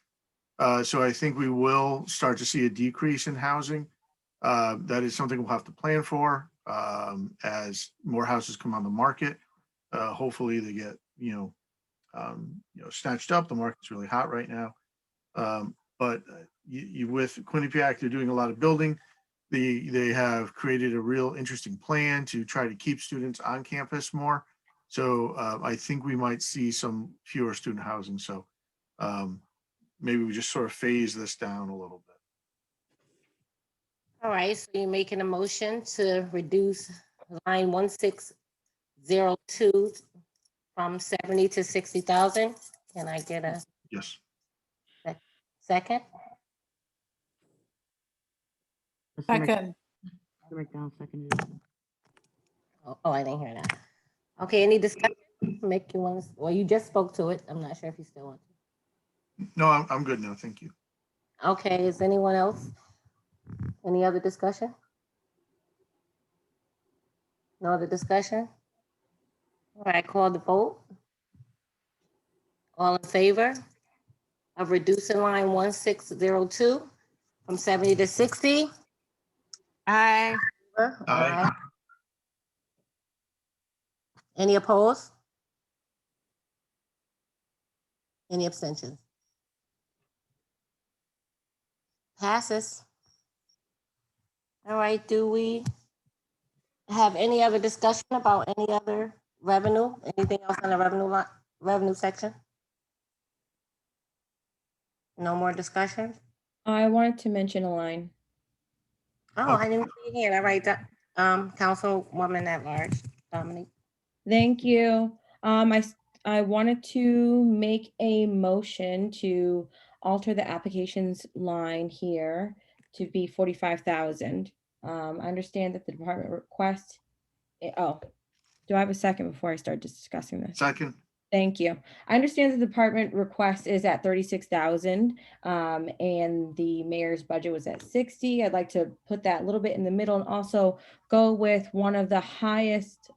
So I think we will start to see a decrease in housing. That is something we'll have to plan for as more houses come on the market. Hopefully they get snatched up. The market's really hot right now. But with Quinnipiac, they're doing a lot of building. They have created a real interesting plan to try to keep students on campus more. So I think we might see some fewer student housing. So maybe we just sort of phase this down a little bit. All right, so you're making a motion to reduce line 1602 from 70 to 60,000. Can I get a yes second? Second. Oh, I didn't hear that. Okay, any discussion? Make you want? Well, you just spoke to it. I'm not sure if you still want to. No, I'm good now. Thank you. Okay, is anyone else? Any other discussion? No other discussion? All right, call the vote. All in favor of reducing line 1602 from 70 to 60? Aye. Aye. Any opposed? Any abstentions? Passes. All right, do we have any other discussion about any other revenue? Anything else on the revenue section? No more discussion? I wanted to mention a line. Oh, I didn't see it here. All right, Councilwoman at large, Dominique. Thank you. I wanted to make a motion to alter the applications line here to be 45,000. I understand that the department request. Oh, do I have a second before I start discussing this? Second. Thank you. I understand the department request is at 36,000 and the mayor's budget was at 60. I'd like to put that a little bit in the middle and also go with one of the highest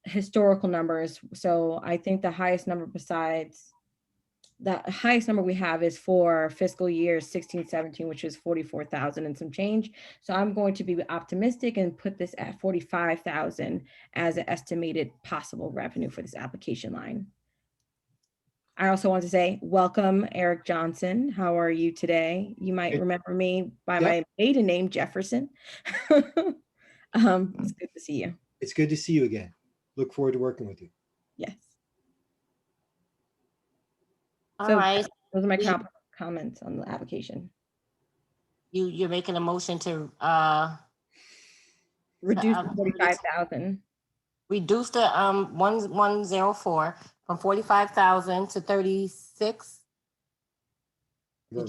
historical numbers. So I think the highest number we have is for fiscal year 16-17, which is 44,000 and some change. So I'm going to be optimistic and put this at 45,000 as an estimated possible revenue for this application line. I also want to say, welcome, Eric Johnson. How are you today? You might remember me by my maiden name, Jefferson. It's good to see you. It's good to see you again. Look forward to working with you. Yes. All So right. those are my comments on the application. You're making a motion to reduce 45,000. Reduce the 1104 from 45,000 to 36.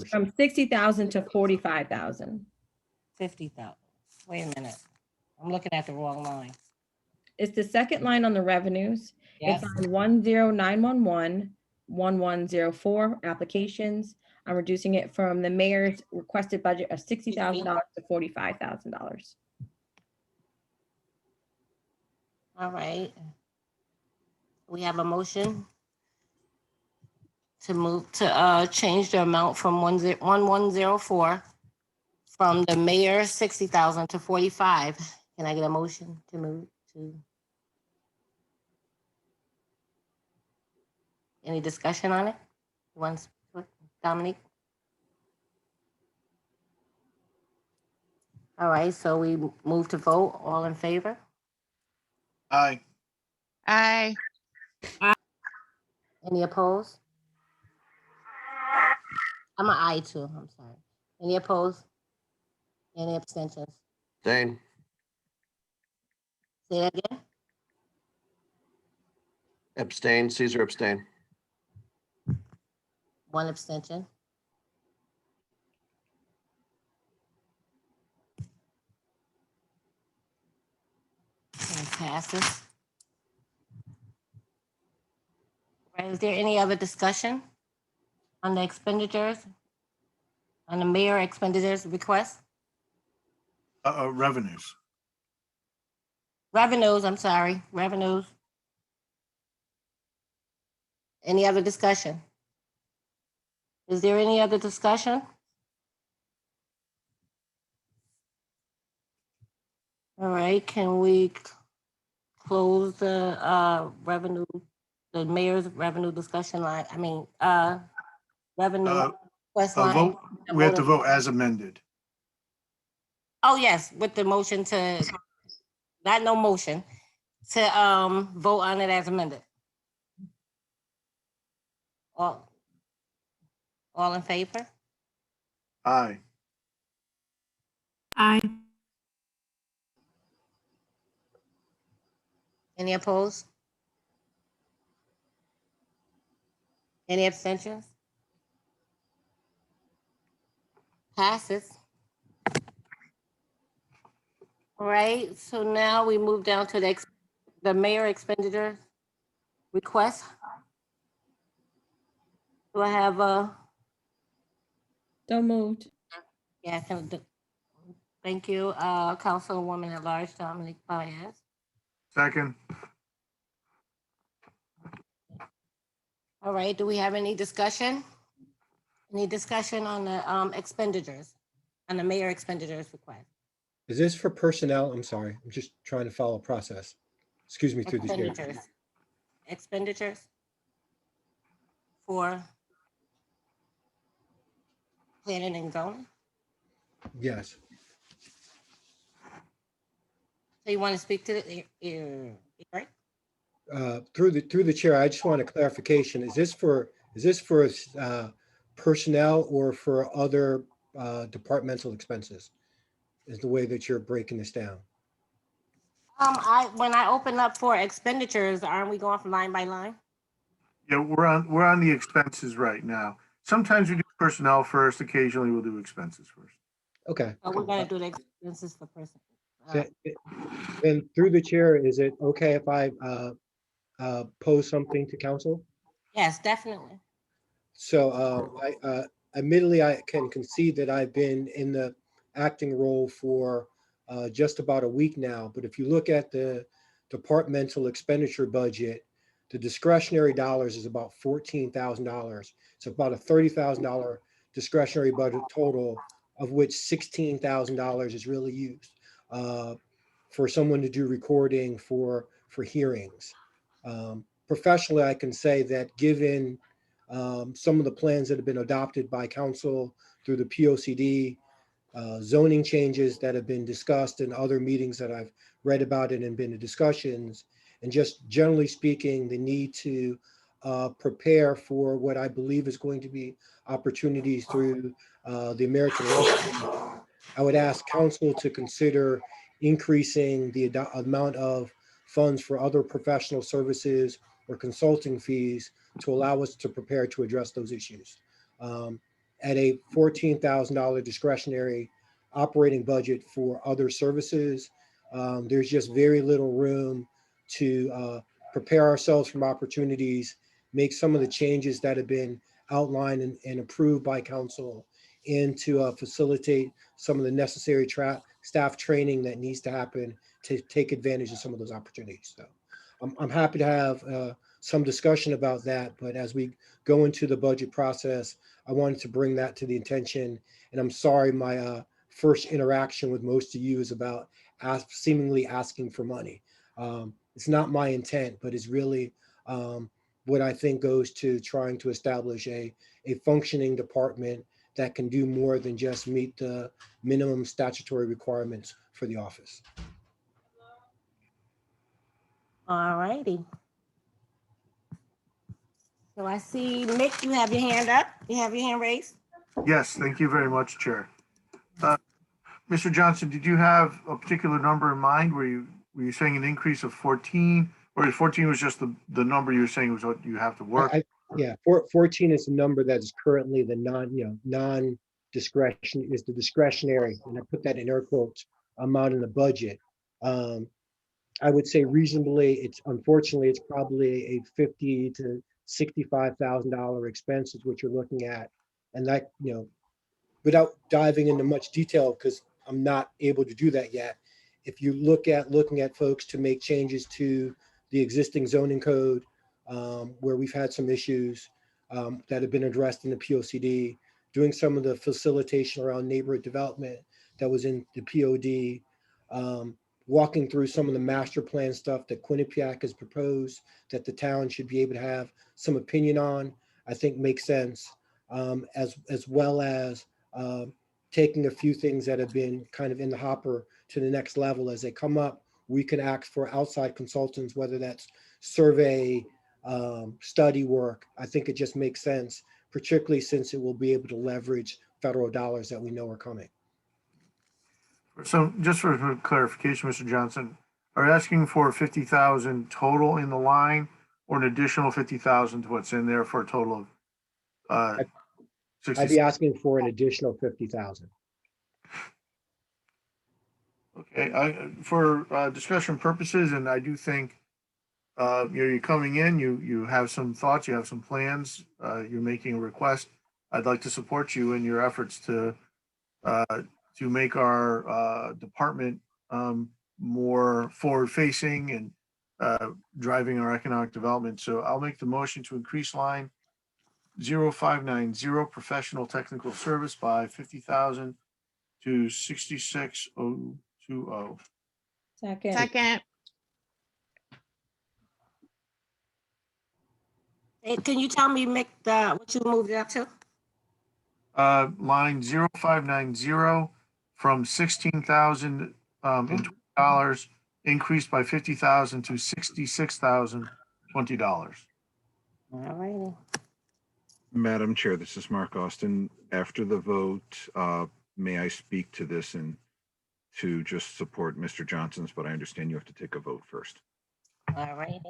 From 60,000 to 45,000. 50,000. Wait a minute. I'm looking at the wrong line. It's the second line on the revenues. Yes. It's on 10911 1104 applications. I'm reducing it from the mayor's requested budget of $60,000 to $45,000. All right. We have a motion to move to change the amount from 1104 from the mayor, 60,000 to 45. Can I get a motion to move to? Any discussion on it? Once, Dominique? All right, so we move to vote. All in favor? Aye. Aye. Any opposed? I'm an aye too, I'm sorry. Any opposed? Any abstentions? Dane, Say that again? abstain, Caesar abstain. One abstention. And passes. Right, is there any other discussion on the expenditures? On the mayor expenditures request? Revenues. Revenues, I'm sorry, revenues. Any other discussion? Is there any other discussion? All right, can we close the revenue, the mayor's revenue discussion line? I mean, revenue request line? Vote, we have to vote as amended. Oh, yes, with the motion to, not no motion, to vote on it as amended. All in favor? Aye. Aye. Any opposed? Any abstentions? Passes. All right, so now we move down to the mayor expenditure request. Do I have a? So moved. Yeah, thank you, Councilwoman at Large, Dominique Baez. Second. All right, do we have any discussion? Any discussion on the expenditures, on the mayor expenditures request? Is this for personnel? I'm sorry, I'm just trying to follow process. Excuse me through the chair. Expenditures for planning and zoning? Yes. So you want to speak to the, right? Through the chair, I just want a clarification. Is this for personnel or for other departmental expenses? Is the way that you're breaking this down? When I open up for expenditures, aren't we going from line by line? Yeah, we're on the expenses right now. Sometimes we do personnel first, occasionally we'll do expenses first. Okay. Oh, we're gonna do the expenses for person. And through the chair, is it okay if I pose something to council? Yes, definitely. So admittedly, I can concede that I've been in the acting role for just about a week now. But if you look at the departmental expenditure budget, the discretionary dollars is about $14,000. It's about a $30,000 discretionary budget total, of which $16,000 is really used for someone to do recording for hearings. Professionally, I can say that given some of the plans that have been adopted by council through the POCD, zoning changes that have been discussed in other meetings that I've read about it and been in discussions, and just generally speaking, the need to prepare for what I believe is going to be opportunities through the American Law. I would ask council to consider increasing the amount of funds for other professional services or consulting fees to allow us to prepare to address those issues. At a $14,000 discretionary operating budget for other services, there's just very little room to prepare ourselves from opportunities, make some of the changes that have been outlined and approved by council, and to facilitate some of the necessary staff training that needs to happen to take advantage of some of those opportunities. So I'm happy to have some discussion about that, but as we go into the budget process, I wanted to bring that to the attention. And I'm sorry, my first interaction with most of you is about seemingly asking for money. It's not my intent, but it's really what I think goes to trying to establish a functioning department that can do more than just meet the minimum statutory requirements for the office. All righty. So I see, Mick, you have your hand up. You have your hand raised. Yes, thank you very much, Chair. Mr. Johnson, did you have a particular number in mind? Were you saying an increase of 14, or 14 was just the number you were saying was what you have to work? Yeah, 14 is the number that is currently the non-discretion is the discretionary, and I put that in air quotes, amount in the budget. I would say reasonably, unfortunately it's probably a $50,000 to $65,000 expense is what you're looking at, and that, without diving into much detail, because I'm not able to do that yet. If you looking at folks to make changes to the existing zoning code, where we've had some issues that have been addressed in the POCD, doing some of the facilitation around neighborhood development that was in the POD, walking through some of the master plan stuff that Quinnipiac has proposed that the town should be able to have some opinion on, I think makes sense, as well as taking a few things that have been kind of in the hopper to the next level. As they come up, we can ask for outside consultants, whether that's survey, study work. I think it just makes sense, particularly since it will be able to leverage federal dollars that we know are coming. So just for clarification, Mr. Johnson, are you asking for 50,000 total in the line, or an additional 50,000 to what's in there for a total of 60? I'd be asking for an additional 50,000. Okay, for discussion purposes, and I do think you're coming in, you have some thoughts, you have some plans, you're making a request. I'd like to support you in your efforts to make our department more forward-facing and driving our economic development. So I'll make the motion to increase line 0590 professional technical service by 50,000 to 66,020. Second. Hey, can you tell me, Mick, what you moved it up to? Line 0590 from $16,020 increased by 50,000 to $66,020. All righty. Madam Chair, this is Mark Austin. After the vote, may I speak to this and to just support Mr. Johnson's, but I understand you have to take a vote first. All righty.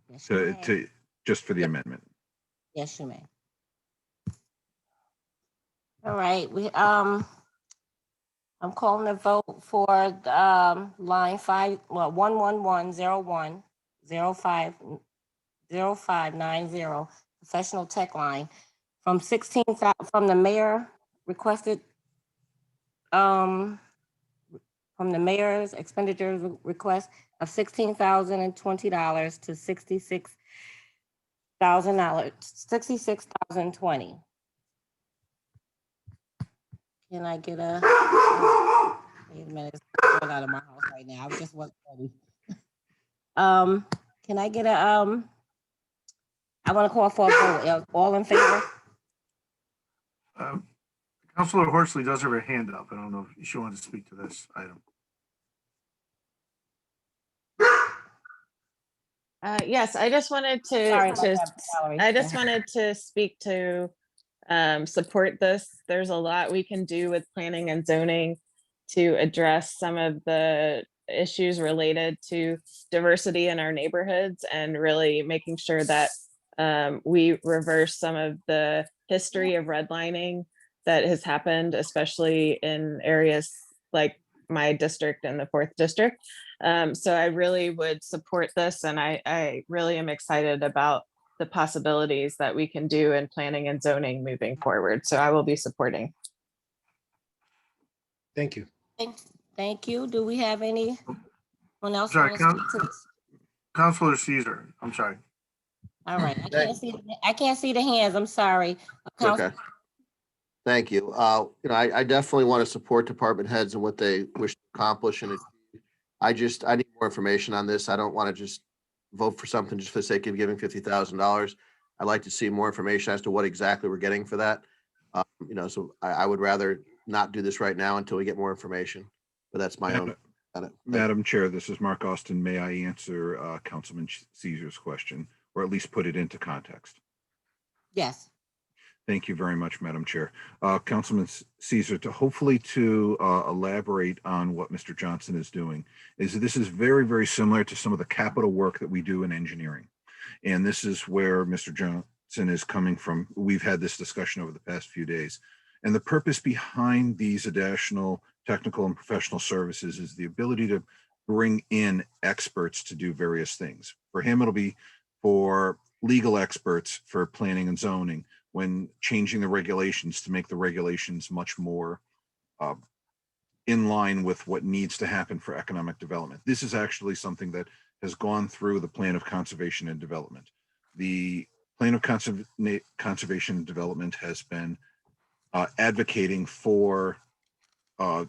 Yes, you may. Just for the amendment. Yes, you may. All right, I'm calling a vote for line 11101050590 professional tech line from 16,000 from the mayor requested from the mayor's expenditure request of $16,020 to $66,020. Can I get a, wait a minute, it's going out of my house right now. I just wasn't ready. Can I get a, I want to call for a vote. All in favor? Councilor Horsley does have her hand up. I don't know if she wanted to speak to this item. Yes, I just wanted to speak to support this. There's a lot we can do with planning and zoning to address some of the issues related to diversity in our neighborhoods and really making sure that we reverse some of the history of redlining that has happened, especially in areas like my district and the 4th district. So I really would support this, and I really am excited about the possibilities that we can do in planning and zoning moving forward. So I will be supporting. Thank you. Thank you. Do we have anyone else? Sorry, want to speak to this? Councilor Caesar, I'm sorry. All right, I can't see the hands. I'm sorry. Okay. Thank you. I definitely want to support department heads and what they wish to accomplish. And I need more information on this. I don't want to just vote for something just for the sake of giving $50,000. I'd like to see more information as to what exactly we're getting for that. So I would rather not do this right now until we get more information, but that's my own. Madam Chair, this is Mark Austin. May I answer Councilman Caesar's question, or at least put it into context? Yes. Thank you very much, Madam Chair. Councilman Caesar, to elaborate on what Mr. Johnson is doing, this is very, very similar to some of the capital work that we do in engineering. And this is where Mr. Johnson is coming from. We've had this discussion over the past few days. And the purpose behind these additional technical and professional services is the ability to bring in experts to do various things. For him, it'll be for legal experts for planning and zoning, when changing the regulations to make the regulations much more in line with what needs to happen for economic development. This is actually something that has gone through the Plan of Conservation and Development. The Plan of Conservation and Development has been advocating for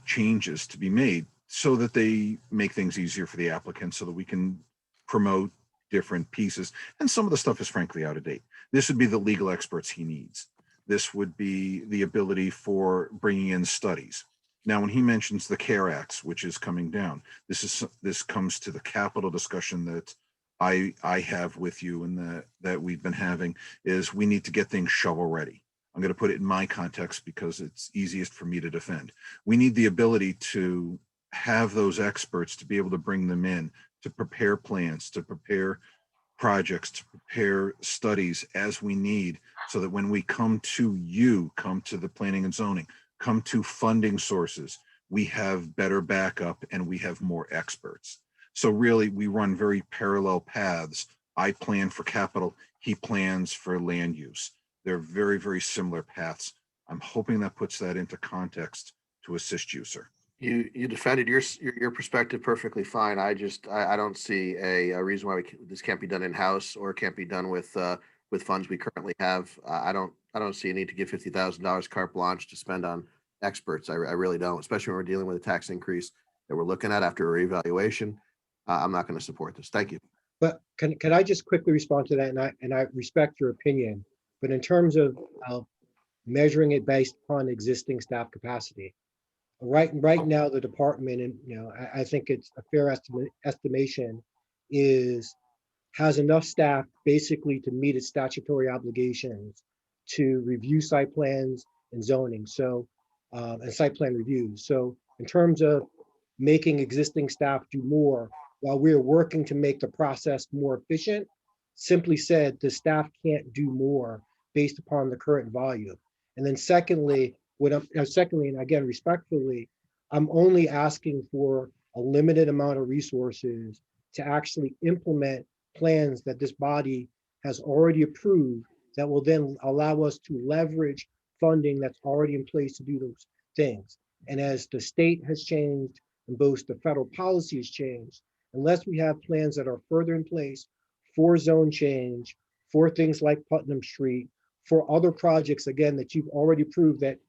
changes to be made so that they make things easier for the applicants, so that we can promote different pieces. And some of the stuff is frankly out of date. This would be the legal experts he needs. This would be the ability for bringing in studies. Now, when he mentions the CARE Acts, which is coming down, this comes to the capital discussion that I have with you and that we've been having, is we need to get things shovel ready. I'm going to put it in my context because it's easiest for me to defend. We need the ability to have those experts, to be able to bring them in, to prepare plans, to prepare projects, to prepare studies as we need, so that when we come to the planning and zoning, come to funding sources, we have better backup and we have more experts. So really, we run very parallel paths. I plan for capital, he plans for land use. They're very, very similar paths. I'm hoping that puts that into context to assist you, sir. You defended your perspective perfectly fine. I don't see a reason why this can't be done in-house or can't be done with funds we currently have. I don't see a need to give $50,000 carte blanche to spend on experts. I really don't, especially when we're dealing with a tax increase that we're looking at after a reevaluation. I'm not going to support this. Thank you. But can I just quickly respond to that? And I respect your opinion, but in terms of measuring it based upon existing staff capacity, right now the department, and I think it's a fair estimation, has enough staff basically to meet its statutory obligations to review site plans and zoning, so and site plan reviews. So in terms of making existing staff do more while we're working to make the process more efficient, simply said, the staff can't do more based upon the current volume. And then secondly, and again, respectfully, I'm only asking for a limited amount of resources to actually implement plans that this body has already approved that will then allow us to leverage funding that's already in place to do those things. And as the state has changed and both the federal policy has changed, unless we have plans that are further in place for zone change, for things like Putnam Street, for other projects, again, that you've already approved that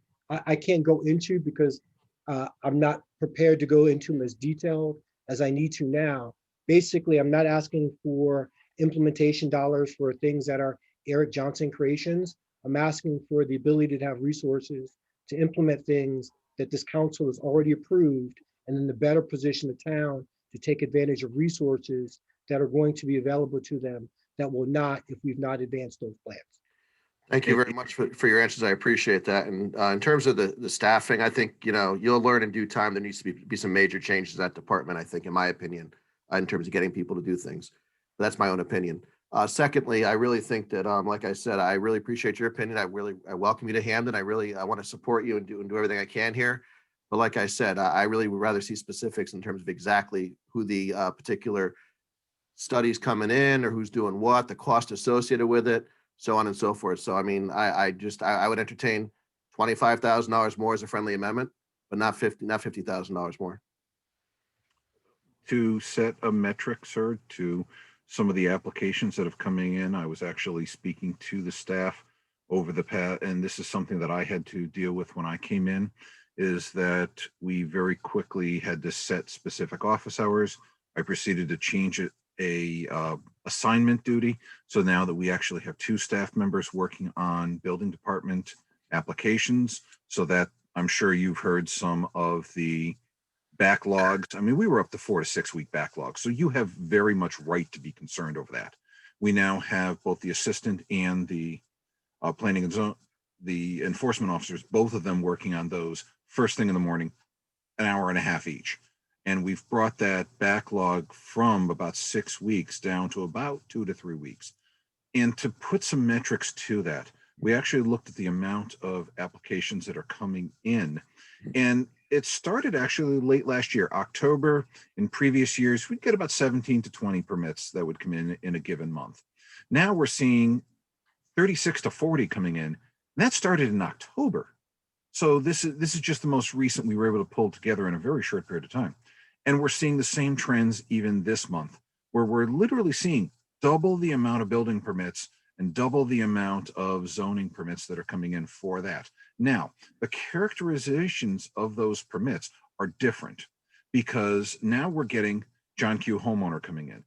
I can't go into because I'm not prepared to go into them as detailed as I need to now. Basically, I'm not asking for implementation dollars for things that are Eric Johnson creations. I'm asking for the ability to have resources to implement things that this council has already approved, and in the better position of town to take advantage of resources that are going to be available to them that will not if we've not advanced those plans. Thank you very much for your answers. I appreciate that. And in terms of the staffing, I think, you'll learn in due time there needs to be some major changes in that department, I think, in my opinion, in terms of getting people to do things. But that's my own opinion. Secondly, I really think that, like I said, I really appreciate your opinion. I welcome you to Hamden. I want to support you and do everything I can here. But like I said, I really would rather see specifics in terms of exactly who the particular studies coming in or who's doing what, the cost associated with it, so on and so forth. So, I mean, I would entertain $25,000 more as a friendly amendment, but not $50,000 more. To set a metric, sir, to some of the applications that have coming in, I was actually speaking to the staff over the past, and this is something that I had to deal with when I came in, is that we very quickly had to set specific office hours. I proceeded to change it assignment duty. So now that we actually have 2 staff members working on building department applications, so that I'm sure you've heard some of the backlogs. I mean, we were up to 4 to 6 week backlogs. So you have very much right to be concerned over that. We now have both the assistant and the planning and zone, the enforcement officers, both of them working on those first thing in the morning, an hour and a half each. And we've brought that backlog from about 6 weeks down to about 2 to 3 weeks. And to put some metrics to that, we actually looked at the amount of applications that are coming in. And it started actually late last year, October. In previous years, we'd get about 17 to 20 permits that would come in a given month. Now we're seeing 36 to 40 coming in. And that started in October. So this is just the most recent we were able to pull together in a very short period of time. And we're seeing the same trends even this month, where we're literally seeing double the amount of building permits and double the amount of zoning permits that are coming in for that. Now, the characterizations of those permits are different, because now we're getting John Q. homeowner coming in.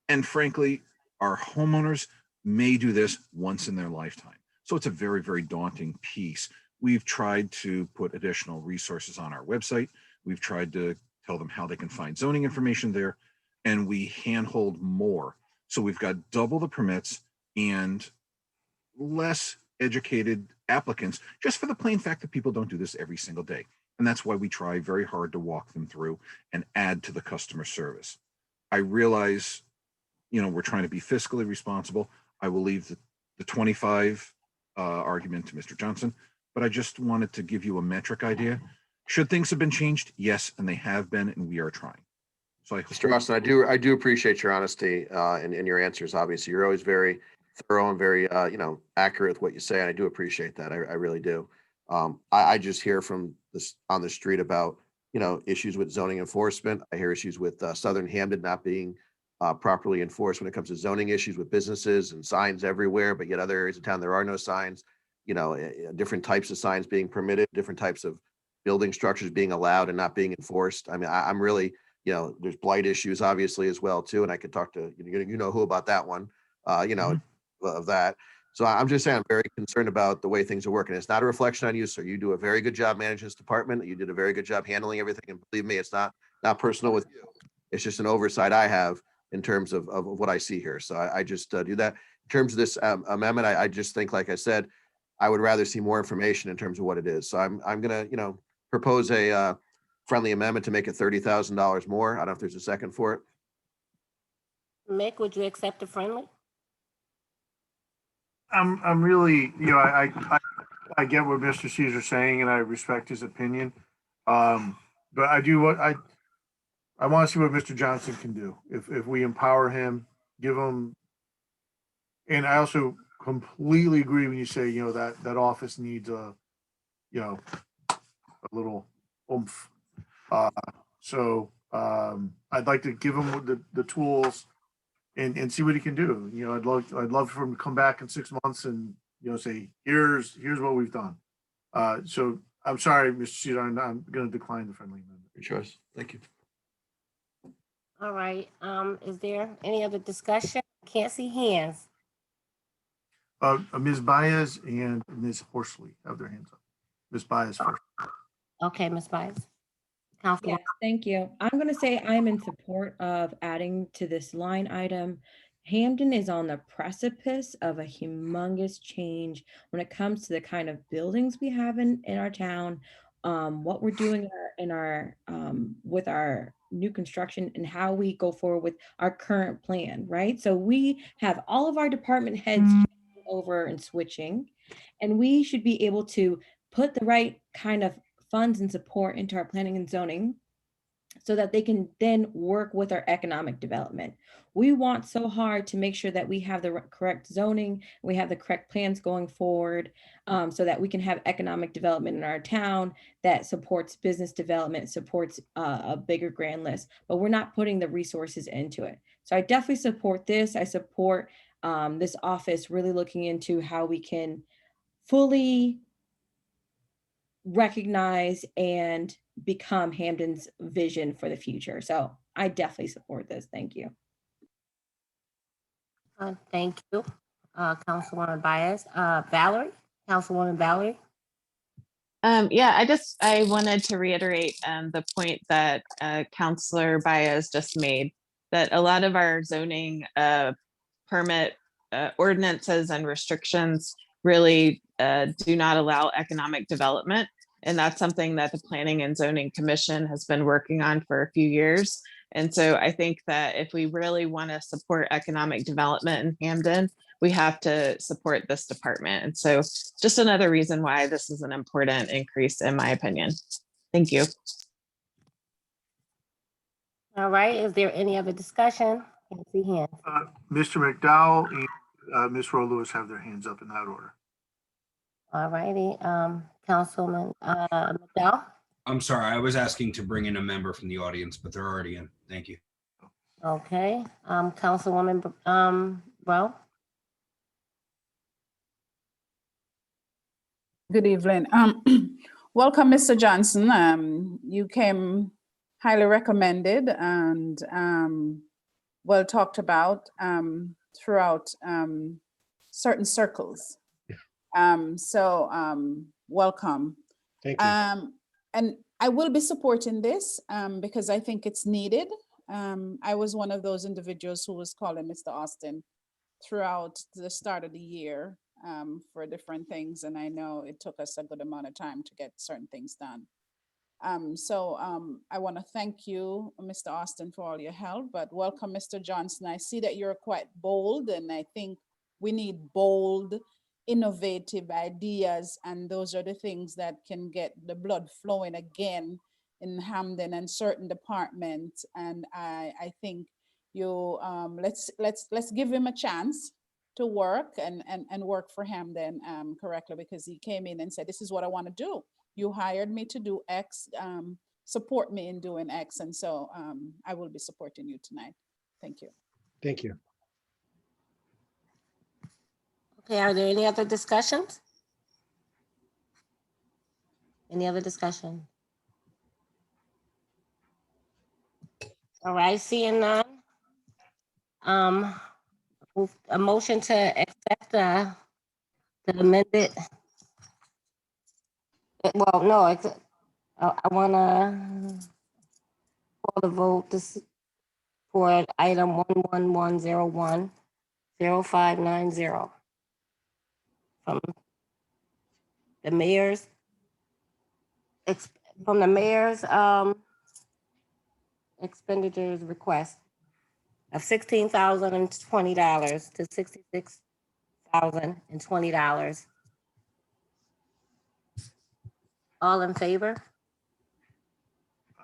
And frankly, our homeowners may do this once in their lifetime. So it's a very, very daunting piece. We've tried to put additional resources on our website. We've tried to tell them how they can find zoning information there, and we handhold more. So we've got double the permits and less educated applicants, just for the plain fact that people don't do this every single day. And that's why we try very hard to walk them through and add to the customer service. I realize, we're trying to be fiscally responsible. I will leave the 25 argument to Mr. Johnson, but I just wanted to give you a metric idea. Should things have been changed? Yes, and they have been, and we are trying. So Mr. Austin, I do appreciate your honesty in your answers. Obviously, you're always very thorough and very accurate with what you say, and I do appreciate that. I really do. I just hear from this on the street about issues with zoning enforcement. I hear issues with Southern Hamden not being properly enforced when it comes to zoning issues with businesses and signs everywhere, but yet other areas of town there are no signs. Different types of signs being permitted, different types of building structures being allowed and not being enforced. I mean, I'm really, there's blight issues obviously as well too, and I could talk to who about that one, of that. So I'm just saying I'm very concerned about the way things are working. It's not a reflection on you, sir. You do a very good job managing this department. You did a very good job handling everything, and believe me, it's not personal with you. It's just an oversight I have in terms of what I see here. So I just do that. In terms of this amendment, I just think, like I said, I would rather see more information in terms of what it is. So I'm gonna, propose a friendly amendment to make it $30,000 more. I don't know if there's a second for it. Mick, would you accept a friendly? I'm really, I get what Mr. Caesar's saying, and I respect his opinion. But I want to see what Mr. Johnson can do. If we empower him, give him, and I also completely agree when you say, that office needs a little oomph. I'd like to give him the tools and see what he can do. I'd love for him to come back in 6 months and, say, here's what we've done. So I'm sorry, Mr. Cedar, I'm going to decline the friendly amendment. Your choice. Thank you. All right. Is there any other discussion? Can't see hands. Ms. Baez and Ms. Horsley have their hands up. Ms. Baez first. Okay, Ms. Baez. Yes, thank you. I'm going to say I'm in support of adding to this line item. Hamden is on the precipice of a humongous change when it comes to the kind of buildings we have in our town, what we're doing in our with our new construction and how we go forward with our current plan, right? So we have all of our department heads over and switching, and we should be able to put the right kind of funds and support into our planning and zoning so that they can then work with our economic development. We want so hard to make sure that we have the correct zoning, we have the correct plans going forward, so that we can have economic development in our town that supports business development, supports a bigger grand list, but we're not putting the resources into it. So I definitely support this. I support this office really looking into how we can fully recognize and become Hamden's vision for the future. So I definitely support this. Thank you. Thank you, Councilwoman Byers. Valerie, Councilwoman Valerie. Yeah, I wanted to reiterate the point that Councilor Baez just made, that a lot of our zoning permit ordinances and restrictions really do not allow economic development. And that's something that the Planning and Zoning Commission has been working on for a few years. And so I think that if we really want to support economic development in Hamden, we have to support this department. And so just another reason why this is an important increase, in my opinion. Thank you. All right, is there any other discussion? Can't see hands. Mr. McDowell and Ms. Rowe Lewis have their hands up in that order. All righty, Councilman McDowell. I'm sorry, I was asking to bring in a member from the audience, but they're already in. Thank you. Okay, Councilwoman Rowe. Good evening. Welcome, Mr. Johnson. You came highly recommended and well talked about throughout certain circles. Welcome. Thank you. And I will be supporting this because I think it's needed. I was one of those individuals who was calling Mr. Austin throughout the start of the year for different things. And I know it took us a good amount of time to get certain things done. I want to thank you, Mr. Austin, for all your help, but welcome, Mr. Johnson. I see that you're quite bold, and I think we need bold, innovative ideas, and those are the things that can get the blood flowing again in Hamden and certain departments. And I think you let's give him a chance to work and work for Hamden correctly, because he came in and said, this is what I want to do. You hired me to do X, support me in doing X. And so I will be supporting you tonight. Thank you. Thank you. Okay, are there any other discussions? Any other discussion? All right, seeing none. A motion to accept the amended. Well, no, I wanna call the vote this for item 111010590 from the mayor's expenditures request of $16,020 to $66,020. All in favor?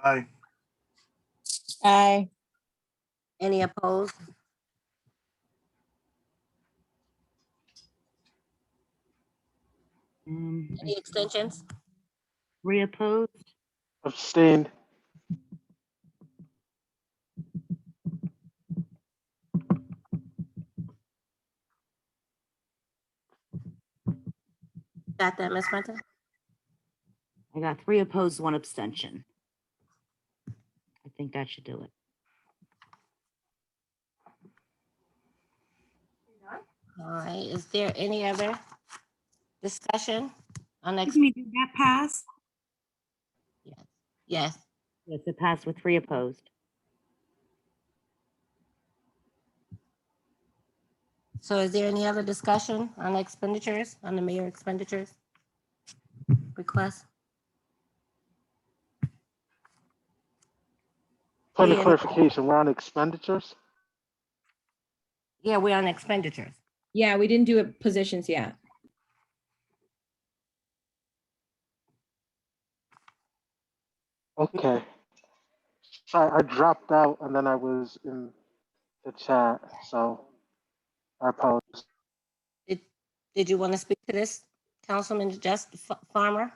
Aye. Aye. Any opposed? Any extensions? Reopposed? Abstained. Got that, Ms. Fenton? I got 3 opposed, 1 abstention. I think that should do it. All right, is there any other discussion on next? Did that pass? Yes. Yes, it passed with 3 opposed. So is there any other discussion on expenditures, on the mayor expenditures request? Point of clarification, we're on expenditures? Yeah, we're on expenditures. Yeah, we didn't do it positions yet. Okay. Sorry, I dropped out and then I was in the chat, so I apologize. Did you want to speak to this, Councilman Farmer?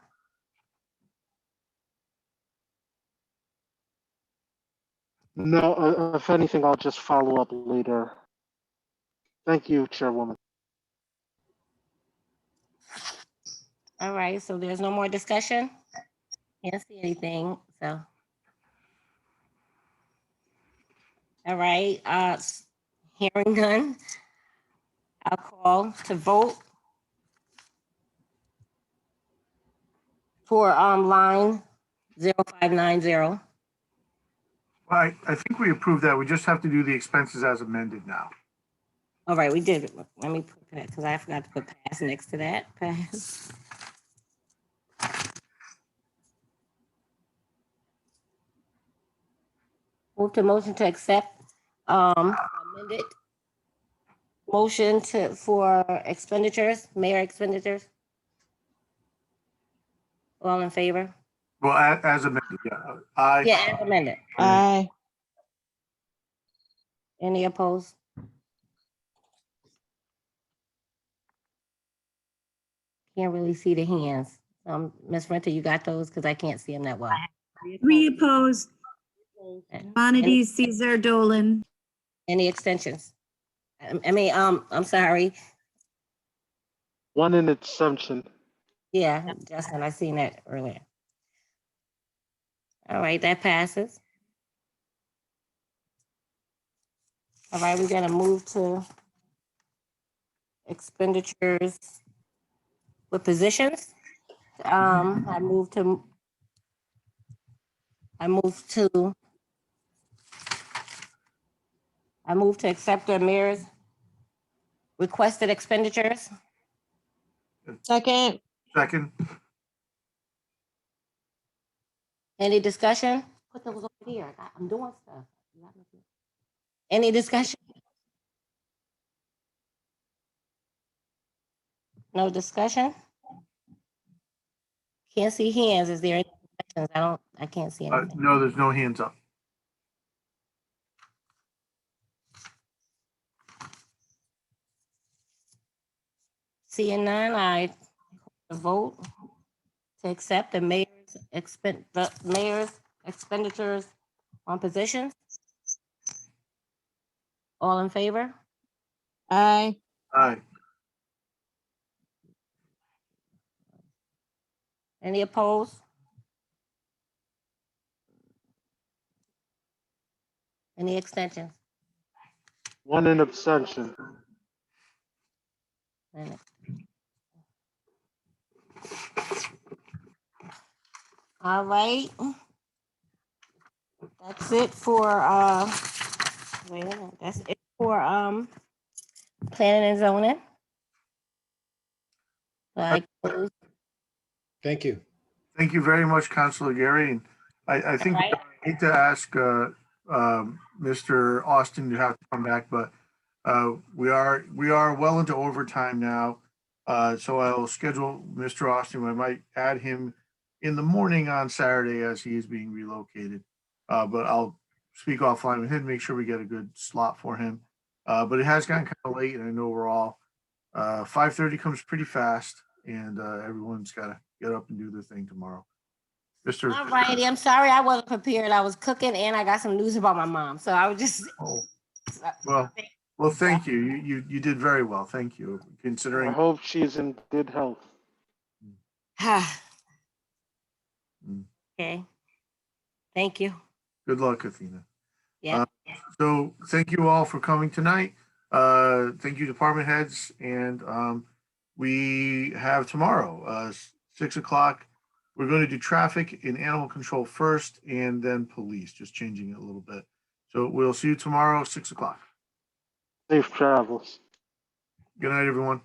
No, if anything, I'll just follow up later. Thank you, Chairwoman. All right, so there's no more discussion? Can't see anything, so. All right, hearing none. I'll call to vote for line 0590. I think we approved that. We just have to do the expenses as amended now. All right, we did. Let me put that, because I forgot to put pass next to that. Pass. Move to motion to accept amended motion for expenditures, mayor expenditures. All in favor? Well, as amended, yeah. Aye. Yeah, as amended. Aye. Any opposed? Can't really see the hands. Ms. Renter, you got those? Because I can't see them that well. 3 opposed. Bonity, Caesar, Dolan. Any extensions? I'm sorry. One in abstention. Yeah, Justin, I seen that earlier. All right, that passes. All right, we're gonna move to expenditures with positions. I move to accept the mayor's requested expenditures. Second. Second. Any discussion? Put those over here. I'm doing stuff. Any discussion? No discussion? Can't see hands. Is there any questions? I can't see anything. No, there's no hands up. Seeing none, I vote to accept the mayor's expenditures on positions. All in favor? Aye. Aye. Any opposed? Any extensions? One in abstention. All right. That's it for wait a minute. That's it for planning and zoning. Thank you. Thank you very much, Councilor Gary. And I think I hate to ask Mr. Austin to have to come back, but we are well into overtime now. So I'll schedule Mr. Austin. I might add him in the morning on Saturday as he is being relocated. But I'll speak offline with him, make sure we get a good slot for him. But it has gotten kind of late, and I know we're all 5:30 comes pretty fast, and everyone's got to get up and do their thing tomorrow. Mr. All righty. I'm sorry I wasn't prepared. I was cooking and I got some news about my mom. So I was just. Oh, well, thank you. You did very well. Thank you. Considering. I hope she's in good health. Okay. Thank you. Good luck, Athena. Yeah. So thank you all for coming tonight. Thank you, department heads. And we have tomorrow, 6 o'clock. We're going to do traffic and animal control first and then police, just changing it a little bit. So we'll see you tomorrow, 6 o'clock. Safe travels. Good night, everyone.